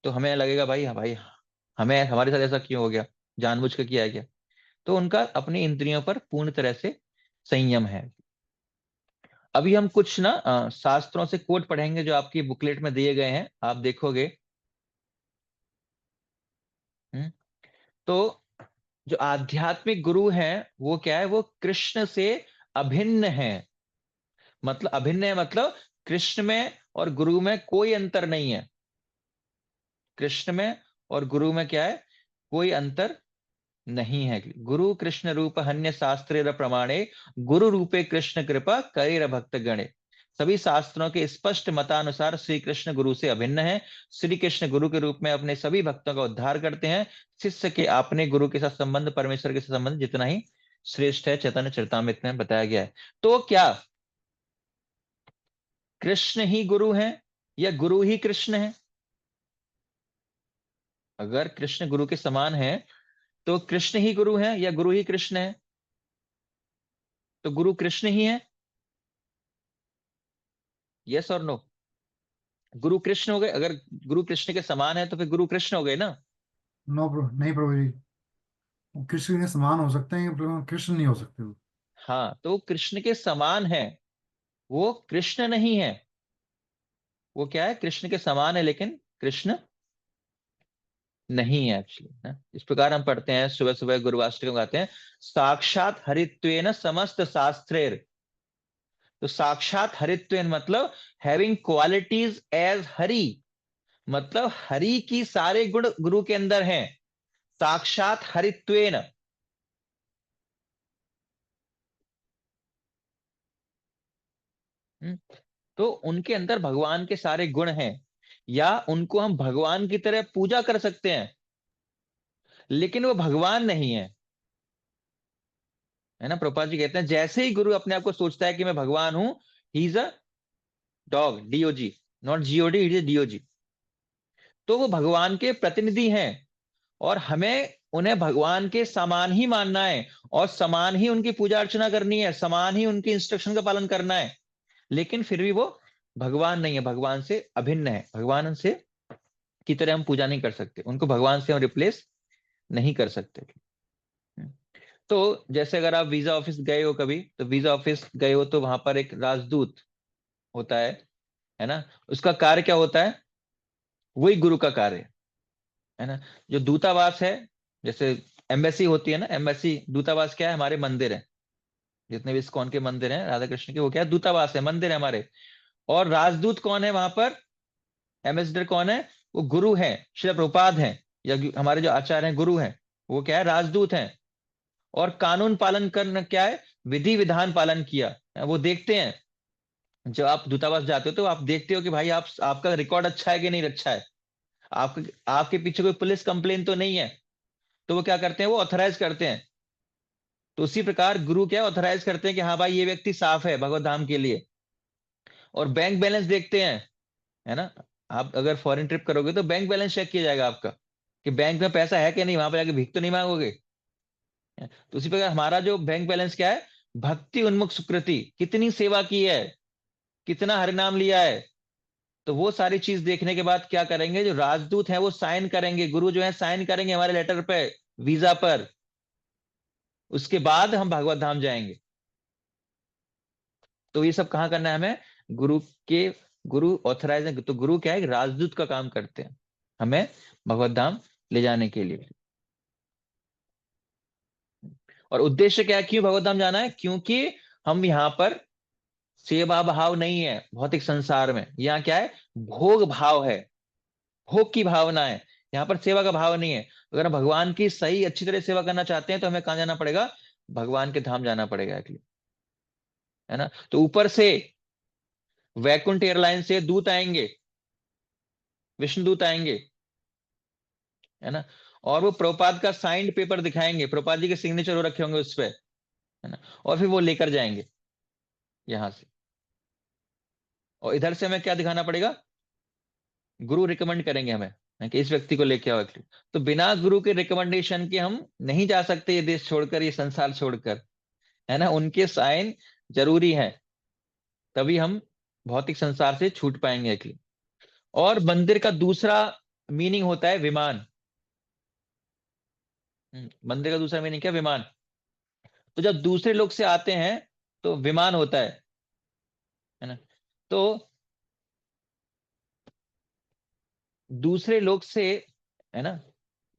तो हमें लगेगा भाई, हाँ भाई, हमें हमारे साथ ऐसा क्यों हो गया, जानबूझ के किया है क्या। तो उनका अपनी इंद्रियों पर पूर्ण तरह से संयम है। अभी हम कुछ ना शास्त्रों से कोट पढ़ेंगे, जो आपकी बुकलेट में दिए गए हैं, आप देखोगे। हम्म, तो जो आध्यात्मिक गुरु हैं, वो क्या है, वो कृष्ण से अभिन्न है। मतलब अभिन्न है, मतलब कृष्ण में और गुरु में कोई अंतर नहीं है। कृष्ण में और गुरु में क्या है, कोई अंतर नहीं है। गुरु कृष्ण रूप हन्य शास्त्रेर प्रमाणे, गुरु रूपे कृष्ण कृपा करेर भक्त गणे। सभी शास्त्रों के स्पष्ट मतानुसार श्री कृष्ण गुरु से अभिन्न है। श्री कृष्ण गुरु के रूप में अपने सभी भक्तों का उद्धार करते हैं। शिष्य के अपने गुरु के साथ संबंध परमेश्वर के साथ संबंध जितना ही श्रेष्ठ है, चैतन्य चरितामृत में बताया गया है। तो क्या कृष्ण ही गुरु है या गुरु ही कृष्ण है? अगर कृष्ण गुरु के समान है, तो कृष्ण ही गुरु है या गुरु ही कृष्ण है? तो गुरु कृष्ण ही है, यस और नो। गुरु कृष्ण हो गए, अगर गुरु कृष्ण के समान है तो फिर गुरु कृष्ण हो गए ना। नो प्रभु, नहीं प्रभु जी, वो कृष्ण के समान हो सकते हैं पर कृष्ण नहीं हो सकते वो। हाँ, तो कृष्ण के समान है, वो कृष्ण नहीं है। वो क्या है, कृष्ण के समान है लेकिन कृष्ण नहीं है एक्चुअली ना। इस प्रकार हम पढ़ते हैं सुबह सुबह गुरुवाष्टकम गाते हैं, साक्षात हरित्वेन समस्त शास्त्रेर। तो साक्षात हरित्वेन मतलब हैविंग क्वालिटीज एज हरि, मतलब हरि की सारे गुण गुरु के अंदर हैं, साक्षात हरित्वेन। तो उनके अंदर भगवान के सारे गुण हैं, या उनको हम भगवान की तरह पूजा कर सकते हैं, लेकिन वो भगवान नहीं है, है ना। प्रभुपाद जी कहते हैं जैसे ही गुरु अपने आप को सोचता है कि मैं भगवान हूं, he is a dog, DOG, not GOD, it is DOG. तो वो भगवान के प्रतिनिधि हैं, और हमें उन्हें भगवान के समान ही मानना है, और समान ही उनकी पूजा अर्चना करनी है, समान ही उनकी इंस्ट्रक्शन का पालन करना है। लेकिन फिर भी वो भगवान नहीं है, भगवान से अभिन्न है, भगवान से की तरह हम पूजा नहीं कर सकते, उनको भगवान से हम रिप्लेस नहीं कर सकते। तो जैसे अगर आप वीजा ऑफिस गए हो कभी, तो वीजा ऑफिस गए हो तो वहां पर एक राजदूत होता है ना। उसका कार्य क्या होता है, वही गुरु का कार्य है ना। जो दूतावास है, जैसे एम्बेसी होती है ना, एम्बेसी दूतावास क्या है, हमारे मंदिर है, जितने भी इस्कॉन के मंदिर हैं राधा कृष्ण के, वो क्या है, दूतावास है, मंदिर है हमारे। और राजदूत कौन है वहां पर, एम्बेसडर कौन है, वो गुरु है, श्री प्रभुपाद हैं, या हमारे जो आचार्य हैं गुरु हैं, वो क्या है, राजदूत हैं। और कानून पालन करना क्या है, विधि विधान पालन किया, वो देखते हैं। जब आप दूतावास जाते हो तो आप देखते हो कि भाई आप, आपका रिकॉर्ड अच्छा है कि नहीं अच्छा है, आपके आपके पीछे कोई पुलिस कंप्लेन तो नहीं है। तो वो क्या करते हैं, वो ऑथराइज करते हैं। तो उसी प्रकार गुरु क्या ऑथराइज करते हैं कि हाँ भाई ये व्यक्ति साफ है भगवत धाम के लिए। और बैंक बैलेंस देखते हैं, है ना। आप अगर फॉरेन ट्रिप करोगे तो बैंक बैलेंस चेक किया जाएगा आपका, कि बैंक में पैसा है कि नहीं, वहां पर जाके भीख तो नहीं मांगोगे। तो उसी प्रकार हमारा जो बैंक बैलेंस क्या है, भक्ति उन्मुख सुकृति, कितनी सेवा की है, कितना हरिनाम लिया है। तो वो सारी चीज देखने के बाद क्या करेंगे, जो राजदूत हैं वो साइन करेंगे, गुरु जो है साइन करेंगे हमारे लेटर पे, वीजा पर। उसके बाद हम भगवत धाम जाएंगे। तो ये सब कहाँ करना है हमें, गुरु के, गुरु ऑथराइज है, तो गुरु क्या है, राजदूत का काम करते हैं हमें भगवत धाम ले जाने के लिए। और उद्देश्य क्या है, क्यों भगवत धाम जाना है, क्योंकि हम यहाँ पर सेवा भाव नहीं है, भौतिक संसार में यहाँ क्या है, भोग भाव है, भोग की भावना है, यहाँ पर सेवा का भाव नहीं है। अगर हम भगवान की सही अच्छी तरह सेवा करना चाहते हैं तो हमें कहाँ जाना पड़ेगा, भगवान के धाम जाना पड़ेगा एक्चुअली, है ना। तो ऊपर से वैकुंठ एयरलाइन से दूत आएंगे, विष्णु दूत आएंगे, है ना। और वो प्रभुपाद का साइंड पेपर दिखाएंगे, प्रभुपाद जी के सिग्नेचर हो रखे होंगे उस पर, है ना। और फिर वो लेकर जाएंगे यहां से। और इधर से हमें क्या दिखाना पड़ेगा, गुरु रिकमेंड करेंगे हमें कि इस व्यक्ति को लेके आओ एक्चुअली। तो बिना गुरु के रिकमेंडेशन के हम नहीं जा सकते ये देश छोड़कर, ये संसार छोड़कर, है ना। उनके साइन जरूरी है, तभी हम भौतिक संसार से छूट पाएंगे एक्चुअली। और मंदिर का दूसरा मीनिंग होता है विमान। मंदिर का दूसरा मीनिंग क्या, विमान। तो जब दूसरे लोग से आते हैं तो विमान होता है ना। तो दूसरे लोग से, है ना,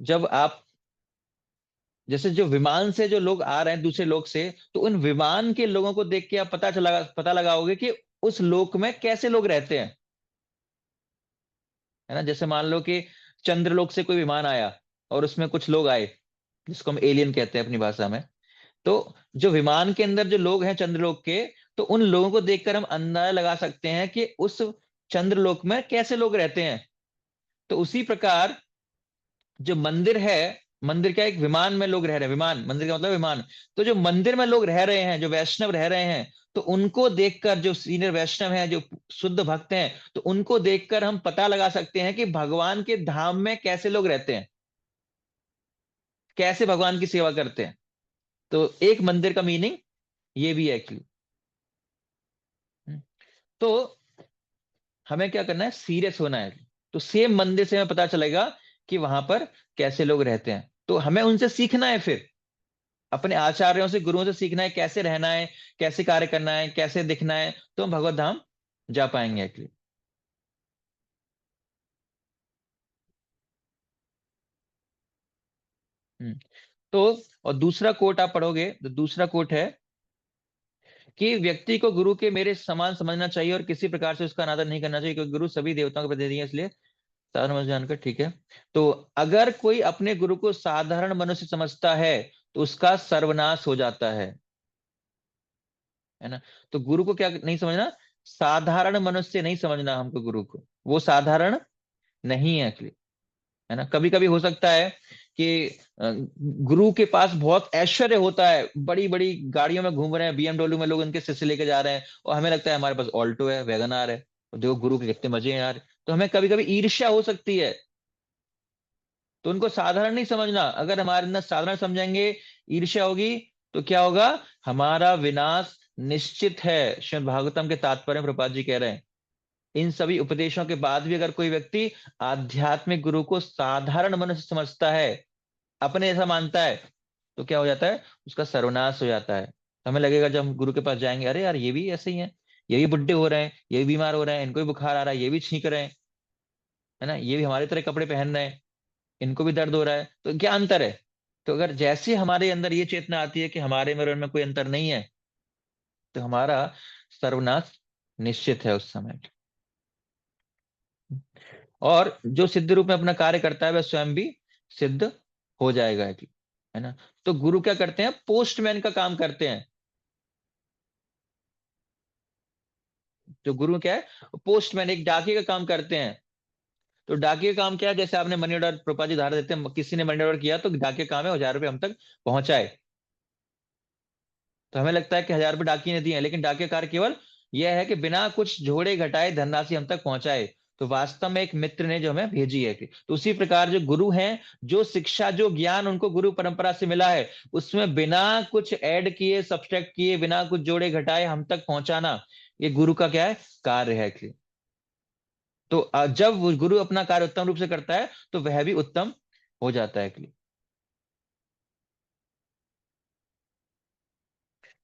जब आप, जैसे जो विमान से जो लोग आ रहे हैं दूसरे लोग से, तो उन विमान के लोगों को देख के आप पता लगाओगे कि उस लोक में कैसे लोग रहते हैं, है ना। जैसे मान लो कि चंद्रलोक से कोई विमान आया और उसमें कुछ लोग आए, जिसको हम एलियन कहते हैं अपनी भाषा में। तो जो विमान के अंदर जो लोग हैं चंद्रलोक के, तो उन लोगों को देखकर हम अंदाजा लगा सकते हैं कि उस चंद्रलोक में कैसे लोग रहते हैं। तो उसी प्रकार जो मंदिर है, मंदिर क्या, एक विमान में लोग रह रहे हैं, विमान, मंदिर का मतलब विमान। तो जो मंदिर में लोग रह रहे हैं, जो वैष्णव रह रहे हैं, तो उनको देखकर, जो सीनियर वैष्णव हैं, जो शुद्ध भक्त हैं, तो उनको देखकर हम पता लगा सकते हैं कि भगवान के धाम में कैसे लोग रहते हैं, कैसे भगवान की सेवा करते हैं। तो एक मंदिर का मीनिंग ये भी है एक्चुअली। तो हमें क्या करना है, सीरियस होना है। तो सेम मंदिर से हमें पता चलेगा कि वहां पर कैसे लोग रहते हैं, तो हमें उनसे सीखना है, फिर अपने आचार्यों से, गुरुओं से सीखना है, कैसे रहना है, कैसे कार्य करना है, कैसे दिखना है, तो हम भगवत धाम जा पाएंगे एक्चुअली। तो और दूसरा कोट आप पढ़ोगे तो दूसरा कोट है कि व्यक्ति को गुरु के मेरे समान समझना चाहिए और किसी प्रकार से उसका अनादर नहीं करना चाहिए, क्योंकि गुरु सभी देवताओं के प्रतिनिधि है, इसलिए साधारण मनुष्य जानकर ठीक है। तो अगर कोई अपने गुरु को साधारण मनुष्य समझता है तो उसका सर्वनाश हो जाता है ना। तो गुरु को क्या नहीं समझना, साधारण मनुष्य नहीं समझना हमको गुरु को, वो साधारण नहीं है एक्चुअली, है ना। कभी कभी हो सकता है कि गुरु के पास बहुत ऐश्वर्य होता है, बड़ी बड़ी गाड़ियों में घूम रहे हैं, BMW में लोग उनके शिष्य लेके जा रहे हैं, और हमें लगता है हमारे पास ऑल्टो है, वैगनार है, और देखो गुरु के कितने मजे हैं यार। तो हमें कभी कभी ईर्ष्या हो सकती है, तो उनको साधारण नहीं समझना। अगर हमारे अंदर साधारण समझेंगे, ईर्ष्या होगी, तो क्या होगा, हमारा विनाश निश्चित है। श्रीमद् भागवतम के तात्पर्य में प्रभुपाद जी कह रहे हैं, इन सभी उपदेशों के बाद भी अगर कोई व्यक्ति आध्यात्मिक गुरु को साधारण मनुष्य समझता है, अपने ऐसा मानता है, तो क्या हो जाता है, उसका सर्वनाश हो जाता है। हमें लगेगा जब हम गुरु के पास जाएंगे, अरे यार ये भी ऐसे ही है, ये भी बुढ़े हो रहे हैं, ये भी बीमार हो रहे हैं, इनको भी बुखार आ रहा है, ये भी छींक रहे हैं, है ना, ये भी हमारे तरह कपड़े पहन रहे हैं, इनको भी दर्द हो रहा है, तो क्या अंतर है। तो अगर जैसे हमारे अंदर ये चेतना आती है कि हमारे में और उनमें कोई अंतर नहीं है, तो हमारा सर्वनाश निश्चित है उस समय। और जो सिद्ध रूप में अपना कार्य करता है वह स्वयं भी सिद्ध हो जाएगा, है ना। तो गुरु क्या करते हैं, पोस्टमैन का काम करते हैं। जो गुरु क्या है, पोस्टमैन, एक डाकिए का काम करते हैं। तो डाकिए का काम क्या है, जैसे आपने मनी ऑर्डर, प्रोपा जी धारा देते हैं, किसी ने मनी ऑर्डर किया तो डाकिए काम है 1000 रुपये हम तक पहुंचाए। तो हमें लगता है कि 1000 रुपये डाकिए ने दिए हैं, लेकिन डाकिया कार्य केवल यह है कि बिना कुछ जोड़े घटाए धनराशि हम तक पहुंचाए। तो वास्तव में एक मित्र ने जो हमें भेजी है। तो उसी प्रकार जो गुरु हैं, जो शिक्षा, जो ज्ञान उनको गुरु परंपरा से मिला है, उसमें बिना कुछ ऐड किए, सब्सट्रैक्ट किए, बिना कुछ जोड़े घटाए हम तक पहुंचाना, ये गुरु का क्या है, कार्य है। तो जब वो गुरु अपना कार्य उत्तम रूप से करता है तो वह भी उत्तम हो जाता है।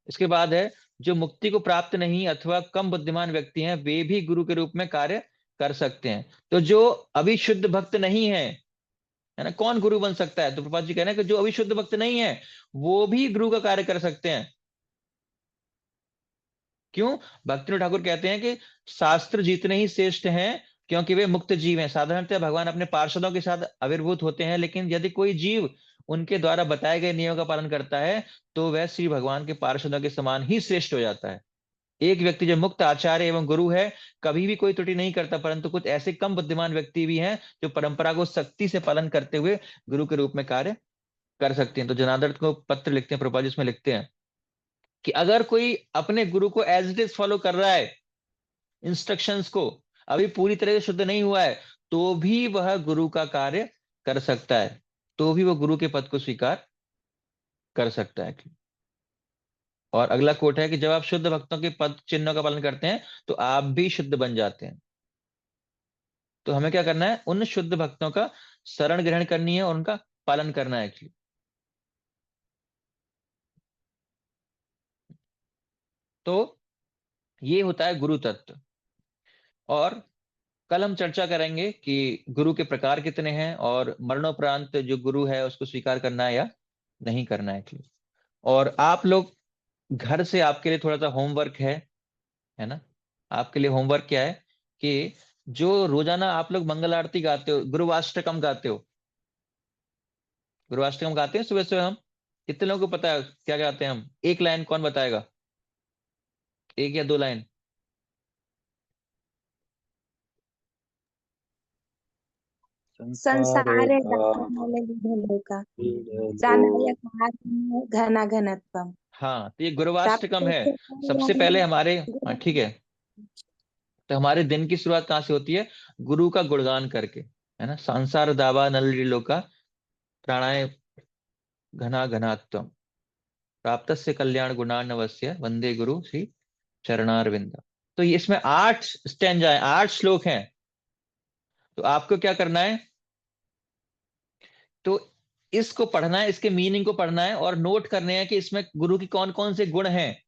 इसके बाद है, जो मुक्ति को प्राप्त नहीं अथवा कम बुद्धिमान व्यक्ति हैं, वे भी गुरु के रूप में कार्य कर सकते हैं। तो जो अभी शुद्ध भक्त नहीं है ना, कौन गुरु बन सकता है, तो प्रभुपाद जी कह रहे हैं कि जो अभी शुद्ध भक्त नहीं है वो भी गुरु का कार्य कर सकते हैं। क्यों, भक्ति ठाकुर कहते हैं कि शास्त्र जितने ही श्रेष्ठ हैं, क्योंकि वे मुक्त जीव हैं। साधारणतः भगवान अपने पार्षदों के साथ आविर्भूत होते हैं, लेकिन यदि कोई जीव उनके द्वारा बताए गए नियमों का पालन करता है तो वह श्री भगवान के पार्षदों के समान ही श्रेष्ठ हो जाता है। एक व्यक्ति जो मुक्त आचार्य एवं गुरु है, कभी भी कोई त्रुटि नहीं करता, परंतु कुछ ऐसे कम बुद्धिमान व्यक्ति भी हैं जो परंपरा को सख्ती से पालन करते हुए गुरु के रूप में कार्य कर सकते हैं। तो जनार्दन को पत्र लिखते हैं प्रभुपाद जी, उसमें लिखते हैं कि अगर कोई अपने गुरु को एज इट इज फॉलो कर रहा है, इंस्ट्रक्शंस को, अभी पूरी तरह से शुद्ध नहीं हुआ है, तो भी वह गुरु का कार्य कर सकता है, तो भी वह गुरु के पद को स्वीकार कर सकता है। और अगला कोट है कि जब आप शुद्ध भक्तों के पद चिन्हों का पालन करते हैं तो आप भी शुद्ध बन जाते हैं। तो हमें क्या करना है, उन शुद्ध भक्तों का शरण ग्रहण करनी है और उनका पालन करना है एक्चुअली। तो ये होता है गुरु तत्व। और कल हम चर्चा करेंगे कि गुरु के प्रकार कितने हैं और मरणोपरांत जो गुरु है उसको स्वीकार करना है या नहीं करना है एक्चुअली। और आप लोग घर से, आपके लिए थोड़ा सा होमवर्क है ना। आपके लिए होमवर्क क्या है कि जो रोजाना आप लोग मंगल आरती गाते हो, गुरुवाष्टकम गाते हो, गुरुवाष्टकम गाते हैं सुबह सुबह हम, कितने लोगों को पता है क्या गाते हैं हम, एक लाइन कौन बताएगा, एक या दो लाइन। संसारे का घना घनत्वम। हाँ, तो ये गुरुवाष्टकम है। सबसे पहले हमारे, हाँ ठीक है, तो हमारे दिन की शुरुआत कहाँ से होती है, गुरु का गुणगान करके, है ना। संसार दावा नल का प्राणाय घना घनात्वम प्राप्त से कल्याण गुणान्नवस्य वंदे गुरु श्री चरणारविंद। तो ये इसमें 8 स्टैंजा है, 8 श्लोक हैं। तो आपको क्या करना है, तो इसको पढ़ना है, इसके मीनिंग को पढ़ना है और नोट करने हैं कि इसमें गुरु की कौन कौन से गुण हैं,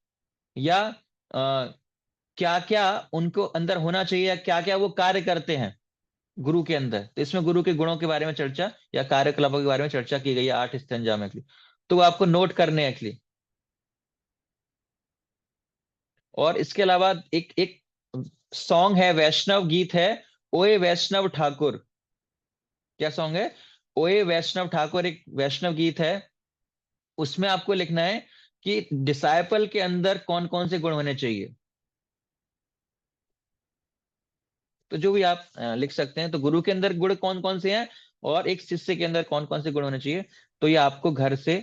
या क्या क्या उनको अंदर होना चाहिए, या क्या क्या वो कार्य करते हैं। गुरु के अंदर, तो इसमें गुरु के गुणों के बारे में चर्चा या कार्यकलापों के बारे में चर्चा की गई है 8 स्तंजा में एक्चुअली, तो वो आपको नोट करने हैं एक्चुअली। और इसके अलावा एक एक सॉन्ग है, वैष्णव गीत है, ओए वैष्णव ठाकुर। क्या सॉन्ग है? ओए वैष्णव ठाकुर, एक वैष्णव गीत है। उसमें आपको लिखना है कि डिसाइपल के अंदर कौन कौन से गुण होने चाहिए। तो जो भी आप लिख सकते हैं, तो गुरु के अंदर गुण कौन कौन से हैं और एक शिष्य के अंदर कौन कौन से गुण होने चाहिए, तो ये आपको घर से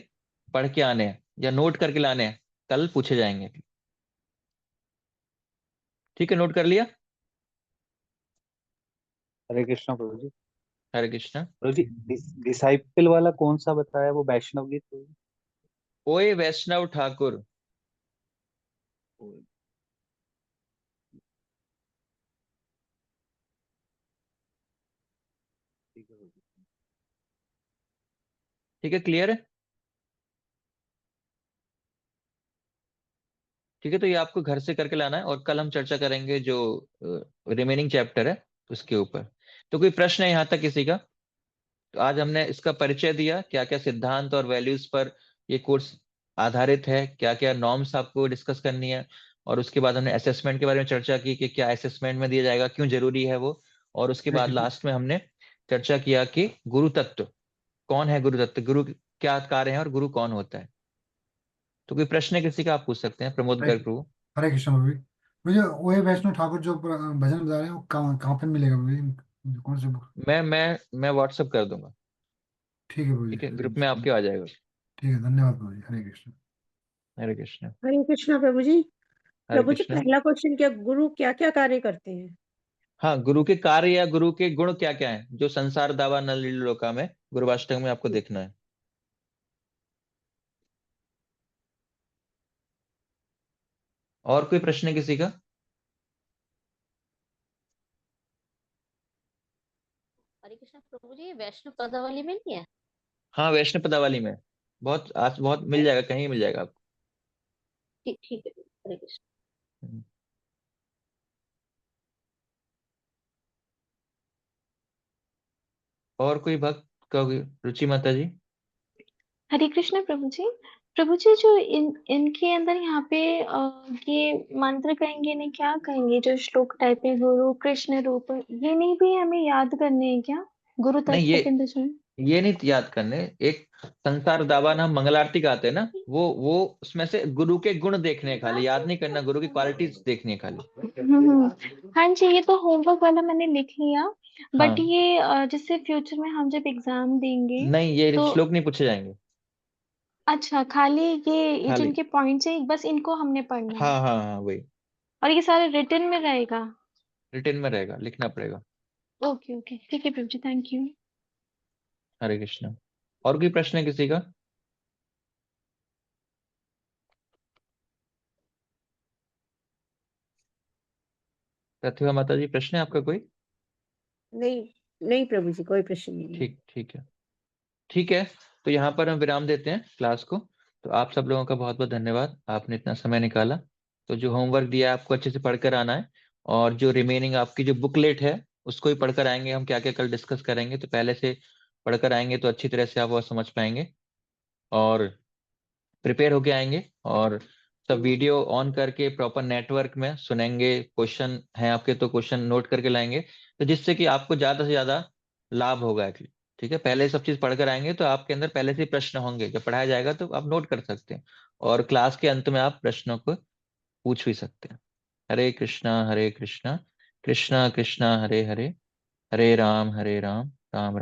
पढ़ के आने हैं या नोट करके लाने हैं, कल पूछे जाएंगे। ठीक है, नोट कर लिया? हरे कृष्णा प्रभु जी। हरे कृष्णा। प्रभु जी, डिसाइपल वाला कौन सा बताया, वो वैष्णव गीत प्रभु जी? ओए वैष्णव ठाकुर। ठीक है, क्लियर है? ठीक है, तो ये आपको घर से करके लाना है और कल हम चर्चा करेंगे जो रिमेनिंग चैप्टर है उसके ऊपर। तो कोई प्रश्न है यहाँ तक किसी का? तो आज हमने इसका परिचय दिया, क्या क्या सिद्धांत और वैल्यूज पर ये कोर्स आधारित है, क्या क्या नॉर्म्स आपको डिस्कस करनी है, और उसके बाद हमने असेसमेंट के बारे में चर्चा की कि क्या असेसमेंट में दिया जाएगा, क्यों जरूरी है वो, और उसके बाद लास्ट में हमने चर्चा किया कि गुरु तत्व कौन है, गुरु तत्व, गुरु क्या कार्य है और गुरु कौन होता है। तो कोई प्रश्न है किसी का, आप पूछ सकते हैं। प्रमोद हरे गर्ग प्रभु। हरे कृष्ण प्रभु जी। मुझे वही वैष्णव ठाकुर जो भजन बता रहे हैं वो कहाँ कहाँ पे मिलेगा प्रभु जी? मुझे कौन से बुक? मैं व्हाट्सअप कर दूंगा। ठीक है प्रभु जी, ठीक है, हरे ग्रुप में कृष्ण। आपके आ जाएगा। ठीक है, धन्यवाद प्रभु जी, हरे कृष्ण। हरे कृष्ण। हरे कृष्णा प्रभु जी। हरे प्रभु जी, कृष्ण। पहला क्वेश्चन, क्या गुरु क्या क्या कार्य करते हैं? हाँ, गुरु के कार्य या गुरु के गुण क्या क्या है, जो संसार दावा न लीलो लोका में गुरुवाष्टक में आपको देखना है। और कोई प्रश्न है किसी का? हरे कृष्ण प्रभु जी, वैष्णव पदावली में नहीं है? हाँ, वैष्णव पदावली में बहुत आज बहुत मिल जाएगा, कहीं मिल जाएगा आपको। ठीक ठीक है, हरे कृष्ण। हम्म। और कोई भक्त का रुचि माता जी? हरे कृष्ण प्रभु जी। प्रभु जी, जो इनके अंदर यहाँ पे ये मंत्र कहेंगे नहीं, क्या कहेंगे, जो श्लोक टाइप है, गुरु कृष्ण रूप, ये नहीं भी हमें याद करने हैं क्या, गुरु नहीं, तत्व के अंदर जो है? ये नहीं याद करने। एक संसार दावा ना हम मंगल आरती गाते हैं ना, वो उसमें से गुरु के गुण देखने हैं, खाली याद नहीं करना, गुरु की क्वालिटीज देखनी है खाली। हाँ जी, ये तो होमवर्क वाला मैंने लिख लिया, बट हाँ, ये जैसे फ्यूचर में हम जब एग्जाम देंगे नहीं ये तो श्लोक नहीं पूछे जाएंगे। अच्छा, खाली ये खाली, जिनके पॉइंट्स है बस इनको हमने पढ़ना है, हाँ हाँ हाँ, वही और ये सारे रिटर्न में रहेगा? रिटेन में रहेगा, लिखना पड़ेगा। ओके ओके, ठीक है प्रभु जी, थैंक यू। हरे कृष्ण। और कोई प्रश्न है किसी का? प्रतिभा माता जी, प्रश्न है आपका कोई? नहीं, नहीं प्रभु जी, कोई प्रश्न नहीं है। ठीक, ठीक है। ठीक है, तो यहाँ पर हम विराम देते हैं क्लास को। तो आप सब लोगों का बहुत बहुत धन्यवाद, आपने इतना समय निकाला। तो जो होमवर्क दिया है आपको अच्छे से पढ़कर आना है, और जो रिमेनिंग आपकी जो बुकलेट है उसको ही पढ़कर आएंगे। हम क्या क्या कल डिस्कस करेंगे, तो पहले से पढ़कर आएंगे तो अच्छी तरह से आप वो समझ पाएंगे और प्रिपेयर होके आएंगे। और सब वीडियो ऑन करके प्रॉपर नेटवर्क में सुनेंगे, क्वेश्चन है आपके तो क्वेश्चन नोट करके लाएंगे, तो जिससे कि आपको ज्यादा से ज्यादा लाभ होगा एक्चुअली। ठीक है, पहले सब चीज पढ़कर आएंगे तो आपके अंदर पहले से ही प्रश्न होंगे, जब पढ़ाया जाएगा तो आप नोट कर सकते हैं, और क्लास के अंत में आप प्रश्नों को पूछ भी सकते हैं। हरे कृष्णा कृष्णा कृष्णा हरे हरे, हरे राम राम राम।